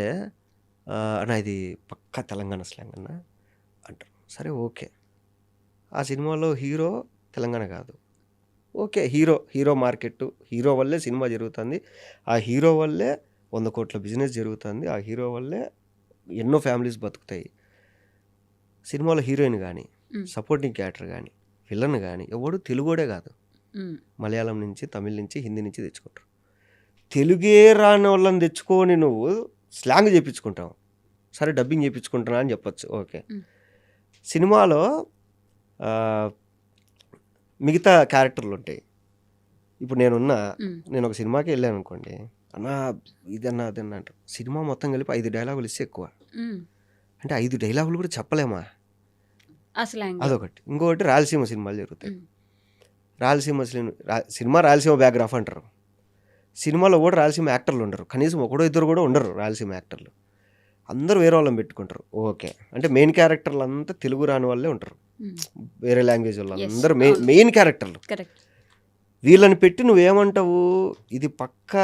B: అన్న ఇది పక్కా తెలంగాణ స్లాంగ్ అన్న అంటారు. సరే ఓకే, ఆ సినిమాలో హీరో తెలంగాణ కాదు, ఓకే హీరో మార్కెట్, హీరో వల్లే సినిమా జరుగుతుంది, ఆ హీరో వల్లే 100 కోట్ల బిజినెస్ జరుగుతుంది, ఆ హీరో వల్లే ఎన్నో ఫ్యామిలీస్ బతుకుతాయి. సినిమాలో హీరోయిన్ కానీ సపోర్టింగ్ క్యారెక్టర్ కానీ విలన్ కానీ ఎవడు తెలుగోడే కాదు, మలయాళం నుంచి తమిళ నుంచి హిందీ నుంచి తెచ్చుకుంటారు. తెలుగే రాని వాళ్ళని తెచ్చుకొని నువ్వు స్లాంగ్ చేయించుకుంటావు, సరే డబ్బింగ్ చేయించుకుంటున్నా అని చెప్పొచ్చు, ఓకే. సినిమాలో మిగతా క్యారెక్టర్లు ఉంటాయి. ఇప్పుడు నేను ఒక సినిమాకి వెళ్ళాను అనుకోండి, అన్నా ఇదన్నా అదన్నా అంటారు. సినిమా మొత్తం కలిపి 5 డైలాగులు ఇస్తే ఎక్కువ, అంటే 5 డైలాగులు కూడా చెప్పలేమా, అదొకటి. ఇంకొకటి రాయలసీమ సినిమాలు జరుగుతాయి. రాయలసీమ బ్యాక్గ్రాఫ్ అంటారు. సినిమాలో కూడా రాయలసీమ యాక్టర్లు ఉండరు, కనీసం ఒకడో ఇద్దరు కూడా ఉండరు రాయలసీమ యాక్టర్లు, అందరూ వేరే వాళ్ళని పెట్టుకుంటారు. ఓకే, అంటే మెయిన్ క్యారెక్టర్లు అంతా తెలుగు రాని వాళ్ళే ఉంటారు, వేరే లాంగ్వేజ్ వాళ్ళు అందరూ మెయిన్ క్యారెక్టర్లు. వీళ్ళని పెట్టి నువ్వేమంటావు, ఇది పక్కా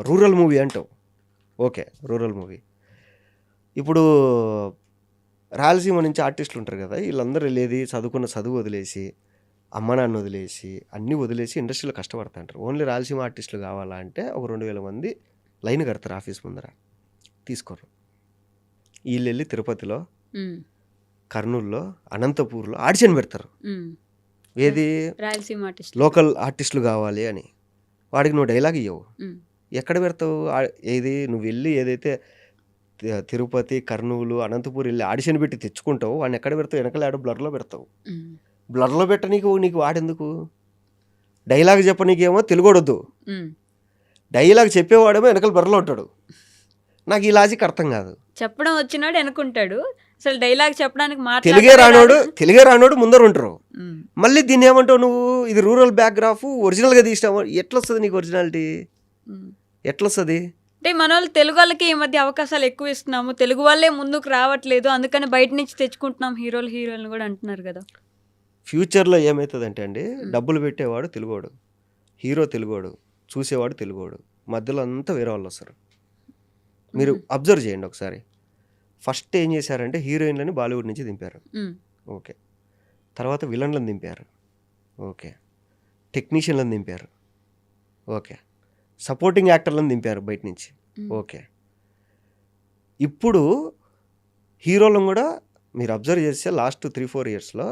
B: రూరల్ మూవీ అంటావు. Okay, rural movie. ఇప్పుడు రాయలసీమ నుంచి ఆర్టిస్టులు ఉంటారు కదా, వీళ్ళందరూ వెళ్ళేది చదువు వదిలేసి, అమ్మ నాన్న వదిలేసి, అన్నీ వదిలేసి ఇండస్ట్రీలో కష్టపడుతుంటారు. ఓన్లీ రాయలసీమ ఆర్టిస్టులు కావాలా అంటే ఒక 2000 మంది లైన్ కడతారు ఆఫీస్ ముందర, తీసుకోరు. వీళ్ళు వెళ్ళి తిరుపతిలో, కర్నూలులో, అనంతపూర్లో ఆడిషన్ పెడతారు. ఏది
A: రాయలసీమ ఆర్టిస్ట్,
B: లోకల్ ఆర్టిస్టులు కావాలి అని. వాడికి నువ్వు డైలాగ్ ఇవ్వవు, ఎక్కడ పెడతావు? ఏది నువ్వు వెళ్ళి ఏదైతే తిరుపతి, కర్నూలు, అనంతపూర్ వెళ్ళి ఆడిషన్ పెట్టి తెచ్చుకుంటావు, వాడిని ఎక్కడ పెడతావు? వెనకాల ఆడ బ్లర్లో పెడతావు. బ్లర్లో పెట్ట నీకు వాడెందుకు? డైలాగ్ చెప్ప నీకేమో తెలుగోడొద్దు, డైలాగ్ చెప్పేవాడేమో వెనకాల బ్లర్లో ఉంటాడు. నాకు ఈ లాజిక్ అర్థం కాదు.
A: చెప్పడం వచ్చినాడు వెనుకుంటాడు, అసలు డైలాగ్ చెప్పడానికి
B: తెలుగే రానోడు ముందర ఉంటారు. మళ్ళీ దీన్ని ఏమంటావు నువ్వు? ఇది రూరల్ బ్యాక్గ్రాఫ్ ఒరిజినల్గా తీసినావు, ఎట్లొస్తుంది నీకు ఒరిజినాలిటీ? ఎట్లొస్తుంది?
A: అంటే మన వాళ్ళు తెలుగు వాళ్ళకి ఈ మధ్య అవకాశాలు ఎక్కువ ఇస్తున్నాము, తెలుగు వాళ్ళే ముందుకు రావట్లేదు, అందుకని బయట నుంచి తెచ్చుకుంటున్నాం హీరోయిన్ కూడా అంటున్నారు కదా.
B: ఫ్యూచర్లో ఏమవుతుందంటే అండి, డబ్బులు పెట్టేవాడు తెలుగోడు, హీరో తెలుగోడు, చూసేవాడు తెలుగోడు, మధ్యలో అంతా వేరే వాళ్ళు వస్తారు. మీరు అబ్జర్వ్ చేయండి ఒకసారి. ఫస్ట్ ఏం చేశారంటే హీరోయిన్లని బాలీవుడ్ నుంచి దింపారు, ఓకే. తర్వాత విలన్లను దింపారు, ఓకే. టెక్నీషియన్లను దింపారు, ఓకే. సపోర్టింగ్ యాక్టర్లను దింపారు బయట నుంచి, ఓకే. ఇప్పుడు హీరోలను కూడా మీరు అబ్జర్వ్ చేస్తే లాస్ట్ 3-4 ఇయర్స్లో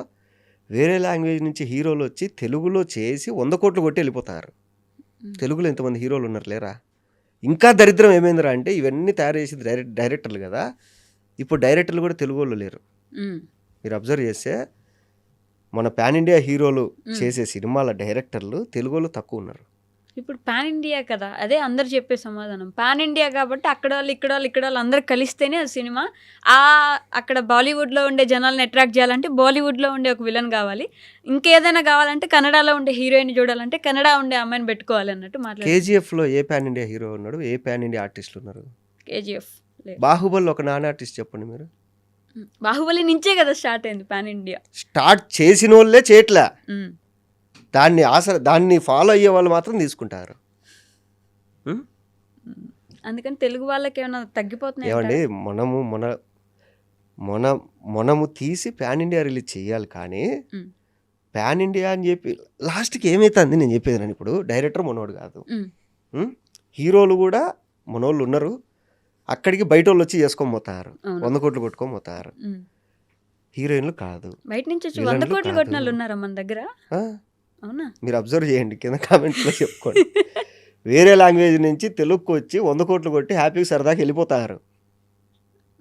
B: వేరే లాంగ్వేజ్ నుంచి హీరోలు వచ్చి తెలుగులో చేసి 100 కోట్లు కొట్టి వెళ్ళిపోతారు. తెలుగులో ఎంతమంది హీరోలు ఉన్నారు లేరా? ఇంకా దరిద్రం ఏమైందిరా అంటే ఇవన్నీ తయారు చేసేది డైరెక్టర్లు కదా. ఇప్పుడు డైరెక్టర్లు కూడా తెలుగు వాళ్ళు లేరు. మీరు అబ్జర్వ్ చేస్తే మన పాన్ ఇండియా హీరోలు చేసే సినిమాల డైరెక్టర్లు తెలుగు వాళ్ళు తక్కువ ఉన్నారు.
A: ఇప్పుడు పాన్ ఇండియా కదా, అదే అందరు చెప్పే సమాధానం. పాన్ ఇండియా కాబట్టి అక్కడ వాళ్ళు అందరు కలిస్తేనే ఆ సినిమా. అక్కడ బాలీవుడ్లో ఉండే జనాలను అట్రాక్ట్ చేయాలంటే బాలీవుడ్లో ఉండే ఒక విలన్ కావాలి, ఇంకేదైనా కావాలంటే కన్నడలో ఉండే హీరోయిన్ చూడాలంటే కన్నడ ఉండే అమ్మాయిని పెట్టుకోవాలి అన్నట్టు మాట్లాడారు.
B: కేజీఎఫ్లో ఏ పాన్ ఇండియా హీరో ఉన్నాడు? ఏ పాన్ ఇండియా ఆర్టిస్టులు ఉన్నారు?
A: కేజీఎఫ్.
B: బాహుబలి ఒక నాన్ ఆర్టిస్ట్ చెప్పండి మీరు.
A: బాహుబలి నుంచే కదా స్టార్ట్ అయింది పాన్ ఇండియా.
B: స్టార్ట్ చేసిన వాళ్ళే చేయట్లే, దాన్ని ఫాలో అయ్యే వాళ్ళు మాత్రం తీసుకుంటారు.
A: అందుకని తెలుగు వాళ్ళకి ఏమైనా తగ్గిపోతున్నాయి
B: ఏమండి? మనము తీసి పాన్ ఇండియా రిలీజ్ చేయాలి, కానీ పాన్ ఇండియా అని చెప్పి లాస్ట్కి ఏమవుతుంది నేను చెప్పేది. నేను ఇప్పుడు డైరెక్టర్ మనోడు కాదు, హీరోలు కూడా మనోళ్ళు ఉన్నారు, అక్కడికి బయట వాళ్ళు వచ్చి చేసుకొని పోతారు, 100 కోట్లు కొట్టుకొని పోతారు. హీరోయిన్లు కాదు,
A: బయట నుంచి 100 కోట్లు కొట్టిన వాళ్ళు ఉన్నారా మన దగ్గర? అవునా?
B: మీరు అబ్జర్వ్ చేయండి, కింద కామెంట్లో చెప్పుకోండి. వేరే లాంగ్వేజ్ నుంచి తెలుగుకి వచ్చి 100 కోట్లు కొట్టి హ్యాపీగా సరదాకి వెళ్ళిపోతారు.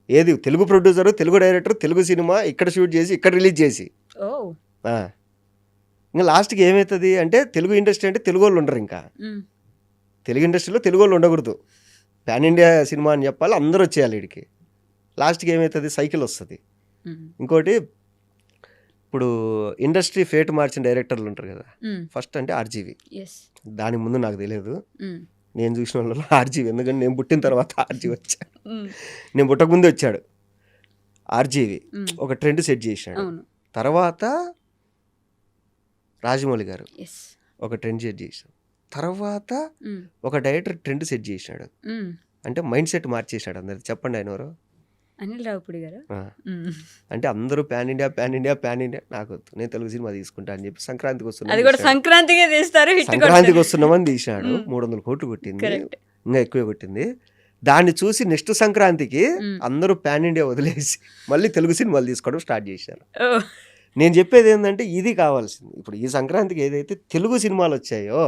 B: ఏది Telugu producer, Telugu director, Telugu cinema ఇక్కడ షూట్ చేసి ఇక్కడ రిలీజ్ చేసి, ఇంకా లాస్ట్కి ఏమవుతుంది అంటే తెలుగు ఇండస్ట్రీ అంటే తెలుగు వాళ్ళు ఉండరు. ఇంకా తెలుగు ఇండస్ట్రీలో తెలుగు వాళ్ళు ఉండకూడదు, పాన్ ఇండియా సినిమా అని చెప్పాలి, అందరూ వచ్చేయాలి వీడికి. లాస్ట్కి ఏమవుతుంది? సైకిల్ వస్తుంది. ఇంకోటి ఇప్పుడు ఇండస్ట్రీ ఫేట్ మార్చిన డైరెక్టర్లు ఉంటారు కదా,
A: మ్మ్.
B: ఫస్ట్ అంటే ఆర్జీవి.
A: ఎస్.
B: దాని ముందు నాకు తెలియదు,
A: మ్మ్.
B: నేను చూసిన వాళ్ళలో ఆర్జీవి. ఎందుకంటే నేను పుట్టిన తర్వాత ఆర్జీవి వచ్చాడు,
A: మ్మ్.
B: నేను పుట్టక ముందే వచ్చాడు ఆర్జీవి.
A: మ్మ్.
B: ఒక ట్రెండ్ సెట్ చేసినాడు.
A: అవును.
B: తర్వాత రాజమౌళి గారు
A: ఎస్.
B: ఒక ట్రెండ్ సెట్ చేశాడు. తర్వాత
A: మ్మ్.
B: ఒక డైరెక్టర్ ట్రెండ్ సెట్ చేసినాడు,
A: మ్మ్.
B: అంటే మైండ్ సెట్ మార్చేసాడు అందరు. చెప్పండి ఆయన ఎవరు?
A: అనిల్ రావుపూడి గారు.
B: ఆ. అంటే అందరూ pan India pan India pan India, నాకు వద్దు, నేను తెలుగు సినిమా తీసుకుంటా అని చెప్పి సంక్రాంతికి
A: అది
B: వస్తున్నాం
A: కూడా సంక్రాంతికే తీస్తారు, హిట్
B: సంక్రాంతికి వస్తున్నామని తీసినాడు.
A: మ్మ్.
B: 300 కోట్లు కొట్టింది,
A: కరెక్ట్.
B: ఇంకా ఎక్కువే కొట్టింది. దాన్ని చూసి నెక్స్ట్ సంక్రాంతికి అందరూ ప్యాన్ ఇండియా వదిలేసి మళ్ళీ తెలుగు సినిమాలు తీసుకోవడం స్టార్ట్ చేశారు. నేను చెప్పేది ఏంటంటే ఇది కావాల్సింది. ఇప్పుడు ఈ సంక్రాంతికి ఏదైతే తెలుగు సినిమాలు వచ్చాయో,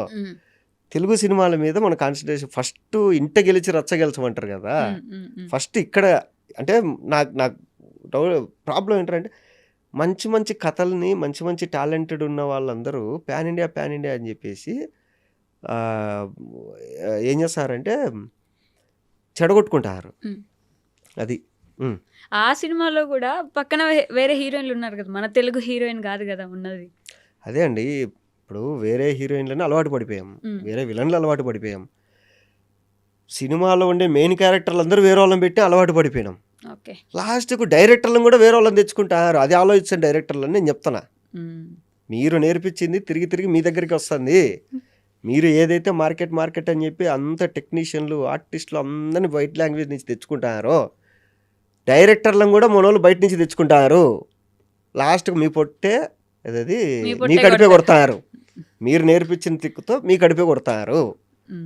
B: తెలుగు సినిమాల మీద మన కాన్సన్ట్రేషన్ ఫస్ట్. ఇంట గెలిచి రచ్చ గెలిచమంటారు కదా, ఫస్ట్ ఇక్కడ. అంటే నాకు ప్రాబ్లం ఏంటంటే మంచి మంచి కథల్ని, మంచి మంచి టాలెంటెడ్ ఉన్న వాళ్ళందరూ ప్యాన్ ఇండియా అని చెప్పేసి ఏం చేస్తారంటే చెడగొట్టుకుంటారు. అది
A: ఆ సినిమాలో కూడా పక్కన వేరే హీరోయిన్లు ఉన్నారు కదా, మన తెలుగు హీరోయిన్ కాదు కదా ఉన్నది.
B: అదే అండి, ఇప్పుడు వేరే హీరోయిన్లను అలవాటు పడిపోయాం, వేరే విలన్లు అలవాటు పడిపోయాం. సినిమాలో ఉండే మెయిన్ క్యారెక్టర్లు అందరూ వేరే వాళ్ళని పెట్టి అలవాటు పడిపోయినాం.
A: ఓకే.
B: లాస్ట్కు డైరెక్టర్లను కూడా వేరే వాళ్ళని తెచ్చుకుంటారు. అది ఆలోచించండి డైరెక్టర్లని నేను చెప్తున్నా. మీరు నేర్పించింది తిరిగి తిరిగి మీ దగ్గరికి వస్తుంది. మీరు ఏదైతే మార్కెట్ అని చెప్పి అంత టెక్నీషియన్లు, ఆర్టిస్టులు అందరినీ బయట లాంగ్వేజ్ నుంచి తెచ్చుకుంటారో, డైరెక్టర్లను కూడా మనోళ్ళు బయట నుంచి తెచ్చుకుంటారు. లాస్ట్కు మీ పొట్టే అది మీ కడిపే కొడతారు. మీరు నేర్పించిన తిక్కుతో మీ కడిపే కొడతారు.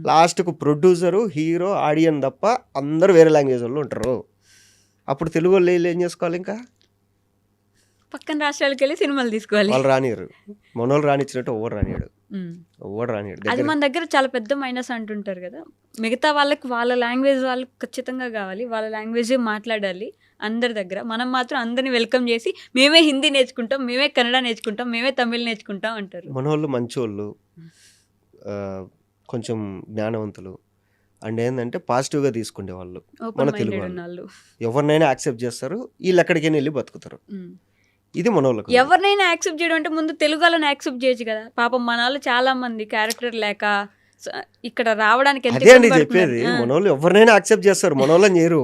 B: లాస్ట్కు ప్రొడ్యూసరు, హీరో, ఆడియన్ తప్ప అందరూ వేరే లాంగ్వేజ్ వాళ్ళు ఉంటారు. అప్పుడు తెలుగు వాళ్ళు ఏం చేసుకోవాలి? ఇంకా
A: పక్కన రాష్ట్రాలకు వెళ్ళి సినిమాలు తీసుకోవాలి.
B: వాళ్ళు రానియరు, మనోళ్ళు రానిచ్చినట్టు ఓవర్ రానియాడు.
A: అది మన దగ్గర చాలా పెద్ద మైనస్ అంటుంటారు కదా. మిగతా వాళ్ళకి వాళ్ళ లాంగ్వేజ్ వాళ్ళకి ఖచ్చితంగా కావాలి, వాళ్ళ లాంగ్వేజే మాట్లాడాలి అందరి దగ్గర. మనం మాత్రం అందరిని వెల్కమ్ చేసి మేమే హిందీ నేర్చుకుంటాం, మేమే కన్నడ నేర్చుకుంటాం, మేమే తమిళ్ నేర్చుకుంటాం అంటారు.
B: మనోళ్ళు మంచోళ్ళు, కొంచెం జ్ఞానవంతులు, అండ్ ఏంటంటే పాజిటివ్గా తీసుకునే వాళ్ళు మన తెలుగు వాళ్ళు. ఎవరినైనా యాక్సెప్ట్ చేస్తారు, వీళ్ళు ఎక్కడికైనా వెళ్ళి బతుకుతారు. ఇది మనోళ్ళకు.
A: ఎవరినైనా యాక్సెప్ట్ చేయడం అంటే ముందు తెలుగు వాళ్ళని యాక్సెప్ట్ చేయొచ్చు కదా. పాపం మన వాళ్ళు చాలా మంది క్యారెక్టర్ లేక ఇక్కడ రావడానికి
B: అదే అండి చెప్పేది. మనోళ్ళు ఎవరినైనా యాక్సెప్ట్ చేస్తారు, మనోళ్ళని చేయరు.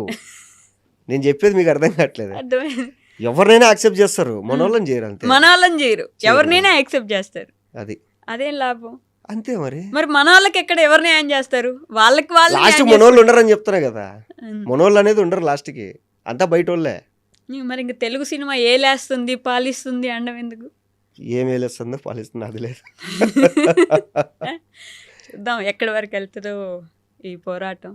B: నేను చెప్పేది మీకు అర్థం కావట్లేదు. ఎవరినైనా యాక్సెప్ట్ చేస్తారు, మనోళ్ళని చేయరు. అంతే,
A: మన వాళ్ళని చేయరు, ఎవరినైనా యాక్సెప్ట్ చేస్తారు.
B: అది
A: అదేం లాభం?
B: అంతే. మరి
A: మన వాళ్ళకి ఎక్కడ ఎవరిని న్యాయం చేస్తారు? వాళ్ళకి వాళ్ళు
B: లాస్ట్ మనోళ్ళు ఉండరని చెప్తున్నా కదా. మనోళ్ళు అనేది ఉండరు లాస్ట్కి, అంతా బయట వాళ్ళే.
A: మరి ఇంక తెలుగు సినిమా ఏలేస్తుంది పాలిస్తుంది అండం ఎందుకు?
B: ఏం వేలేస్తుందో పాలిస్తుందో అది లేదు.
A: చూద్దాం ఎక్కడి వరకు వెళ్తుందో ఈ పోరాటం,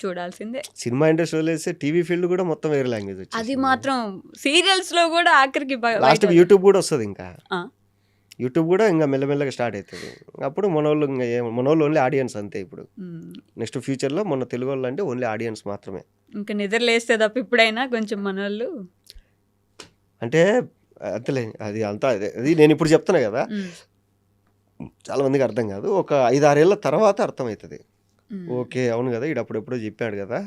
A: చూడాల్సిందే.
B: సినిమా ఇండస్ట్రీ వదిలేస్తే టీవీ ఫీల్డ్ కూడా మొత్తం వేరే లాంగ్వేజ్ వచ్చింది.
A: అది మాత్రం సీరియల్స్ లో కూడా ఆఖరికి
B: లాస్ట్ యూట్యూబ్ కూడా వస్తుంది. ఇంకా యూట్యూబ్ కూడా ఇంకా మెల్లమెల్లగా స్టార్ట్ అవుతుంది. అప్పుడు మనోళ్ళు ఇంకా మనోళ్ళు ఓన్లీ ఆడియన్స్ అంతే. ఇప్పుడు నెక్స్ట్ ఫ్యూచర్లో మన తెలుగు వాళ్ళు అంటే ఓన్లీ ఆడియన్స్ మాత్రమే.
A: ఇంకా నిద్రలేస్తే తప్ప ఇప్పుడైనా కొంచెం మనోళ్ళు
B: అంటే అంతలే. అది అంతా అది నేను ఇప్పుడు చెప్తున్నా కదా, చాలా మందికి అర్థం కాదు. ఒక 5-6 ఏళ్ళ తర్వాత అర్థమవుతుంది. ఓకే అవును కదా, ఇడు అప్పుడెప్పుడో చెప్పాడు కదా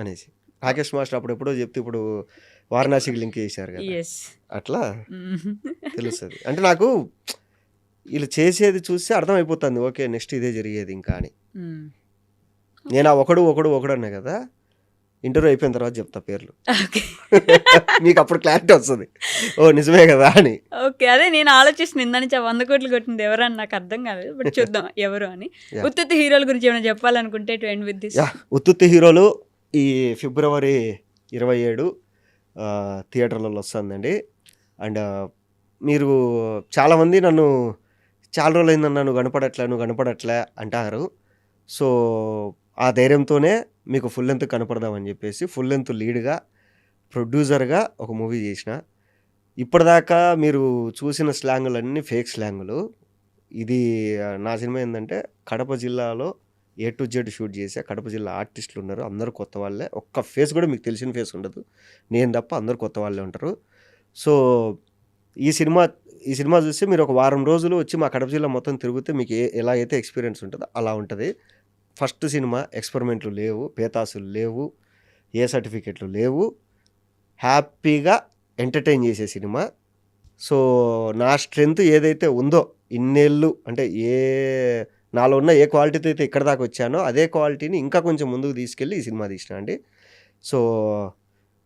B: అనేసి. రాకేష్ మాస్టర్ అప్పుడెప్పుడో చెప్తే ఇప్పుడు వారణాసికి లింక్ చేశారు కదా, అట్లా తెలుస్తుంది. అంటే నాకు వీళ్ళు చేసేది చూస్తే అర్థమైపోతుంది, ఓకే నెక్స్ట్ ఇదే జరిగేది ఇంకా అని. నేను ఆ ఒకడు అన్నా కదా, ఇంటర్వ్యూ అయిపోయిన తర్వాత చెప్తా పేర్లు, మీకు అప్పుడు క్లారిటీ వస్తుంది, ఓ నిజమే కదా అని.
A: ఓకే, అదే నేను ఆలోచిస్తున్నాను ఇందా నుంచి 100 కోట్లు కొట్టింది ఎవరని నాకు అర్థం కాలేదు, బట్ చూద్దాం ఎవరు అని. ఉత్తుత్తి హీరోల గురించి ఏమైనా చెప్పాలనుకుంటే టు ఎండ్ విత్ దిస్.
B: ఉత్తుత్తి హీరోలు ఈ ఫిబ్రవరి 27 థియేటర్లలో వస్తుందండి. అండ్ మీరు చాలామంది నన్ను చాలా రోజులు అయిందన్న నువ్వు కనపడట్లే అంటారు. సో ఆ ధైర్యంతోనే మీకు ఫుల్ లెంత్ కనపడదామని చెప్పేసి ఫుల్ లెంత్ లీడ్గా ప్రొడ్యూసర్గా ఒక మూవీ చేసిన. ఇప్పటిదాకా మీరు చూసిన స్లాంగులన్నీ ఫేక్ స్లాంగులు. ఇది నా సినిమా ఏంటంటే కడప జిల్లాలో A to Z షూట్ చేసా. కడప జిల్లా ఆర్టిస్టులు ఉన్నారు, అందరూ కొత్త వాళ్ళే. ఒక్క ఫేస్ కూడా మీకు తెలిసిన ఫేస్ ఉండదు, నేను తప్ప అందరూ కొత్త వాళ్ళే ఉంటారు. సో ఈ సినిమా చూస్తే మీరు ఒక వారం రోజులు వచ్చి మా కడప జిల్లా మొత్తం తిరిగితే మీకు ఎలా అయితే ఎక్స్పీరియన్స్ ఉంటుందో అలా ఉంటుంది. ఫస్ట్ సినిమా, ఎక్స్పెరిమెంట్లు లేవు, పేతాసులు లేవు, ఏ సర్టిఫికెట్లు లేవు, హ్యాపీగా ఎంటర్టైన్ చేసే సినిమా. సో నా స్ట్రెంగ్త్ ఏదైతే ఉందో ఇన్నేళ్ళు అంటే నాలో ఉన్న ఏ క్వాలిటీతో అయితే ఇక్కడ దాకా వచ్చానో అదే క్వాలిటీని ఇంకా కొంచెం ముందుకు తీసుకెళ్ళి ఈ సినిమా తీసిన అండి. సో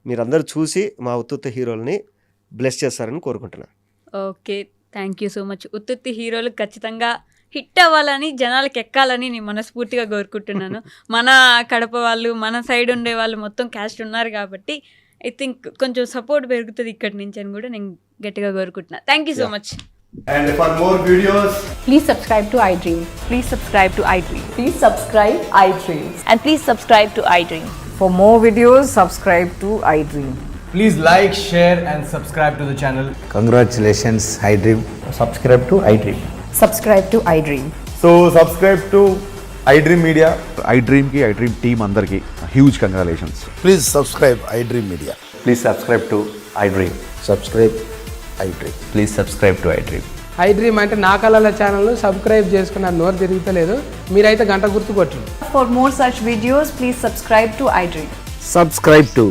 B: మీరందరూ చూసి మా ఉత్తుత్త హీరోల్ని బ్లెస్ చేస్తారని కోరుకుంటున్నాను.
A: Okay, thank you so much. ఉత్తుత్తి హీరోలు ఖచ్చితంగా హిట్ అవ్వాలని, జనాలకి ఎక్కాలని నేను మనస్ఫూర్తిగా కోరుకుంటున్నాను. మన కడప వాళ్ళు, మన సైడ్ ఉండే వాళ్ళు మొత్తం క్యాస్ట్ ఉన్నారు కాబట్టి ఐ థింక్ కొంచెం సపోర్ట్ పెరుగుతుంది ఇక్కడి నుంచి అని కూడా నేను గట్టిగా కోరుకుంటున్నా. Thank you so much.
C: And for more videos,
D: Please subscribe to iDream.
E: Please subscribe to iDream.
D: Please subscribe iDream.
E: And please subscribe to iDream.
F: For more videos, subscribe to iDream.
C: please like, share, and subscribe to the channel.
G: Congratulations, iDream.
H: Subscribe to iDream.
D: Subscribe to iDream.
C: So subscribe to iDream Media.
I: iDream ki iDream team andarki huge congratulations.
G: Please subscribe iDream Media.
H: Please subscribe to iDream.
G: Subscribe iDream.
H: Please subscribe to iDream.
F: iDream అంటే నా కళల channel subscribe చేసుకున్న నోరు తిరుగుతలేదు, మీరైతే గంట గుర్తు కొట్టండి.
E: For more such videos, please subscribe to iDream.
H: Subscribe to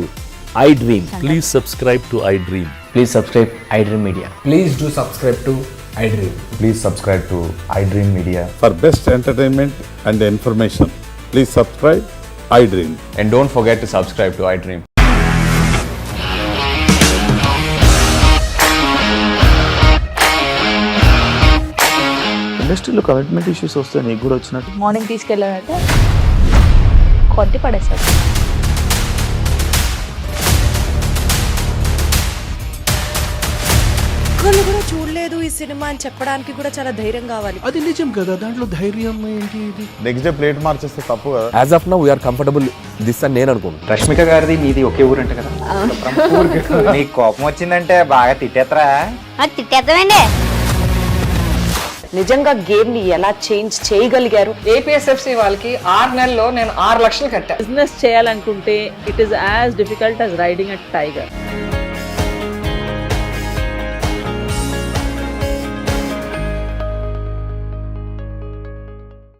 H: iDream.
J: Please subscribe to iDream.
H: Please subscribe iDream Media.
C: Please do subscribe to iDream.
H: Please subscribe to iDream Media.
I: For best entertainment and information, please subscribe iDream.
H: And don't forget to subscribe to iDream.
J: ఇండస్ట్రీలో commitment issues వస్తే నీకు కూడా వచ్చినట్టు
E: morning తీసుకెళ్ళాడంటే కొట్టి పడేశాడు.
K: ఒక్కళ్ళు కూడా చూడలేదు ఈ సినిమా అని చెప్పడానికి కూడా చాలా ధైర్యం కావాలి.
J: అది నిజం కదా, దాంట్లో ధైర్యం ఏంటి? ఇది
I: నెక్స్ట్ డే ప్లేట్ మార్చేస్తే తప్పు కదా.
H: As of now, we are comfortable this అని నేను అనుకుంటున్నాను. రష్మిక గారిది మీది ఒకే ఊరంట కదా. నీకు కోపం వచ్చిందంటే బాగా తిట్టేత్తరా?
E: తిట్టేద్దామండి.
D: నిజంగా గేమ్ ని ఎలా చేంజ్ చేయగలిగారు?
F: ఏపీఎస్ఎఫ్సి వాళ్ళకి 6 నెలల్లో నేను 6 లక్షలు కట్టా.
E: బిజినెస్ చేయాలనుకుంటే it is as difficult as riding a tiger.